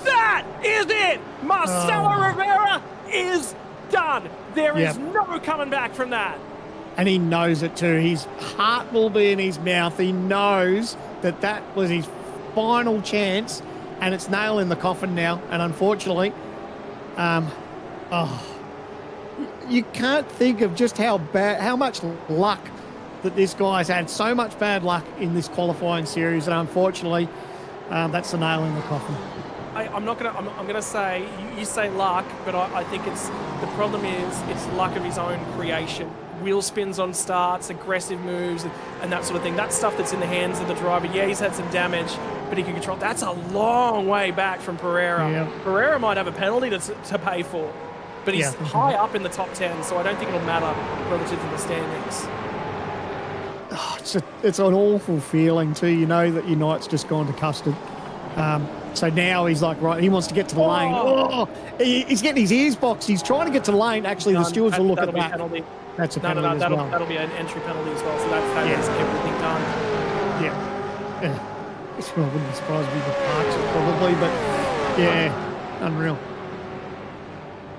Speaker 2: that is it. Marcelo Rivera is done. There is no coming back from that.
Speaker 3: And he knows it too. His heart will be in his mouth. He knows that was his final chance, and it's nail in the coffin now. And unfortunately, you can't think of just how much luck that this guy's had. So much bad luck in this qualifying series, and unfortunately, that's the nail in the coffin.
Speaker 2: I'm gonna say you say luck, but I think the problem is it's luck of his own creation. Wheel spins on starts, aggressive moves, and that sort of thing. That's stuff that's in the hands of the driver. Yeah, he's had some damage, but he can control. That's a long way back from Pereira. Yeah. Pereira might have a penalty to pay for, but he's high up in the top 10, so I don't think it'll matter relative to the standings.
Speaker 3: Oh, it's an awful feeling too. You know that your night's just gone to custard. So now he's like, right, he wants to get to the lane. He's getting his ears boxed. He's trying to get to the lane. Actually, the stewards will look at that. That's a
Speaker 2: No,
Speaker 3: penalty as well.
Speaker 2: that'll be an entry penalty as well. So that is everything done.
Speaker 3: Yeah. I wouldn't be surprised if he parks it probably, but yeah, unreal.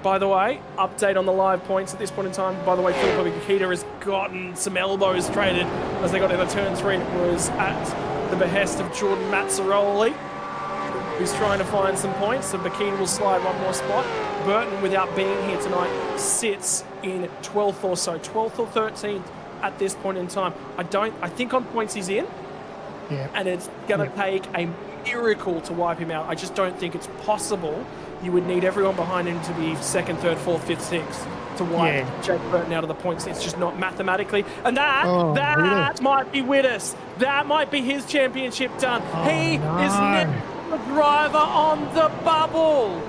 Speaker 2: By the way, update on the live points at this point in time. By the way, Philippa Bikita has gotten some elbows traded as they got into turn 3. It was at the behest of Jordan Mazzaroli, who's trying to find some points. So Bikita will slide one more spot. Burton, without being here tonight, sits in 12th or so, 12th or 13th at this point in time. I think on points he's in.
Speaker 3: Yeah.
Speaker 2: And it's going to take a miracle to wipe him out. I just don't think it's possible. You would need everyone behind him to be 2nd, 3rd, 4th, 5th, 6th to wipe Jake Burton out of the points. It's just not mathematically. And that might be Widders. That might be his championship done. He is now the driver on the bubble.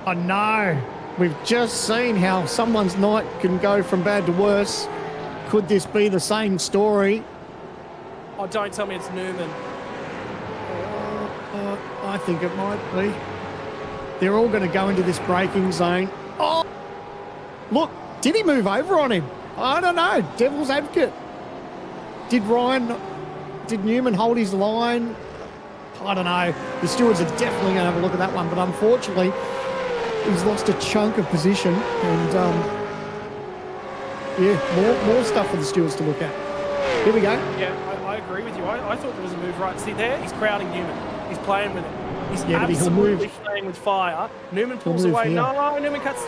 Speaker 3: I know. We've just seen how someone's night can go from bad to worse. Could this be the same story?
Speaker 2: Oh, don't tell me it's Newman.
Speaker 3: I think it might be. They're all going to go into this braking zone. Oh, look, did he move over on him? I don't know. Devil's advocate. Did Newman hold his line? I don't know. The stewards are definitely going to have a look at that one, but unfortunately, he's lost a chunk of position, and more stuff for the stewards to look at. Here we go.
Speaker 2: Yeah, I agree with you. I thought there was a move right. See there, he's crowding Newman. He's playing with it. He's absolutely playing with fire. Newman pulls away. Here. No, Newman cuts.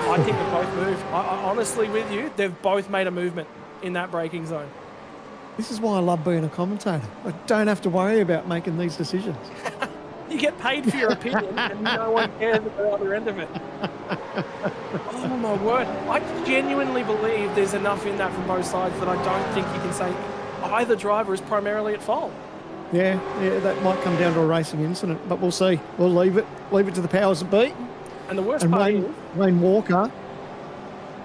Speaker 2: I think they both moved. I honestly, with you, they've both made a movement in that braking zone.
Speaker 3: This is why I love being a commentator. I don't have to worry about making these decisions.
Speaker 2: You get paid for your opinion, and no one cares at the other end of it. Oh my word! I genuinely believe there's enough in that from both sides that I don't think you can say either driver is primarily at fault.
Speaker 3: Yeah, that might come down to a racing incident, but we'll see. We'll leave it to the powers that be.
Speaker 2: And the worst part is
Speaker 3: Wayne Walker,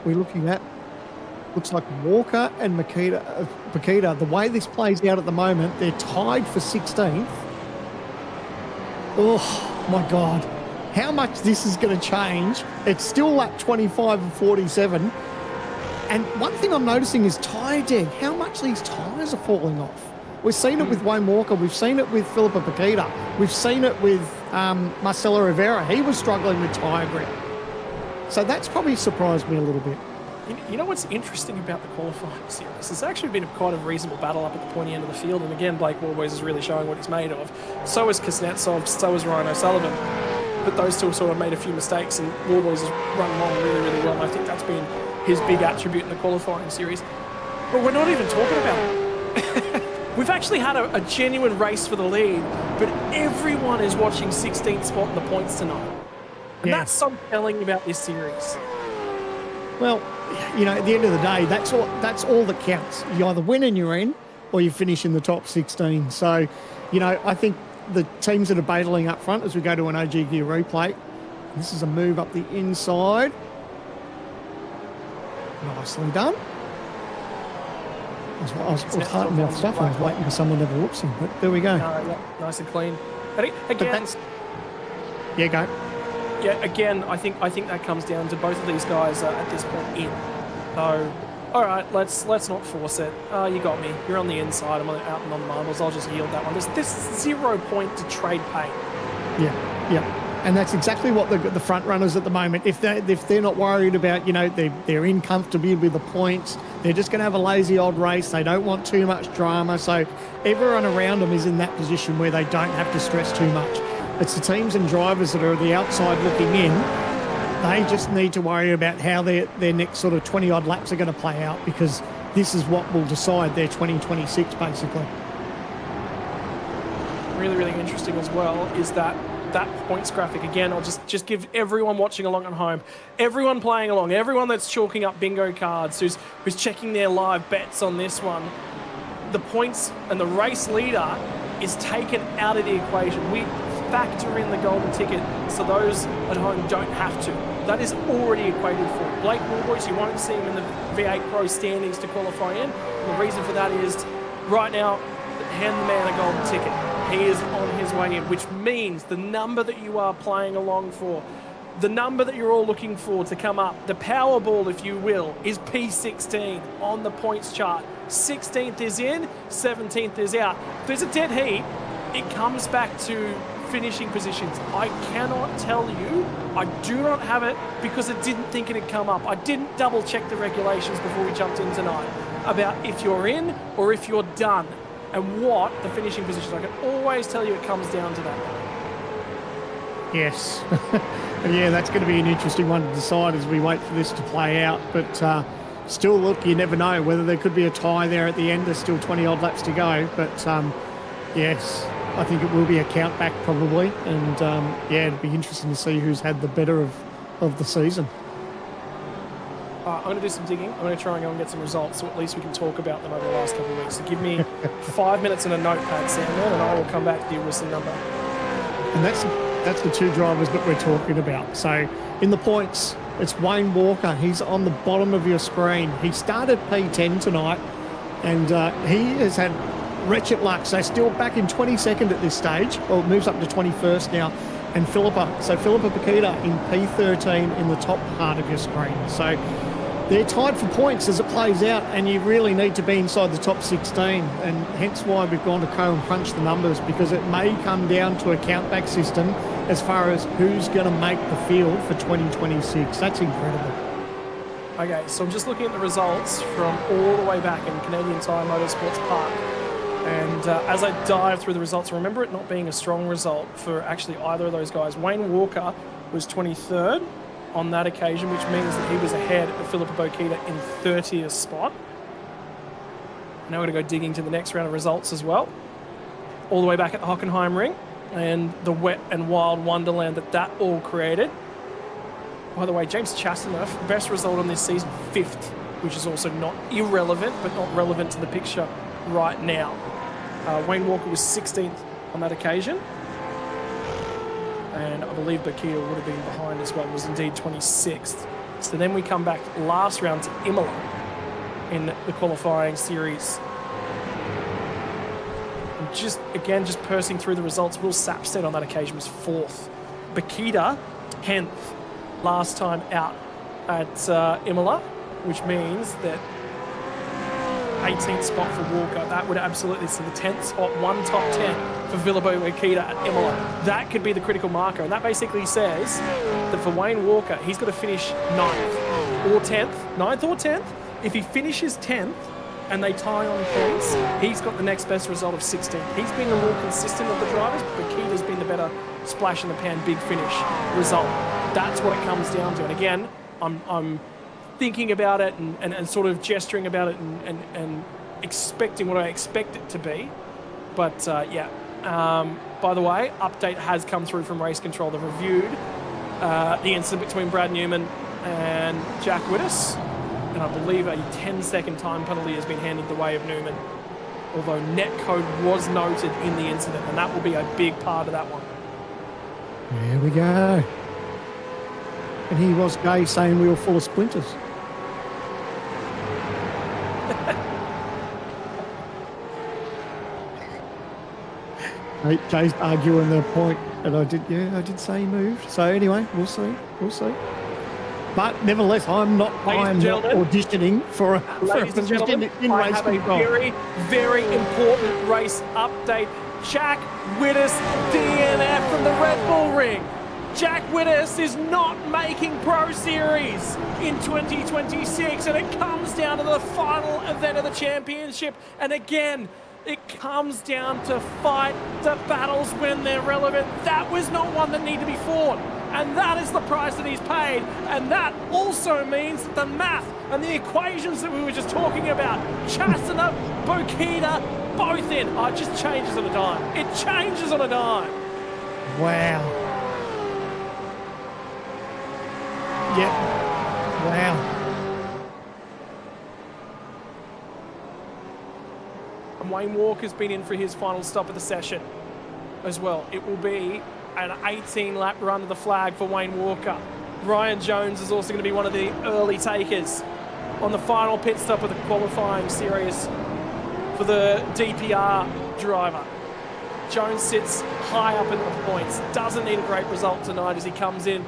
Speaker 3: we're looking at, looks like Walker and Bikita, the way this plays out at the moment, they're tied for 16th. Oh, my God. How much this is going to change. It's still like 25 and 47. And one thing I'm noticing is tyre deg. How much these tyres are falling off. We've seen it with Wayne Walker. We've seen it with Philippa Bikita. We've seen it with Marcelo Rivera. He was struggling with tyre grip. So that's probably surprised me a little bit.
Speaker 2: You know what's interesting about the qualifying series? It's actually been quite a reasonable battle up at the pointy end of the field. And again, Blake Warboys is really showing what he's made of. So is Kuznetsov, so is Ryan O'Sullivan. But those two sort of made a few mistakes, and Warboys has run along really, really well. And I think that's been his big attribute in the qualifying series. But we're not even talking about it. We've actually had a genuine race for the lead, but everyone is watching 16th spot in the points tonight. And that's something telling about this series.
Speaker 3: Well, you know, at the end of the day, that's all that counts. You either win and you're in, or you finish in the top 16. So, you know, I think the teams that are battling up front as we go to an OG Gear replay, this is a move up the inside. Nicely done. I was heart mouth stuff. I was waiting for someone to have a whoopsie, but there we go.
Speaker 2: Nice and clean. But again,
Speaker 3: go.
Speaker 2: Yeah, again, I think that comes down to both of these guys at this point in. So, all right, let's not force it. You got me. You're on the inside. I'm out and on the marbles. I'll just yield that one. There's 0 point to trade paint.
Speaker 3: Yeah. And that's exactly what the front runners at the moment, if they're not worried about, you know, they're in comfortably with the points, they're just going to have a lazy old race. They don't want too much drama. So everyone around them is in that position where they don't have to stress too much. It's the teams and drivers that are at the outside looking in. They just need to worry about how their next sort of 20-odd laps are going to play out, because this is what will decide their 2026, basically.
Speaker 2: Really, really interesting as well is that points graphic. Again, I'll just give everyone watching along at home, everyone playing along, everyone that's chalking up bingo cards, who's checking their live bets on this one, the points and the race leader is taken out of the equation. We factor in the golden ticket so those at home don't have to. That is already equated for. Blake Warboys, you won't see him in the V8 Pro standings to qualify in. And the reason for that is right now, hand the man a golden ticket. He is on his way in, which means the number that you are playing along for, The number that you're all looking for to come up, the Powerball, if you will, is P16 on the points chart. 16th is in, 17th is out. If there's a dead heat, it comes back to finishing positions. I cannot tell you, I do not have it because I didn't think it'd come up. I didn't double check the regulations before we jumped in tonight about if you're in or if you're done and what the finishing positions. I can always tell you it comes down to that.
Speaker 3: Yes. And yeah, that's going to be an interesting one to decide as we wait for this to play out. But still, look, you never know whether there could be a tie there at the end. There's still 20-odd laps to go. But yes, I think it will be a count back probably. And yeah, it'd be interesting to see who's had the better of the season.
Speaker 2: I'm going to do some digging. I'm going to try and go and get some results, so at least we can talk about them over the last couple of weeks. So give me 5 minutes and a notepad, Sandman, and I will come back to you with some number.
Speaker 3: And that's the two drivers that we're talking about. So in the points, it's Wayne Walker. He's on the bottom of your screen. He started P10 tonight, and he has had wretched luck. So still back in 22nd at this stage, or moves up to 21st now. And Philippa Paquita in P13 in the top part of your screen. So they're tied for points as it plays out, and you really need to be inside the top 16, and hence why we've gone to Co and crunch the numbers, because it may come down to a countback system as far as who's going to make the field for 2026. That's incredible.
Speaker 2: Okay, so I'm just looking at the results from all the way back in Canadian Tire Motorsports Park. And as I dive through the results, remember it not being a strong result for actually either of those guys. Wayne Walker was 23rd on that occasion, which means that he was ahead of Philippa Paquita in 30th spot. Now we're going to go digging to the next round of results as well. All the way back at the Hockenheim Ring and the wet and wild wonderland that all created. By the way, James Chastaneuf, best result on this season, 5th, which is also not irrelevant, but not relevant to the picture right now. Wayne Walker was 16th on that occasion. And I believe Paquita would have been behind as well, was indeed 26th. So then we come back last round to Imola in the qualifying series. And just pursing through the results, Will Sapstead on that occasion was 4th. Paquita, 10th last time out at Imola, which means that 18th spot for Walker. That would absolutely, so the 10th spot, one top 10 for Philippa Paquita at Imola. That could be the critical marker, and that basically says that for Wayne Walker, he's got to finish 9th or 10th. If he finishes 10th and they tie on points, he's got the next best result of 16th. He's been the more consistent of the drivers, but Paquita's been the better splash in the pan, big finish result. That's what it comes down to. And again, I'm thinking about it and sort of gesturing about it and expecting what I expect it to be. But yeah, by the way, update has come through from Race Control. They've reviewed the incident between Brad Newman and Jack Whittis, and I believe a 10-second time penalty has been handed the way of Newman, although netcode was noted in the incident, and that will be a big part of that one.
Speaker 3: There we go. And he was gay, saying we were full of splinters. Jay's arguing the point, and I did say he moved. So anyway, we'll see. But nevertheless, I'm not auditioning for a position in race
Speaker 2: I have a very, very important race update. Jack Whittis, DNF from the Red Bull Ring. Jack Whittis is not making Pro Series in 2026, and it comes down to the final event of the championship. And again, it comes down to fight the battles when they're relevant. That was not one that needed to be fought, and that is the price that he's paid. And that also means that the math and the equations that we were just talking about, Chastaneuf, Paquita, both in. It just changes on a dime. It changes on a dime.
Speaker 3: Wow. Yep. Wow.
Speaker 2: And Wayne Walker's been in for his final stop of the session as well. It will be an 18-lap run to the flag for Wayne Walker. Ryan Jones is also going to be one of the early takers on the final pit stop of the qualifying series for the DPR driver. Jones sits high up in the points. Doesn't need a great result tonight as he comes in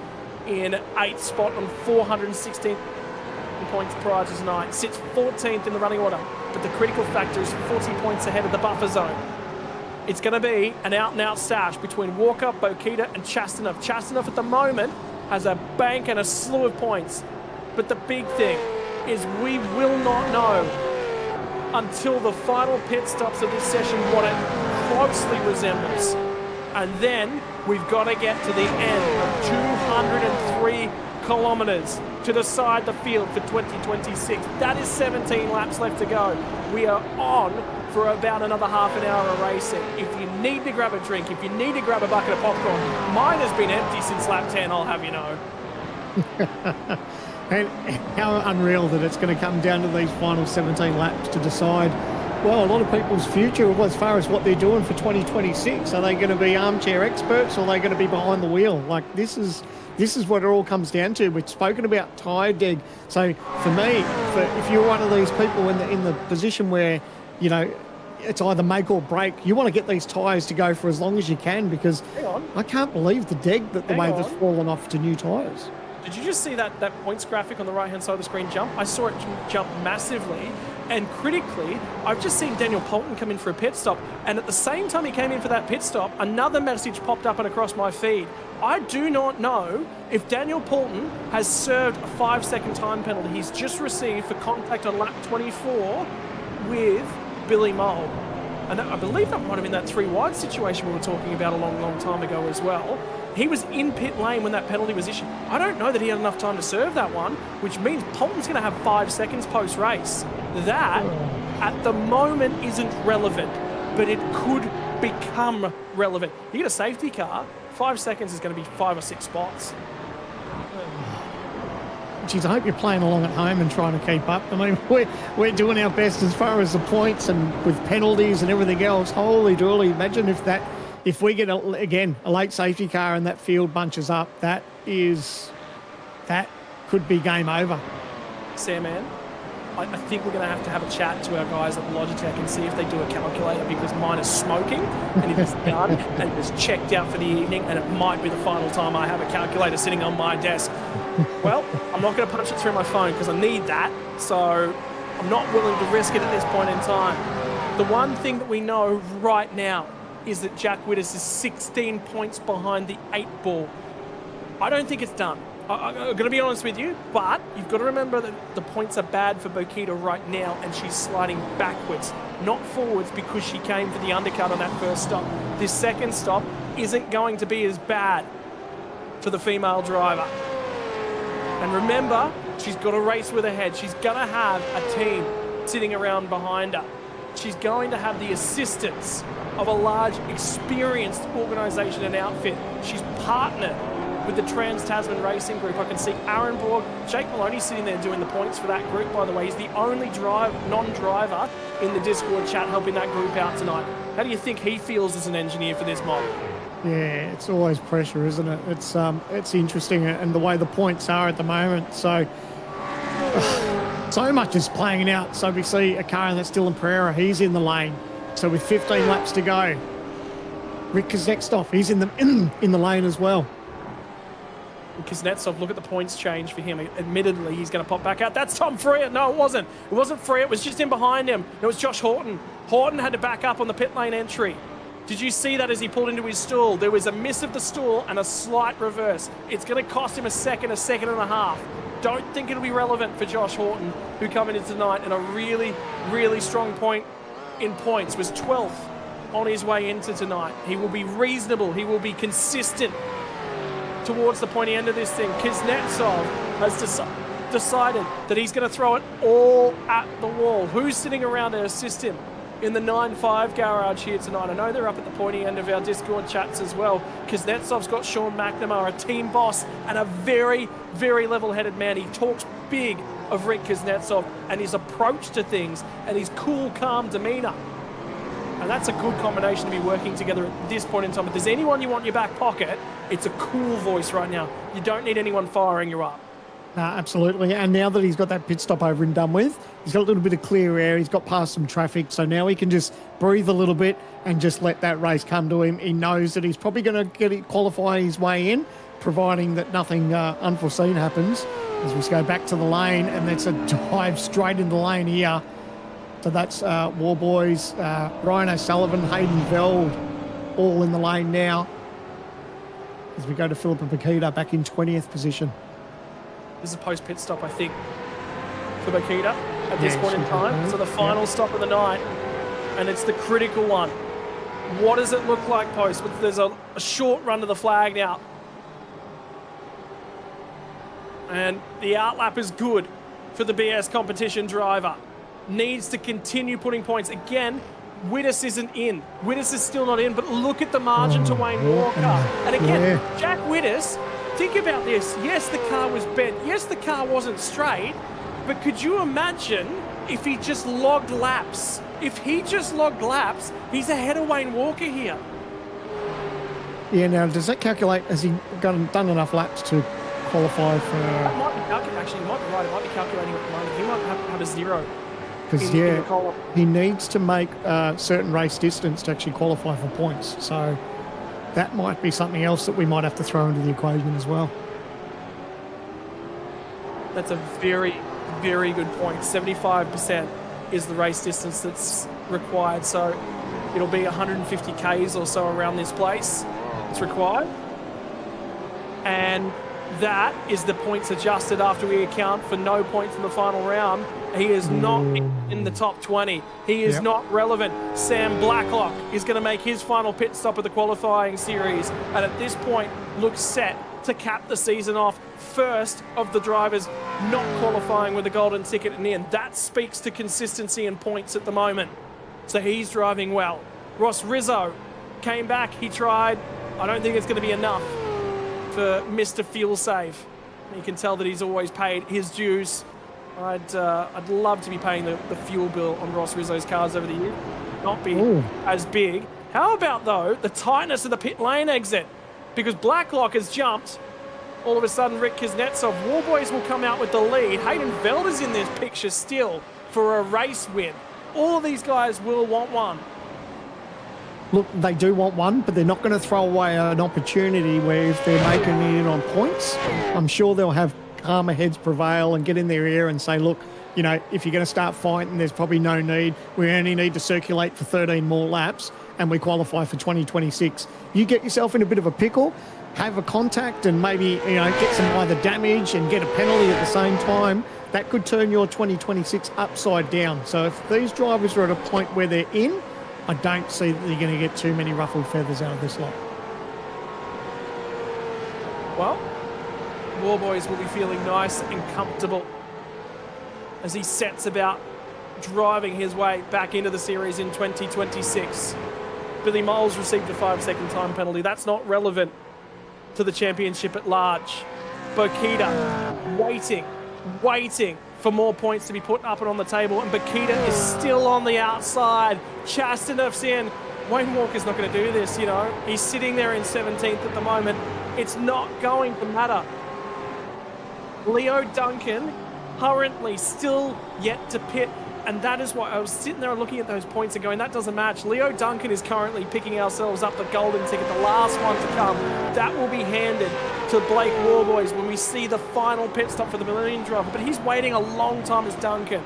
Speaker 2: in 8th spot on 416 points prior to tonight. Sits 14th in the running order, but the critical factor is 40 points ahead of the buffer zone. It's going to be an out-and-out stash between Walker, Bokita, and Chastanov. Chastanov at the moment has a bank and a slew of points. But the big thing is we will not know until the final pit stops of this session what it closely resembles. And then we've got to get to the end of 203 kilometres to decide the field for 2026. That is 17 laps left to go. We are on for about another half an hour of racing. If you need to grab a drink, if you need to grab a bucket of popcorn, mine has been empty since lap 10, I'll have you know.
Speaker 3: And how unreal that it's going to come down to these final 17 laps to decide, well, a lot of people's future as far as what they're doing for 2026. Are they going to be armchair experts or are they going to be behind the wheel? Like, this is what it all comes down to. We've spoken about tyre deg. So for me, if you're one of these people in the position where, you know, it's either make or break, you want to get these tyres to go for as long as you can, because I can't believe the deg that the way that's fallen off to new tyres.
Speaker 2: Did you just see that points graphic on the right-hand side of the screen jump? I saw it jump massively. And critically, I've just seen Daniel Poulton come in for a pit stop. And at the same time he came in for that pit stop, another message popped up and across my feed. I do not know if Daniel Poulton has served a 5-second time penalty he's just received for contact on lap 24 with Billy Mole. And I believe that might have been that 3 wide situation we were talking about a long, long time ago as well. He was in pit lane when that penalty was issued. I don't know that he had enough time to serve that one, which means Poulton's going to have 5 seconds post-race. That, at the moment, isn't relevant, but it could become relevant. You get a safety car, 5 seconds is going to be 5 or 6 spots.
Speaker 3: Geez, I hope you're playing along at home and trying to keep up. I mean, we're doing our best as far as the points and with penalties and everything else. Holy dooly, imagine if we get, a late safety car and that field bunches up, that could be game over.
Speaker 2: Sam, man, I think we're going to have a chat to our guys at Logitech and see if they do a calculator, because mine is smoking and it is done and it is checked out for the evening, and it might be the final time I have a calculator sitting on my desk. Well, I'm not going to punch it through my phone because I need that, so I'm not willing to risk it at this point in time. The one thing that we know right now is that Jack Witters is 16 points behind the 8 ball. I don't think it's done. I'm going to be honest with you, but you've got to remember that the points are bad for Bokita right now, and she's sliding backwards, not forwards, because she came for the undercut on that first stop. This second stop isn't going to be as bad for the female driver. And remember, she's got a race with her head. She's going to have a team sitting around behind her. She's going to have the assistance of a large, experienced organisation and outfit. She's partnered with the Trans-Tasman Racing Group. I can see Aaron Borg, Jake Maloney sitting there doing the points for that group, by the way. He's the only non-driver in the Discord chat helping that group out tonight. How do you think he feels as an engineer for this mod?
Speaker 3: Yeah, it's always pressure, isn't it? It's interesting, and the way the points are at the moment. So much is playing out. So we see a car that's still in Pereira. He's in the lane. So with 15 laps to go, Rick Kuznetsov, he's in the lane as well.
Speaker 2: Kuznetsov, look at the points change for him. Admittedly, he's going to pop back out. That's Tom Freer. No, it wasn't. It wasn't Freer. It was just in behind him. It was Josh Horton. Horton had to back up on the pit lane entry. Did you see that as he pulled into his stall? There was a miss of the stall and a slight reverse. It's going to cost him a second and a half. Don't think it'll be relevant for Josh Horton, who coming in tonight in a really, really strong point in points, was 12th on his way into tonight. He will be reasonable. He will be consistent towards the pointy end of this thing. Kuznetsov has decided that he's going to throw it all at the wall. Who's sitting around to assist him in the 9-5 garage here tonight? I know they're up at the pointy end of our Discord chats as well. Kuznetsov's got Sean McNamara, a team boss and a very, very level-headed man. He talks big of Rick Kuznetsov and his approach to things and his cool, calm demeanour. And that's a good combination to be working together at this point in time. If there's anyone you want in your back pocket, it's a cool voice right now. You don't need anyone firing you up.
Speaker 3: Absolutely. And now that he's got that pit stop over and done with, he's got a little bit of clear air. He's got past some traffic. So now he can just breathe a little bit and just let that race come to him. He knows that he's probably going to qualify his way in, providing that nothing unforeseen happens. As we go back to the lane, and it's a dive straight into the lane here. So that's Warboys, Ryan O'Sullivan, Hayden Veld, all in the lane now. As we go to Philippa Bakita back in 20th position.
Speaker 2: This is a post-pit stop, I think, for Bakita at this point in time. So the final stop of the night, and it's the critical one. What does it look like post? There's a short run to the flag now. And the outlap is good for the BS competition driver. Needs to continue putting points. Again, Widdis isn't in. Widdis is still not in, but look at the margin to Wayne Walker. And again, Jack Widdis, think about this. Yes, the car was bent. Yes, the car wasn't straight. But could you imagine if he just logged laps? If he just logged laps, he's ahead of Wayne Walker here.
Speaker 3: Yeah, now, does that calculate, has he done enough laps to qualify for...
Speaker 2: That might be actually, you might be right. It might be calculating at the moment. He might have a 0.
Speaker 3: Because, he needs to make a certain race distance to actually qualify for points. So that might be something else that we might have to throw into the equation as well.
Speaker 2: That's a very, very good point. 75% is the race distance that's required. So it'll be 150 Ks or so around this place. It's required. And that is the points adjusted after we account for no points in the final round. He is not in the top 20. He is not relevant. Sam Blacklock is going to make his final pit stop of the qualifying series, and at this point looks set to cap the season off first of the drivers not qualifying with a golden ticket in the end. That speaks to consistency and points at the moment. So he's driving well. Ross Rizzo came back. He tried. I don't think it's going to be enough for Mr. Fuel Save. You can tell that he's always paid his dues. I'd love to be paying the fuel bill on Ross Rizzo's cars over the year. Not be as big. How about, though, the tightness of the pit lane exit? Because Blacklock has jumped. All of a sudden, Rick Kuznetsov, Warboys will come out with the lead. Hayden Veld is in this picture still for a race win. All of these guys will want one.
Speaker 3: Look, they do want one, but they're not going to throw away an opportunity where if they're making it on points, I'm sure they'll have calmer heads prevail and get in their ear and say, look, you know, if you're going to start fighting, there's probably no need. We only need to circulate for 13 more laps and we qualify for 2026. You get yourself in a bit of a pickle, have a contact and maybe, you know, get some either damage and get a penalty at the same time. That could turn your 2026 upside down. So if these drivers are at a point where they're in, I don't see that they're going to get too many ruffled feathers out of this lot.
Speaker 2: Well, Warboys will be feeling nice and comfortable as he sets about driving his way back into the series in 2026. Billy Moles received a 5-second time penalty. That's not relevant to the championship at large. Bokita waiting for more points to be put up and on the table, and Bakita is still on the outside. Chastanov's in. Wayne Walker's not going to do this, you know. He's sitting there in 17th at the moment. It's not going to matter. Leo Duncan currently still yet to pit, and that is why I was sitting there looking at those points and going, that doesn't match. Leo Duncan is currently picking ourselves up the golden ticket, the last one to come. That will be handed to Blake Warboys when we see the final pit stop for the Millennium driver, but he's waiting a long time as Duncan.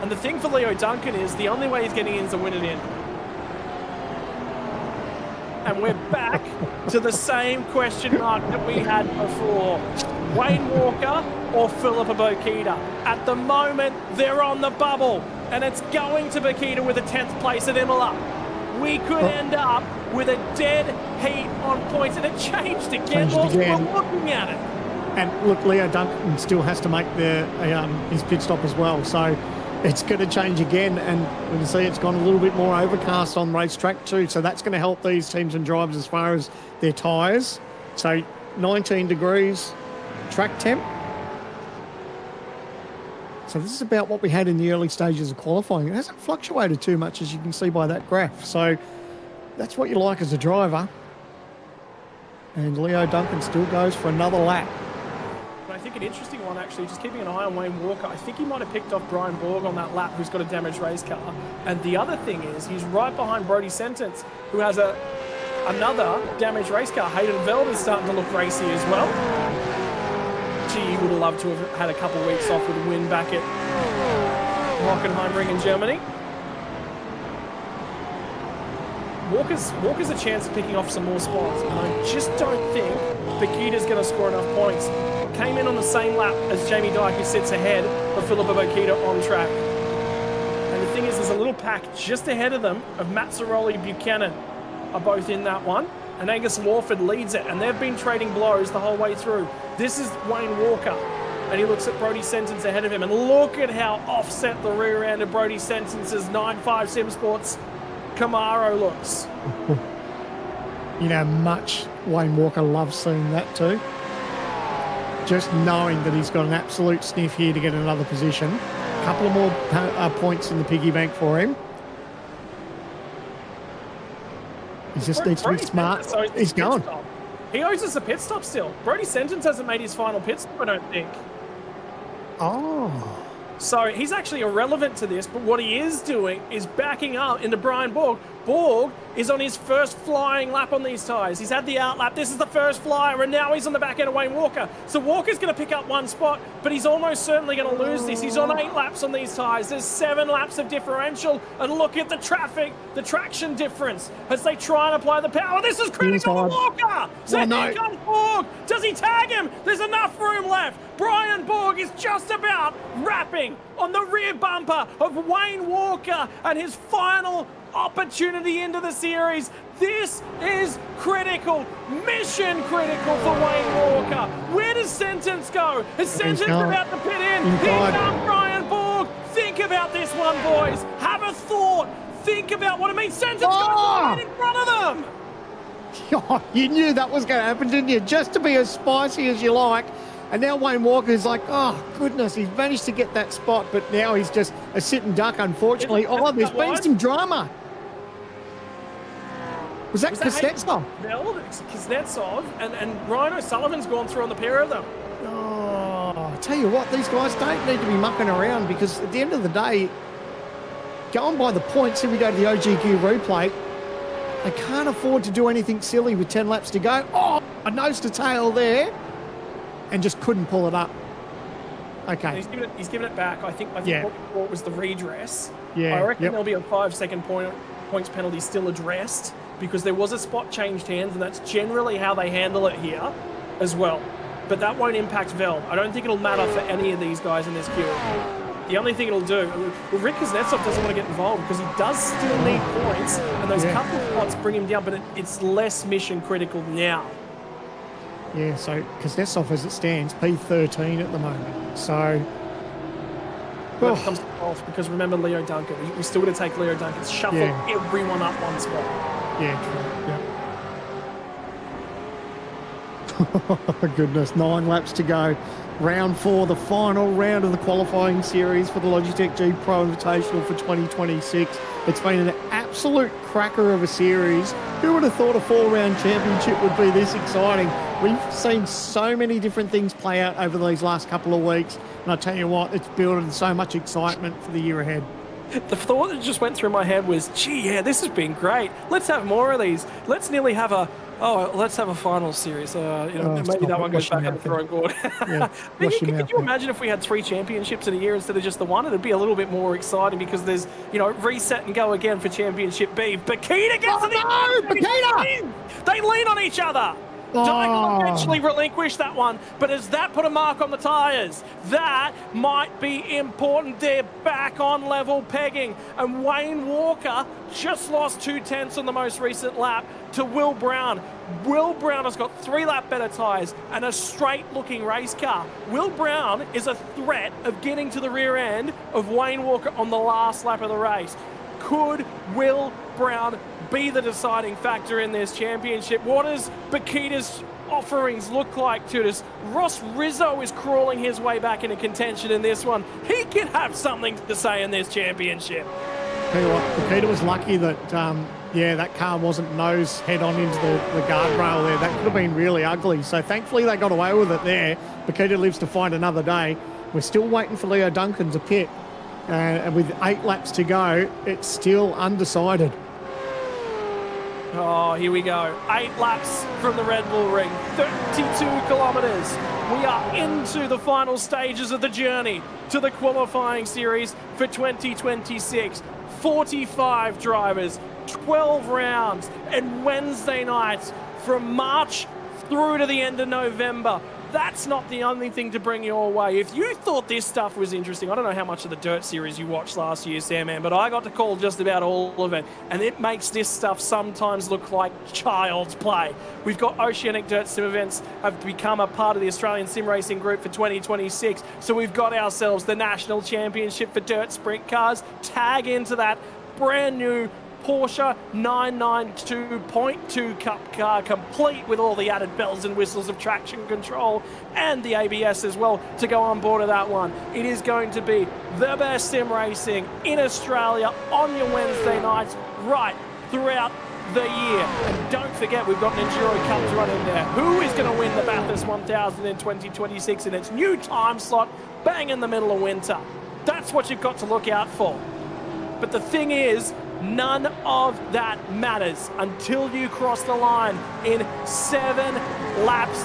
Speaker 2: And the thing for Leo Duncan is the only way he's getting in is to win it in. And we're back to the same question mark that we had before. Wayne Walker or Philippa Bokita? At the moment, they're on the bubble, and it's going to Bokita with a 10th place at Imola. We could end up with a dead heat on points, and it changed again whilst we're looking at it.
Speaker 3: And look, Leo Duncan still has to make his pit stop as well, so it's going to change again, and we can see it's gone a little bit more overcast on racetrack too, so that's going to help these teams and drivers as far as their tyres. So 19 degrees track temp. So this is about what we had in the early stages of qualifying. It hasn't fluctuated too much, as you can see by that graph. So that's what you like as a driver. And Leo Duncan still goes for another lap.
Speaker 2: But I think an interesting one, actually, just keeping an eye on Wayne Walker. I think he might have picked off Brian Borg on that lap, who's got a damaged race car. And the other thing is he's right behind Brody Sentence, who has a another damaged race car. Hayden Veld is starting to look racy as well. Gee, you would have loved to have had a couple of weeks off with a win back at Hockenheimring in Germany. Walker's a chance of picking off some more spots, and I just don't think Bakita's going to score enough points. Came in on the same lap as Jamie Dyke, who sits ahead of Philippa Bakita on track. And the thing is, there's a little pack just ahead of them of Mazzaroli Buchanan are both in that one, and Angus Lawford leads it, and they've been trading blows the whole way through. This is Wayne Walker, and he looks at Brody Sentence ahead of him, and look at how offset the rear end of Brody Sentence's 9.5 Sim Sports Camaro looks.
Speaker 3: You know, much Wayne Walker loves seeing that too. Just knowing that he's got an absolute sniff here to get another position. A couple of more points in the piggy bank for him. He just needs to be smart. He's going.
Speaker 2: He owes us a pit stop still. Brody Sentence hasn't made his final pit stop, I don't think.
Speaker 3: Oh.
Speaker 2: So he's actually irrelevant to this, but what he is doing is backing up into Brian Borg. Borg is on his first flying lap on these tyres. He's had the out lap. This is the first flyer, and now he's on the back end of Wayne Walker. So Walker's going to pick up one spot, but he's almost certainly going to lose this. He's on 8 laps on these tyres. There's 7 laps of differential, and look at the traction difference as they try and apply the power. This is critical for Walker. So here comes Borg. Does he tag him? There's enough room left. Brian Borg is just about wrapping on the rear bumper of Wayne Walker and his final opportunity into the series. This is critical, mission critical for Wayne Walker. Where does Sentence go? Is Sentence about to pit in? Here comes Brian Borg. Think about this one, boys. Have a thought. Think about what it means. Sentence goes right in front of them.
Speaker 3: Oh, you knew that was going to happen, didn't you? Just to be as spicy as you like. And now Wayne Walker's like, oh, goodness, he's managed to get that spot, but now he's just a sitting duck, unfortunately. Oh, there's been some drama. Was that Kuznetsov?
Speaker 2: No, it's Kuznetsov, and Ryan O'Sullivan's gone through on the pair of them.
Speaker 3: Oh, I tell you what, these guys don't need to be mucking around, because at the end of the day, going by the points, here we go to the OGQ replay, they can't afford to do anything silly with 10 laps to go. Oh, a nose to tail there. And just couldn't pull it up. Okay.
Speaker 2: He's given it back. I think what we thought was the redress.
Speaker 3: Yeah.
Speaker 2: I reckon there'll be a 5-second points penalty still addressed, because there was a spot changed hands, and that's generally how they handle it here as well. But that won't impact Vel. I don't think it'll matter for any of these guys in this queue. The only thing it'll do, Rick Kuznetsov doesn't want to get involved because he does still need points, and those couple of spots bring him down, but it's less mission critical now.
Speaker 3: Yeah, so Kuznetsov, as it stands, P13 at the moment. So,
Speaker 2: when it comes to golf, because remember Leo Duncan, we still got to take Leo Duncan, shuffle everyone up one spot.
Speaker 3: Yeah, true. Yeah. Oh, goodness, 9 laps to go. Round 4, the final round of the qualifying series for the Logitech G Pro Invitational for 2026. It's been an absolute cracker of a series. Who would have thought a 4-round championship would be this exciting? We've seen so many different things play out over these last couple of weeks, and I tell you what, it's building so much excitement for the year ahead.
Speaker 2: The thought that just went through my head was, gee, yeah, this has been great. Let's have more of these. Let's nearly have let's have a final series. Maybe that one goes back on the drawing board.
Speaker 3: Yeah,
Speaker 2: could you imagine if we had 3 championships in a year instead of just the one? It'd be a little bit more exciting, because there's, reset and go again for Championship B. Bakita gets
Speaker 3: Bakita!
Speaker 2: They lean on each other. Dyke will eventually relinquish that one, but has that put a mark on the tyres? That might be important. They're back on level pegging, and Wayne Walker just lost 2/10 on the most recent lap to Will Brown. Will Brown has got 3 lap better tyres and a straight-looking race car. Will Brown is a threat of getting to the rear end of Wayne Walker on the last lap of the race. Could Will Brown be the deciding factor in this championship? What does Bakita's offerings look like to us? Ross Rizzo is crawling his way back into contention in this one. He can have something to say in this championship.
Speaker 3: Tell you what, Bakita was lucky that, that car wasn't nose head-on into the guardrail there. That could have been really ugly. So thankfully they got away with it there. Bakita lives to fight another day. We're still waiting for Leo Duncan to pit. And with 8 laps to go, it's still undecided.
Speaker 2: Oh, here we go. 8 laps from the Red Bull Ring, 32 kilometres. We are into the final stages of the journey to the qualifying series for 2026. 45 drivers, 12 rounds, and Wednesday nights from March through to the end of November. That's not the only thing to bring your way. If you thought this stuff was interesting, I don't know how much of the Dirt Series you watched last year, Sam, man, but I got to call just about all of it, and it makes this stuff sometimes look like child's play. We've got Oceanic Dirt Sim events have become a part of the Australian Sim Racing Group for 2026, so we've got ourselves the National Championship for Dirt Sprint Cars. Tag into that brand new Porsche 992.2 Cup car, complete with all the added bells and whistles of traction control and the ABS as well to go on board of that one. It is going to be the best sim racing in Australia on your Wednesday nights right throughout the year. And don't forget, we've got an Enduro Cup to run in there. Who is going to win the Bathurst 1000 in 2026 in its new time slot, bang in the middle of winter? That's what you've got to look out for. But the thing is, none of that matters until you cross the line in 7 laps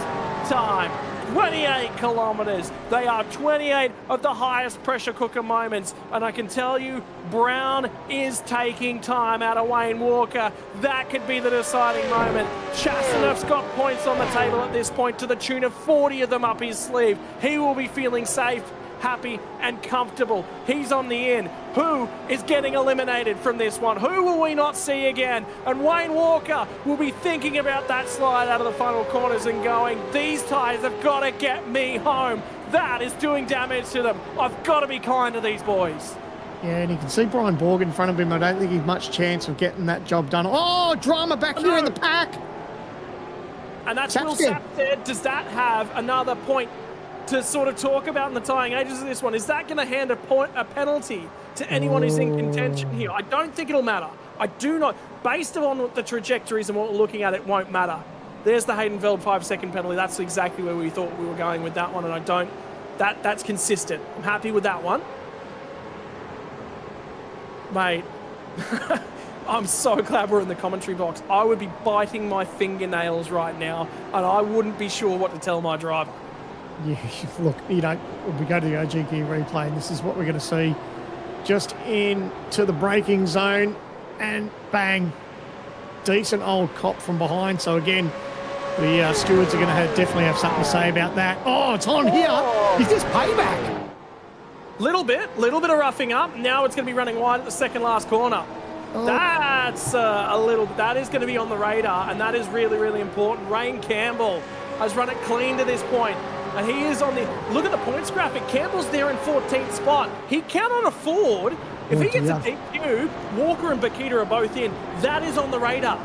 Speaker 2: time. 28 kilometres. They are 28 of the highest pressure cooker moments. And I can tell you, Brown is taking time out of Wayne Walker. That could be the deciding moment. Chastanov's got points on the table at this point to the tune of 40 of them up his sleeve. He will be feeling safe, happy and comfortable. He's on the in. Who is getting eliminated from this one? Who will we not see again? And Wayne Walker will be thinking about that slide out of the final corners and going, these tyres have got to get me home. That is doing damage to them. I've got to be kind to these boys.
Speaker 3: Yeah, and you can see Brian Borg in front of him. I don't think he's much chance of getting that job done. Oh, drama back here in the pack.
Speaker 2: And that's Will Sapstead. Does that have another point to sort of talk about in the tying ages of this one? Is that going to hand a penalty to anyone who's in contention here? I don't think it'll matter. I do not. Based on the trajectories and what we're looking at, it won't matter. There's the Haydenfeld 5-second penalty. That's exactly where we thought we were going with that one, and I don't. That's consistent. I'm happy with that one. Mate, I'm so glad we're in the commentary box. I would be biting my fingernails right now, and I wouldn't be sure what to tell my driver.
Speaker 3: Yeah, look, when we go to the OG gear replay, and this is what we're going to see. Just into the braking zone, and bang, decent old cop from behind. So again, the stewards are going to definitely have something to say about that. Oh, it's on here. Is this payback?
Speaker 2: Little bit of roughing up. Now it's going to be running wide at the second last corner. Oh. That's that is going to be on the radar, and that is really, really important. Ryan Campbell has run it clean to this point. And he is on the, look at the points graphic. Campbell's there in 14th spot. He cannot afford, if he gets a DQ, Walker and Bakita are both in. That is on the radar.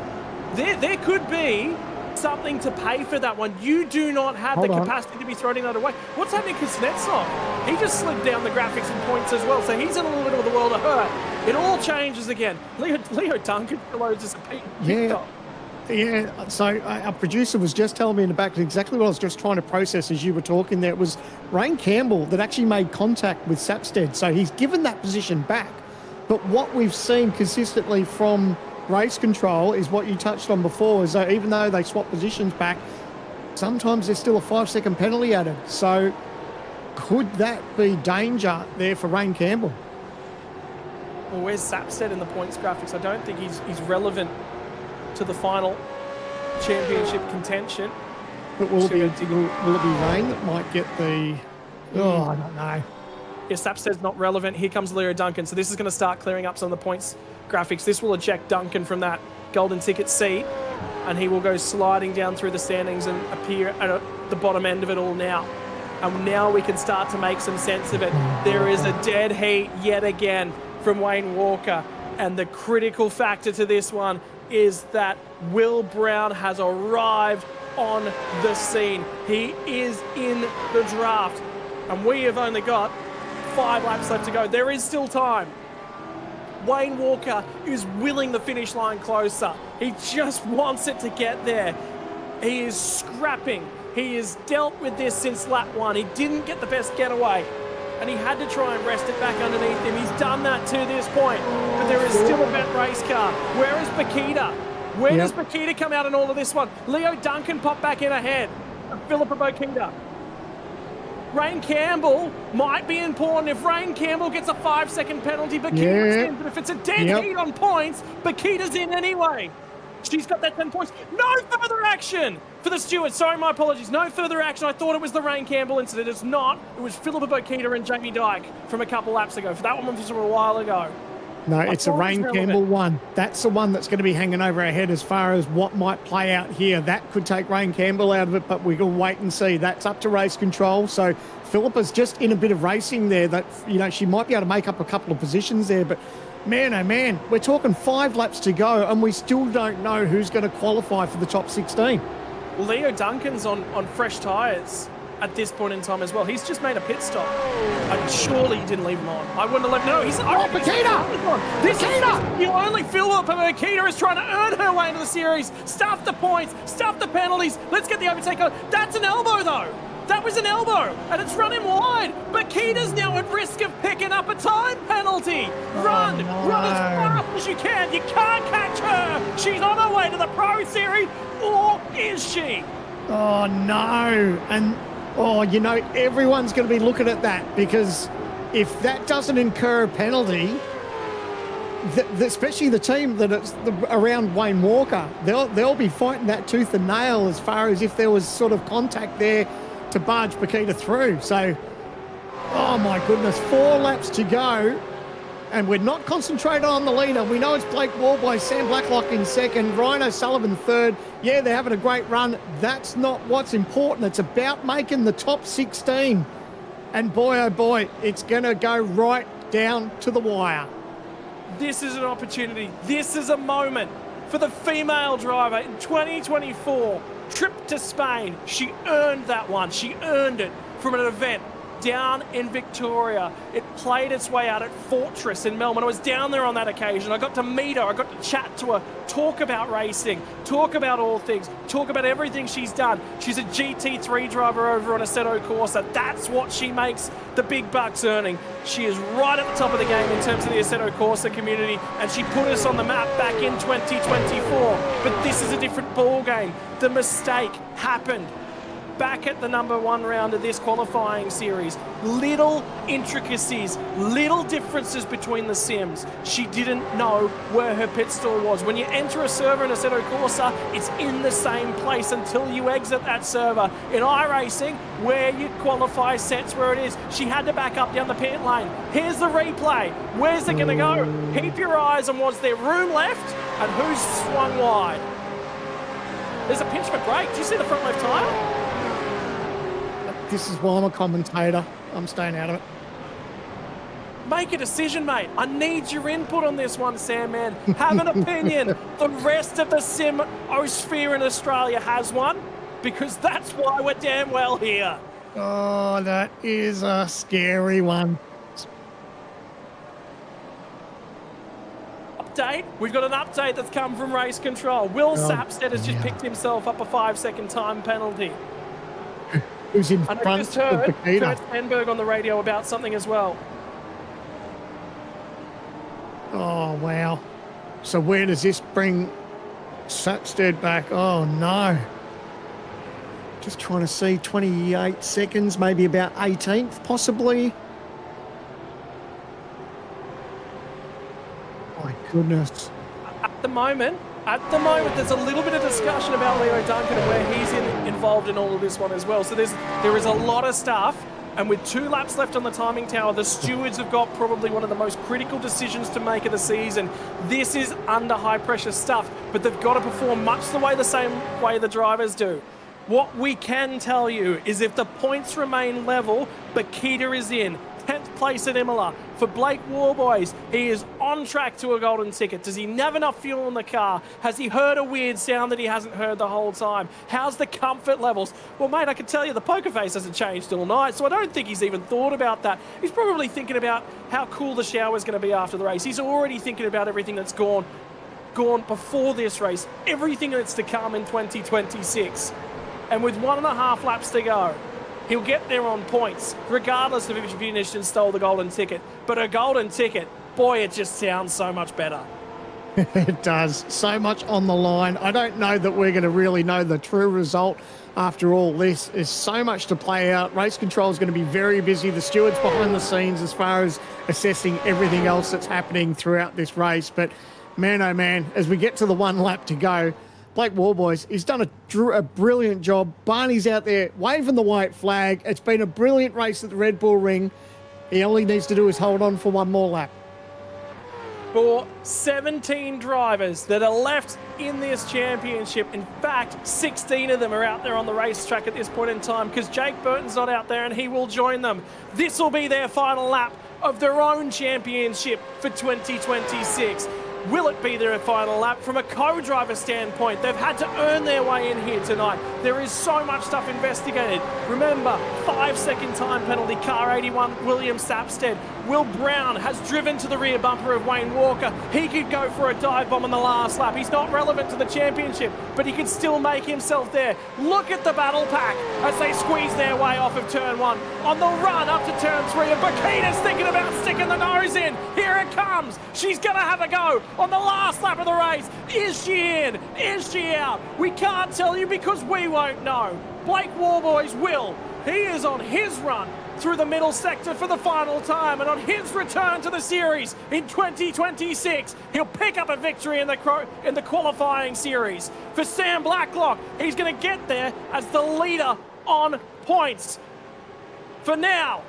Speaker 2: There could be something to pay for that one. You do not have the capacity to be throwing that away. What's happening to Kuznetsov? He just slid down the graphics and points as well, so he's in a little bit of the world of hurt. It all changes again. Leo Duncan loads us a peak.
Speaker 3: Yeah, so our producer was just telling me in the back exactly what I was just trying to process as you were talking there. It was Ryan Campbell that actually made contact with Sapstead, so he's given that position back. But what we've seen consistently from race control is what you touched on before, is that even though they swap positions back, sometimes there's still a 5-second penalty added. So could that be danger there for Ryan Campbell?
Speaker 2: Well, where's Sapstead in the points graphics? I don't think he's relevant to the final championship contention.
Speaker 3: But will it be Rain that might get the... Oh, I don't know.
Speaker 2: Yeah, Sapstead's not relevant. Here comes Leo Duncan. So this is going to start clearing up some of the points graphics. This will eject Duncan from that golden ticket seat, and he will go sliding down through the standings and appear at the bottom end of it all now. And now we can start to make some sense of it. There is a dead heat yet again from Wayne Walker, and the critical factor to this one is that Will Brown has arrived on the scene. He is in the draft, and we have only got 5 laps left to go. There is still time. Wayne Walker is willing the finish line closer. He just wants it to get there. He is scrapping. He has dealt with this since lap 1. He didn't get the best getaway, and he had to try and wrest it back underneath him. He's done that to this point, but there is still a vet race car. Where is Bakita? Where does Bakita come out in all of this one? Leo Duncan popped back in ahead of Philippa Bakita. Rain Campbell might be important. If Rain Campbell gets a 5-second penalty, Bakita's in. But if it's a dead heat on points, Bakita's in anyway. She's got that 10 points. No further action for the stewards. Sorry, my apologies. No further action. I thought it was the Rain Campbell incident. It's not. It was Philippa Bakita and Jamie Dyke from a couple laps ago. That one was from a while ago.
Speaker 3: No, it's a Rain Campbell one. That's the one that's going to be hanging over our head as far as what might play out here. That could take Rain Campbell out of it, but we'll wait and see. That's up to race control. So Philippa's just in a bit of racing there that, you know, she might be able to make up a couple of positions there, but man, oh man, we're talking 5 laps to go and we still don't know who's going to qualify for the top 16.
Speaker 2: Leo Duncan's on fresh tyres at this point in time as well. He's just made a pit stop. And surely he didn't leave him on. I wouldn't have left. No, he's...
Speaker 3: Bakita!
Speaker 2: This is the only Philippa Bakita is trying to earn her way into the series. Stuff the points, stuff the penalties. Let's get the overtake on. That's an elbow, though. That was an elbow, and it's run him wide. Bakita's now at risk of picking up a time penalty. Run as fast as you can. You can't catch her. She's on her way to the Pro Series, or is she?
Speaker 3: Oh, no. And, oh, you know, everyone's going to be looking at that because if that doesn't incur a penalty, especially the team that it's around Wayne Walker, they'll be fighting that tooth and nail as far as if there was sort of contact there to barge Bakita through. So, oh my goodness, 4 laps to go, and we're not concentrating on the leader. We know it's Blake Warboy, Sam Blacklock in second, Ryan O'Sullivan third. Yeah, they're having a great run. That's not what's important. It's about making the top 16. And boy, oh boy, it's going to go right down to the wire.
Speaker 2: This is an opportunity. This is a moment for the female driver in 2024. Trip to Spain. She earned that one. She earned it from an event down in Victoria. It played its way out at Fortress in Melbourne. I was down there on that occasion. I got to meet her. I got to chat to her, talk about racing, talk about all things, talk about everything she's done. She's a GT3 driver over on Assetto Corsa. That's what she makes the big bucks earning. She is right at the top of the game in terms of the Assetto Corsa community, and she put us on the map back in 2024. But this is a different ball game. The mistake happened back at the number 1 round of this qualifying series. Little intricacies, little differences between the sims. She didn't know where her pit stall was. When you enter a server in Assetto Corsa, it's in the same place until you exit that server. In iRacing, where you qualify sets where it is. She had to back up down the pit lane. Here's the replay. Where's it going to go? Keep your eyes on was there room left and who's swung wide. There's a pinch for brake. Do you see the front left tyre?
Speaker 3: This is why I'm a commentator. I'm staying out of it.
Speaker 2: Make a decision, mate. I need your input on this one, Sam, man. Have an opinion. The rest of the sim-osphere in Australia has one, because that's why we're damn well here.
Speaker 3: Oh, that is a scary one.
Speaker 2: Update. We've got an update that's come from race control. Will Sapstead has just picked himself up a 5-second time penalty.
Speaker 3: Who's in
Speaker 2: and
Speaker 3: front
Speaker 2: I just heard
Speaker 3: of Bakita?
Speaker 2: Kurt Stenberg on the radio about something as well.
Speaker 3: Oh, wow. So where does this bring Sapstead back? Oh, no. Just trying to see 28 seconds, maybe about 18th, possibly. My goodness.
Speaker 2: At the moment, there's a little bit of discussion about Leo Duncan and where he's involved in all of this one as well. So there is a lot of stuff, and with 2 laps left on the timing tower, the stewards have got probably one of the most critical decisions to make of the season. This is under high pressure stuff, but they've got to perform much the same way the drivers do. What we can tell you is if the points remain level, Bakita is in. 10th place at Imola. For Blake Warboys, he is on track to a golden ticket. Does he have enough fuel in the car? Has he heard a weird sound that he hasn't heard the whole time? How's the comfort levels? Well, mate, I can tell you the poker face hasn't changed all night, so I don't think he's even thought about that. He's probably thinking about how cool the shower's going to be after the race. He's already thinking about everything that's gone before this race, everything that's to come in 2026. And with 1.5 laps to go, he'll get there on points, regardless of if he finished and stole the golden ticket. But a golden ticket, boy, it just sounds so much better.
Speaker 3: It does. So much on the line. I don't know that we're going to really know the true result after all this. There's so much to play out. Race control is going to be very busy. The stewards behind the scenes as far as assessing everything else that's happening throughout this race. But man, oh man, as we get to the one lap to go, Blake Warboys, he's done a brilliant job. Barney's out there waving the white flag. It's been a brilliant race at the Red Bull Ring. He all he needs to do is hold on for one more lap.
Speaker 2: For 17 drivers that are left in this championship. In fact, 16 of them are out there on the racetrack at this point in time because Jake Burton's not out there and he will join them. This will be their final lap of their own championship for 2026. Will it be their final lap? From a co-driver standpoint, they've had to earn their way in here tonight. There is so much stuff investigated. Remember, 5-second time penalty, car 81, William Sapstead. Will Brown has driven to the rear bumper of Wayne Walker. He could go for a dive bomb on the last lap. He's not relevant to the championship, but he could still make himself there. Look at the battle pack as they squeeze their way off of turn 1. On the run up to turn 3, and Bakita's thinking about sticking the nose in. Here it comes. She's going to have a go on the last lap of the race. Is she in? Is she out? We can't tell you because we won't know. Blake Warboys will. He is on his run through the middle sector for the final time, and on his return to the series in 2026, he'll pick up a victory in the qualifying series. For Sam Blacklock, he's going to get there as the leader on points. For now,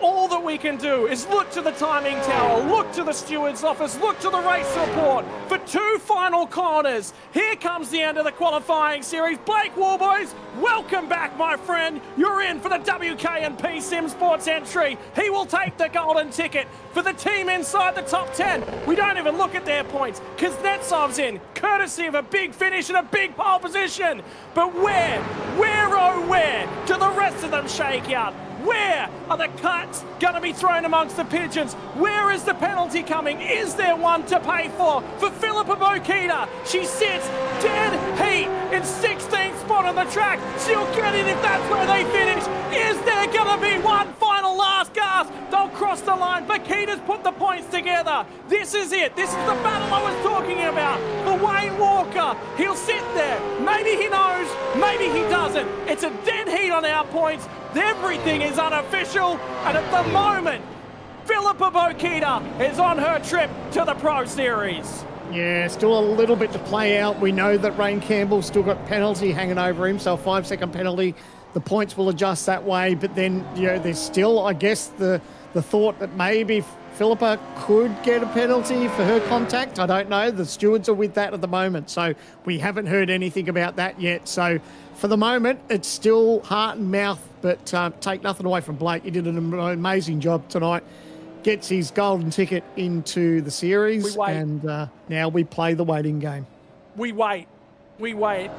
Speaker 2: all that we can do is look to the timing tower, look to the steward's office, look to the race report for 2 final corners. Here comes the end of the qualifying series. Blake Warboys, welcome back, my friend. You're in for the WK&P Sim Sports entry. He will take the golden ticket for the team inside the top 10. We don't even look at their points because Kuznetsov's in, courtesy of a big finish and a big pole position. But where oh where do the rest of them shake out? Where are the cuts going to be thrown amongst the pigeons? Where is the penalty coming? Is there one to pay for Philippa Bokita? She sits dead heat in 16th spot on the track. She'll get it if that's where they finish. Is there going to be one final last gasp? They'll cross the line. Bokita's put the points together. This is it. This is the battle I was talking about. For Wayne Walker, he'll sit there. Maybe he knows, maybe he doesn't. It's a dead heat on our points. Everything is unofficial, and at the moment, Philippa Bokita is on her trip to the Pro Series.
Speaker 3: Yeah, still a little bit to play out. We know that Rain Campbell's still got penalty hanging over him, so a 5-second penalty. The points will adjust that way, but then, you know, there's still, I guess, the thought that maybe Philippa could get a penalty for her contact. I don't know. The stewards are with that at the moment, so we haven't heard anything about that yet. So for the moment, it's still heart and mouth, but take nothing away from Blake. He did an amazing job tonight. Gets his golden ticket into the series, and now we play the waiting game.
Speaker 2: We wait. We wait.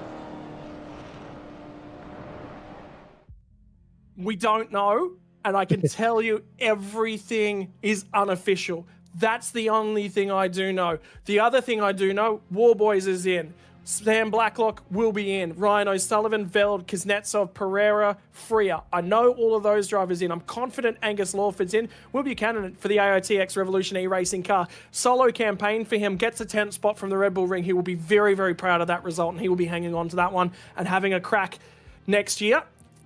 Speaker 2: We don't know, and I can tell you everything is unofficial. That's the only thing I do know. The other thing I do know, Warboys is in. Sam Blacklock will be in. Ryan O'Sullivan, Veld, Kuznetsov, Pereira, Freer. I know all of those drivers in. I'm confident Angus Lawford's in. Will be a candidate for the AOTX Revolution e-racing car. Solo campaign for him. Gets a 10th spot from the Red Bull Ring. He will be very, very proud of that result, and he will be hanging on to that one and having a crack next year.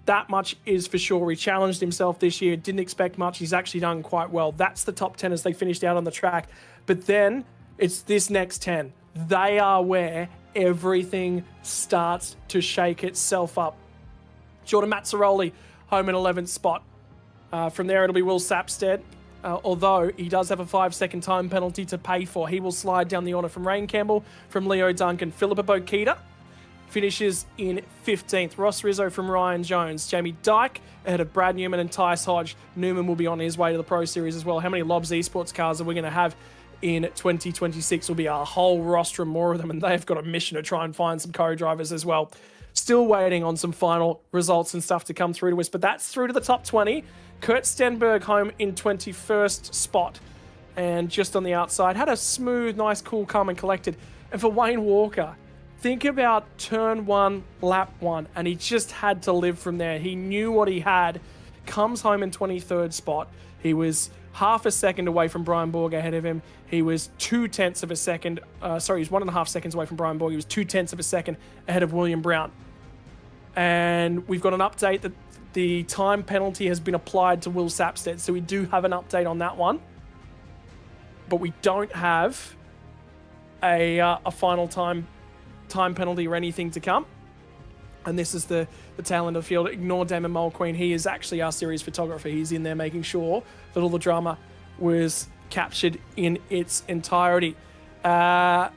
Speaker 2: That much is for sure. He challenged himself this year. Didn't expect much. He's actually done quite well. That's the top 10 as they finished out on the track. But then it's this next 10. They are where everything starts to shake itself up. Jordan Mazzaroli, home in 11th spot. From there, it'll be Will Sapstead. Although he does have a 5-second time penalty to pay for. He will slide down the order from Rain Campbell, from Leo Duncan. Philippa Bokita finishes in 15th. Ross Rizzo from Ryan Jones. Jamie Dyke ahead of Brad Newman and Tice Hodge. Newman will be on his way to the Pro Series as well. How many Lobs Esports cars are we going to have in 2026? Will be a whole roster of more of them, and they've got a mission to try and find some co-drivers as well. Still waiting on some final results and stuff to come through to us, but that's through to the top 20. Kurt Stenberg home in 21st spot, and just on the outside, had a smooth, nice, cool, calm and collected. And for Wayne Walker, think about turn 1, lap 1, and he just had to live from there. He knew what he had. Comes home in 23rd spot. He was half a second away from Brian Borg ahead of him. He was 0.2 of a second. He was 1.5 seconds away from Brian Borg. He was 0.2 of a second ahead of William Brown. And we've got an update that the time penalty has been applied to Will Sapstead. So we do have an update on that one. But we don't have a final time penalty or anything to come. And this is the tail end of the field. Ignore Damon Mulqueen. He is actually our series photographer. He's in there making sure that all the drama was captured in its entirety. Well,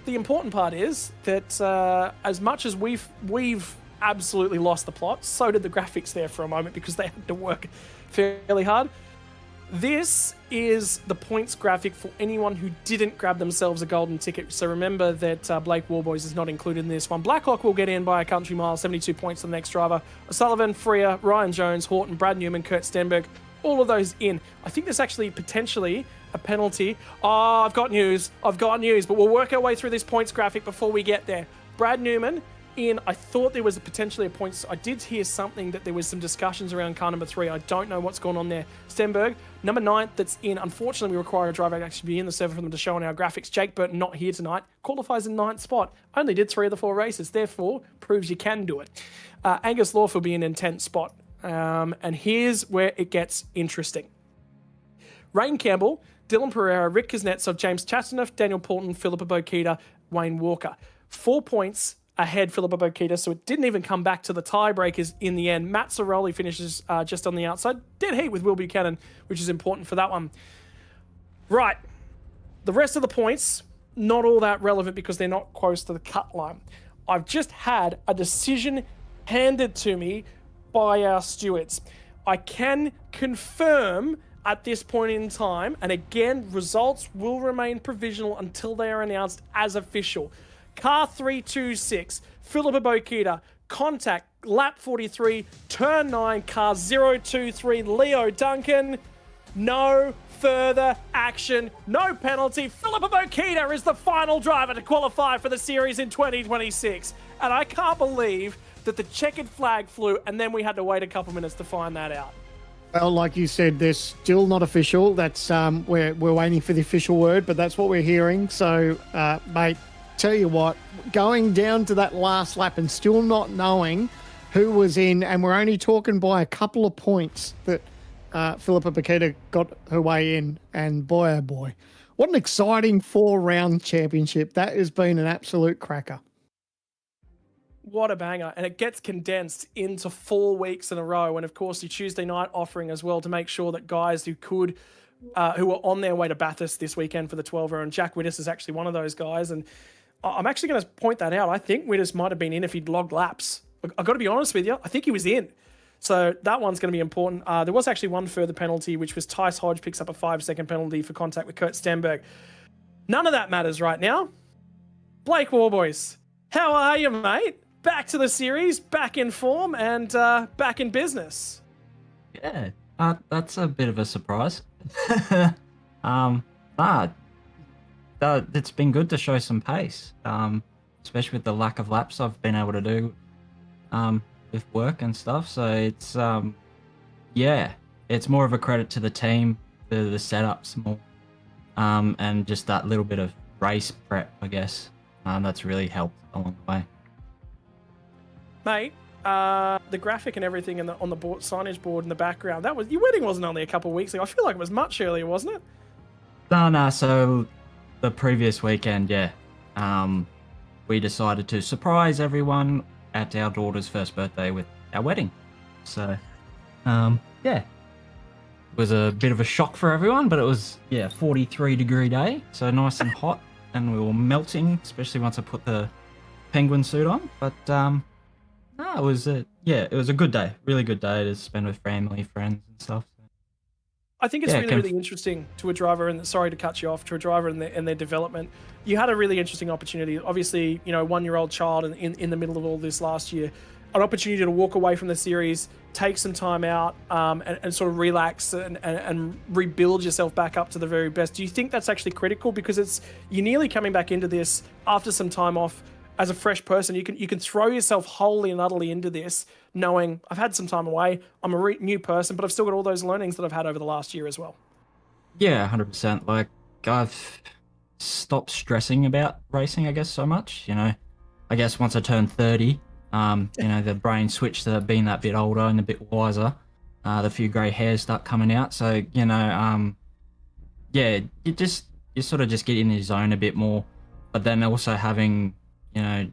Speaker 2: the important part is that as much as we've absolutely lost the plot, so did the graphics there for a moment because they had to work fairly hard. This is the points graphic for anyone who didn't grab themselves a golden ticket. So remember that Blake Warboys is not included in this one. Blacklock will get in by a country mile, 72 points to the next driver. O'Sullivan, Freer, Ryan Jones, Horton, Brad Newman, Kurt Stenberg, all of those in. I think there's actually potentially a penalty. Oh, I've got news, but we'll work our way through this points graphic before we get there. Brad Newman in. I thought there was potentially a points. I did hear something that there was some discussions around car number 3. I don't know what's going on there. Stenberg, number 9, that's in. Unfortunately, we require a driver to actually be in the server for them to show on our graphics. Jake Burton not here tonight. Qualifies in 9th spot. Only did 3 of the 4 races. Therefore, proves you can do it. Angus Lawf will be in 10th spot. And here's where it gets interesting. Rain Campbell, Dylan Pereira, Rick Kuznetsov, James Chastaneff, Daniel Poulton, Philippa Bokita, Wayne Walker. 4 points ahead Philippa Bokita, so it didn't even come back to the tiebreakers in the end. Matt Ciroli finishes just on the outside. Dead heat with Will Buchanan, which is important for that one. Right. The rest of the points, not all that relevant because they're not close to the cut line. I've just had a decision handed to me by our stewards. I can confirm at this point in time, and again, results will remain provisional until they are announced as official. Car 326, Philippa Bokita, contact, lap 43, turn 9, car 023, Leo Duncan. No further action, no penalty. Philippa Bokita is the final driver to qualify for the series in 2026. And I can't believe that the checkered flag flew and then we had to wait a couple minutes to find that out.
Speaker 3: Well, like you said, they're still not official. That's we're waiting for the official word, but that's what we're hearing. So, mate, tell you what, going down to that last lap and still not knowing who was in, and we're only talking by a couple of points that Philippa Bokita got her way in, and boy, oh boy, what an exciting 4-round championship. That has been an absolute cracker.
Speaker 2: What a banger. And it gets condensed into 4 weeks in a row. And of course, the Tuesday night offering as well to make sure that guys who could, who were on their way to Bathurst this weekend for the 12-hour, and Jack Wittes is actually one of those guys. And I'm actually going to point that out. I think Wittes might have been in if he'd logged laps. I've got to be honest with you. I think he was in. So that one's going to be important. There was actually one further penalty, which was Tice Hodge picks up a 5-second penalty for contact with Kurt Stenberg. None of that matters right now. Blake Warboys, how are you, mate? Back to the series, back in form, and back in business.
Speaker 6: Yeah, that's a bit of a surprise. It's been good to show some pace, especially with the lack of laps I've been able to do with work and stuff. So it's, it's more of a credit to the team, the setups more, and just that little bit of race prep, I guess, that's really helped along the way.
Speaker 2: Mate, the graphic and everything on the board, signage board in the background, that was your wedding wasn't only a couple of weeks ago. I feel like it was much earlier, wasn't it?
Speaker 6: No, so the previous weekend, we decided to surprise everyone at our daughter's first birthday with our wedding. So, it was a bit of a shock for everyone, but it was, 43-degree day, so nice and hot, and we were melting, especially once I put the penguin suit on, but, it was a good day, really good day to spend with family, friends and stuff.
Speaker 2: I think it's really interesting to a driver, and sorry to cut you off, to a driver in their development. You had a really interesting opportunity. Obviously, 1-year-old child in the middle of all this last year, an opportunity to walk away from the series, take some time out, and sort of relax and rebuild yourself back up to the very best. Do you think that's actually critical? Because you're nearly coming back into this after some time off, as a fresh person, you can throw yourself wholly and utterly into this, knowing I've had some time away, I'm a new person, but I've still got all those learnings that I've had over the last year as well.
Speaker 6: Yeah, 100%. Like, I've stopped stressing about racing, I guess, so much. You know, I guess once I turned 30, you know, the brain switched to being that bit older and a bit wiser. The few grey hairs start coming out. So, you know, yeah, you sort of just get in your zone a bit more. But then also having, you know,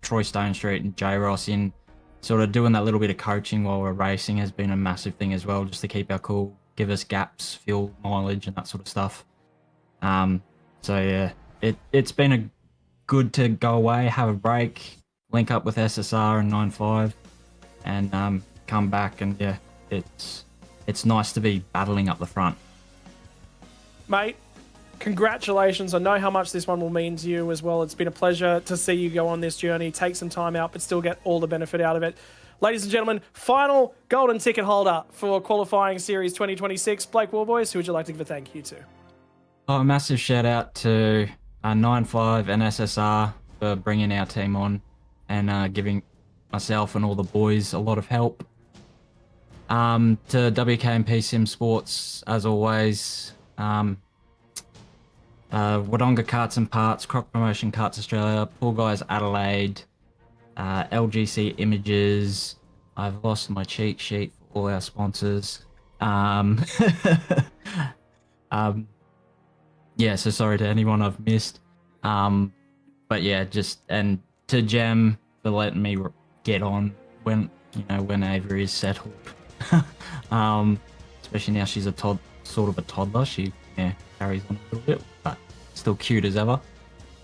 Speaker 6: Troy Stone Street and J Ross in, sort of doing that little bit of coaching while we're racing has been a massive thing as well, just to keep our cool, give us gaps, fuel mileage, and that sort of stuff. So yeah, it's been good to go away, have a break, link up with SSR and 9.5, and come back, and yeah, it's nice to be battling up the front.
Speaker 2: Mate, congratulations. I know how much this one will mean to you as well. It's been a pleasure to see you go on this journey, take some time out, but still get all the benefit out of it. Ladies and gentlemen, final golden ticket holder for qualifying series 2026. Blake Warboys, who would you like to give a thank you to?
Speaker 6: Oh, a massive shout out to 9.5 and SSR for bringing our team on and giving myself and all the boys a lot of help. To WKMP Sim Sports, as always, Wodonga Karts and Parts, Croc Promotion Karts Australia, Pool Guys Adelaide, LGC Images. I've lost my cheat sheet for all our sponsors. Yeah, so sorry to anyone I've missed. But yeah, and to Gem for letting me get on when Avery is settled. Especially now she's sort of a toddler. She carries on a little bit, but still cute as ever.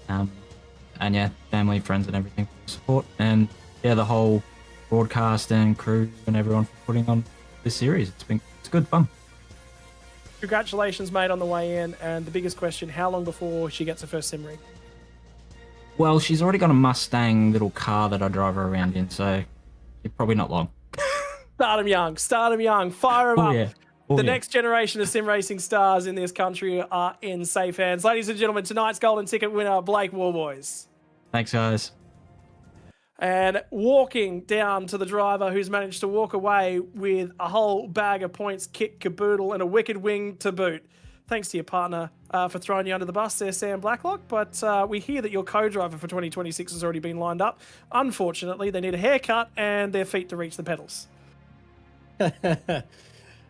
Speaker 6: And yeah, family, friends, and everything for the support, and yeah, the whole broadcast and crew and everyone for putting on this series. It's good fun.
Speaker 2: Congratulations, mate, on the way in. And the biggest question: how long before she gets her first sim rig?
Speaker 6: Well, she's already got a Mustang little car that I drive her around in, so probably not long.
Speaker 2: Start them young, fire them up.
Speaker 6: Yeah.
Speaker 2: The next generation of sim racing stars in this country are in safe hands. Ladies and gentlemen, tonight's golden ticket winner, Blake Warboys.
Speaker 6: Thanks, guys.
Speaker 2: And walking down to the driver who's managed to walk away with a whole bag of points, kit caboodle, and a wicked wing to boot. Thanks to your partner for throwing you under the bus there, Sam Blacklock. But we hear that your co-driver for 2026 has already been lined up. Unfortunately, they need a haircut and their feet to reach the pedals.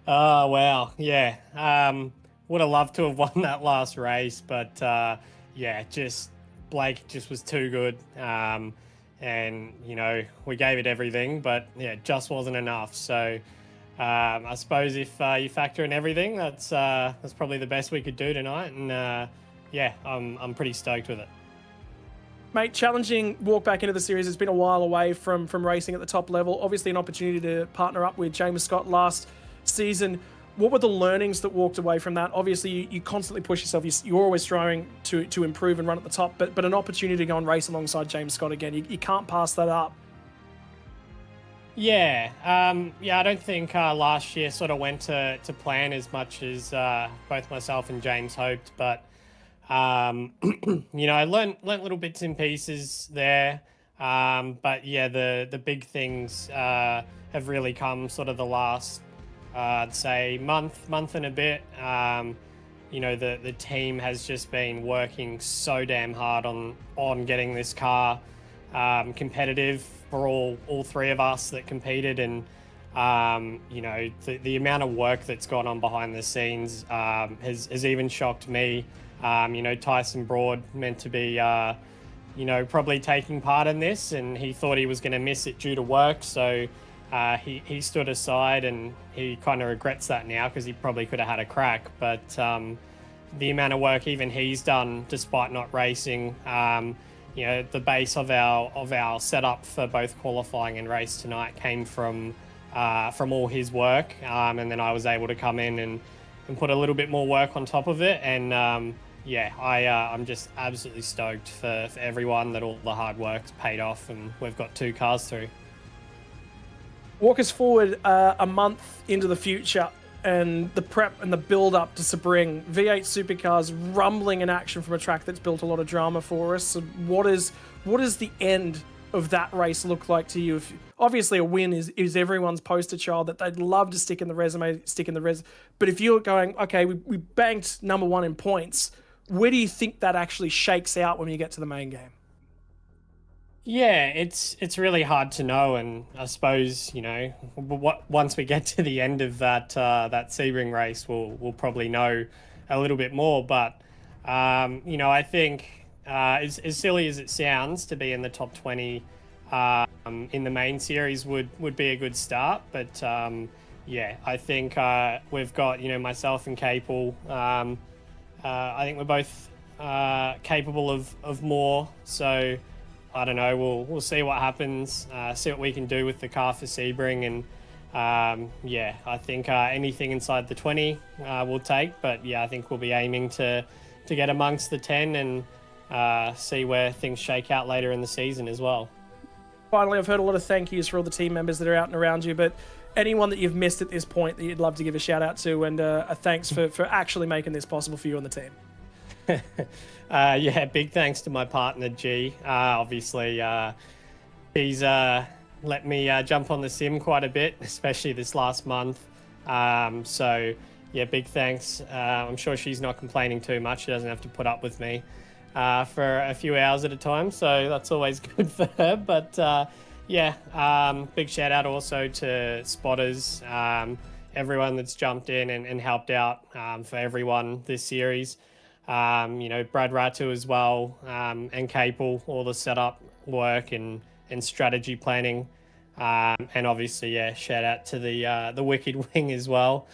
Speaker 7: Oh, wow. Yeah. Would have loved to have won that last race, but yeah, Blake just was too good. And, you know, we gave it everything, but yeah, it just wasn't enough. So I suppose if you factor in everything, that's probably the best we could do tonight. And yeah, I'm pretty stoked with it.
Speaker 2: Mate, challenging walk back into the series. It's been a while away from racing at the top level. Obviously, an opportunity to partner up with James Scott last season. What were the learnings that walked away from that? Obviously, you constantly push yourself. You're always trying to improve and run at the top, but an opportunity to go and race alongside James Scott again, you can't pass that up.
Speaker 7: Yeah, I don't think last year sort of went to plan as much as both myself and James hoped, but you know, I learned little bits and pieces there. But yeah, the big things have really come sort of the last, I'd say month and a bit. You know, the team has just been working so damn hard on getting this car competitive for all three of us that competed, and you know, the amount of work that's gone on behind the scenes has even shocked me. You know, Tyson Broad meant to be you know, probably taking part in this, and he thought he was going to miss it due to work, so he stood aside, and he kind of regrets that now because he probably could have had a crack. But the amount of work even he's done despite not racing, you know, the base of our setup for both qualifying and race tonight came from all his work, and then I was able to come in and put a little bit more work on top of it, and yeah, I'm just absolutely stoked for everyone that all the hard work's paid off, and we've got 2 cars through.
Speaker 2: Walk us forward a month into the future, and the prep and the build up to Sebring, V8 supercars rumbling in action from a track that's built a lot of drama for us. So what is the end of that race look like to you? If, obviously, a win is everyone's poster child that they'd love to stick in the resume, But if you're going, okay, we banked number one in points, where do you think that actually shakes out when you get to the main game?
Speaker 7: Yeah, it's really hard to know, and I suppose once we get to the end of that Sebring race, we'll probably know a little bit more. But I think as silly as it sounds to be in the top 20 in the main series would be a good start. But I think we've got myself and Capel. I think we're both capable of more. So. I don't know. We'll see what happens. See what we can do with the car for Sebring, and I think anything inside the 20 we'll take. But I think we'll be aiming to get amongst the 10 and see where things shake out later in the season as well.
Speaker 2: Finally, I've heard a lot of thank yous for all the team members that are out and around you, but anyone that you've missed at this point that you'd love to give a shout out to, and a thanks for actually making this possible for you and the team.
Speaker 7: Big thanks to my partner G. Obviously, he's let me jump on the sim quite a bit, especially this last month. Big thanks. I'm sure she's not complaining too much. She doesn't have to put up with me for a few hours at a time, so that's always good for her. But big shout out also to spotters, everyone that's jumped in and helped out for everyone this series. Brad Ratu as well, and Capel, all the setup work and strategy planning. And obviously, shout out to the Wicked Wing as well.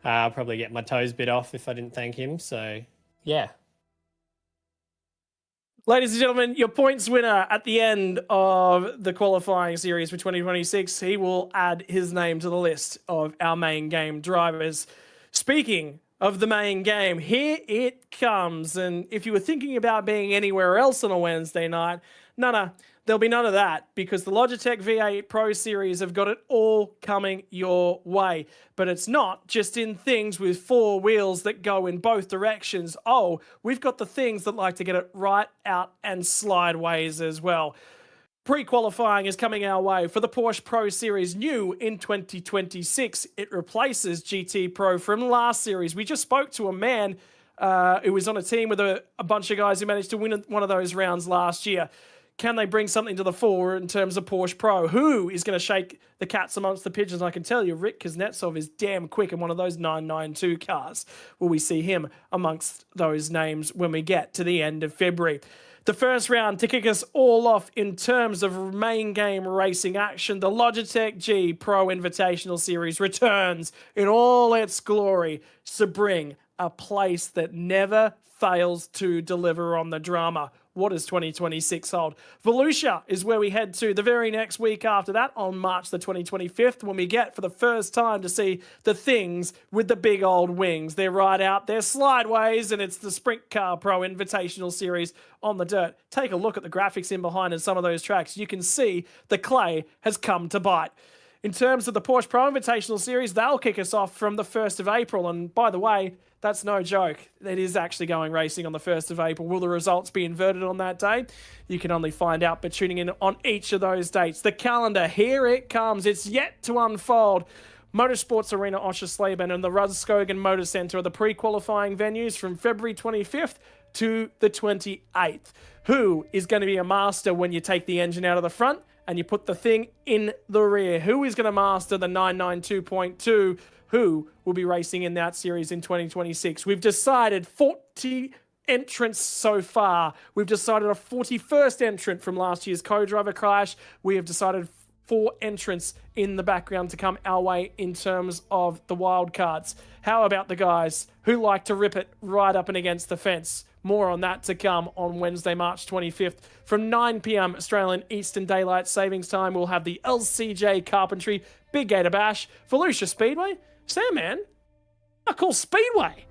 Speaker 7: I'll probably get my toes bit off if I didn't thank him. So, yeah.
Speaker 2: Ladies and gentlemen, your points winner at the end of the qualifying series for 2026. He will add his name to the list of our main game drivers. Speaking of the main game, here it comes. And if you were thinking about being anywhere else on a Wednesday night, no, there'll be none of that, because the Logitech V8 Pro Series have got it all coming your way. But it's not just in things with four wheels that go in both directions. Oh, we've got the things that like to get it right out and slideways as well. Pre-qualifying is coming our way for the Porsche Pro Series new in 2026. It replaces GT Pro from last series. We just spoke to a man who was on a team with a bunch of guys who managed to win one of those rounds last year. Can they bring something to the fore in terms of Porsche Pro? Who is going to shake the cats amongst the pigeons? I can tell you, Rick Kuznetsov is damn quick in one of those 992 cars. Will we see him amongst those names when we get to the end of February? The first round to kick us all off in terms of main game racing action, the Logitech G Pro Invitational Series returns in all its glory to bring a place that never fails to deliver on the drama. What does 2026 hold? Volusia is where we head to the very next week after that, on March the 25th, when we get for the first time to see the things with the big old wings. They're right out there slideways, and it's the Sprint Car Pro Invitational Series on the dirt. Take a look at the graphics in behind in some of those tracks. You can see the clay has come to bite. In terms of the Porsche Pro Invitational Series, they'll kick us off from the 1st of April. And by the way, that's no joke. It is actually going racing on the 1st of April. Will the results be inverted on that day? You can only find out by tuning in on each of those dates. The calendar, here it comes. It's yet to unfold. Motorsports Arena Oschersleben and the Rudskogen Motor Centre are the pre-qualifying venues from February 25th to the 28th. Who is going to be a master when you take the engine out of the front and you put the thing in the rear? Who is going to master the 992.2? Who will be racing in that series in 2026? We've decided 40 entrants so far. We've decided a 41st entrant from last year's co-driver clash. We have decided 4 entrants in the background to come our way in terms of the wildcards. How about the guys who like to rip it right up and against the fence? More on that to come on Wednesday, March 25th. From 9 p.m. Australian Eastern Daylight Savings Time, we'll have the LCJ Carpentry Big Gator Bash, Volusia Speedway. Sam, man, I call Speedway.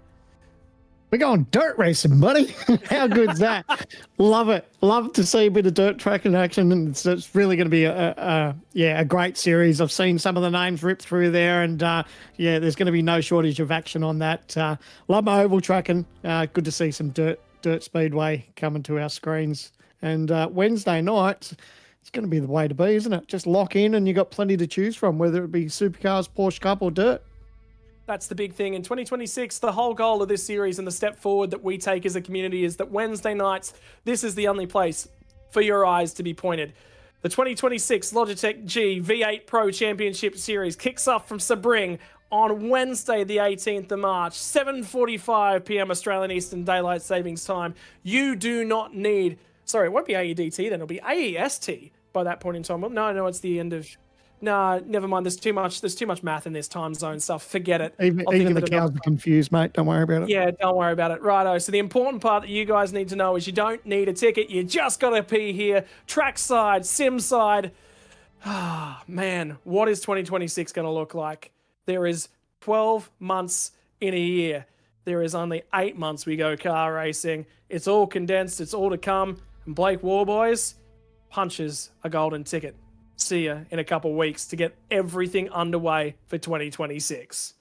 Speaker 3: We're going dirt racing, buddy. How good's that? Love it. Love to see a bit of dirt track in action, and it's really going to be a great series. I've seen some of the names ripped through there, and there's going to be no shortage of action on that. Love my oval tracking. Good to see some dirt speedway coming to our screens. And Wednesday night, it's going to be the way to be, isn't it? Just lock in, and you got plenty to choose from, whether it be supercars, Porsche Cup, or dirt.
Speaker 2: That's the big thing. In 2026, the whole goal of this series and the step forward that we take as a community is that Wednesday nights, this is the only place for your eyes to be pointed. The 2026 Logitech G V8 Pro Championship Series kicks off from Sebring on Wednesday, the 18th of March, 7:45 p.m. Australian Eastern Daylight Savings Time. You do not need... Sorry, it won't be AEDT then. It'll be AEST by that point in time. Well, no, it's the end of... No, never mind. There's too much math in this time zone stuff. Forget it.
Speaker 3: Even the cows are confused, mate. Don't worry about it.
Speaker 2: Yeah, don't worry about it. Righto. So the important part that you guys need to know is you don't need a ticket. You just got to be here. Trackside, sim side. Ah, man, what is 2026 going to look like? There is 12 months in a year. There is only 8 months we go car racing. It's all condensed. It's all to come. And Blake Warboys punches a golden ticket. See you in a couple of weeks to get everything underway for 2026.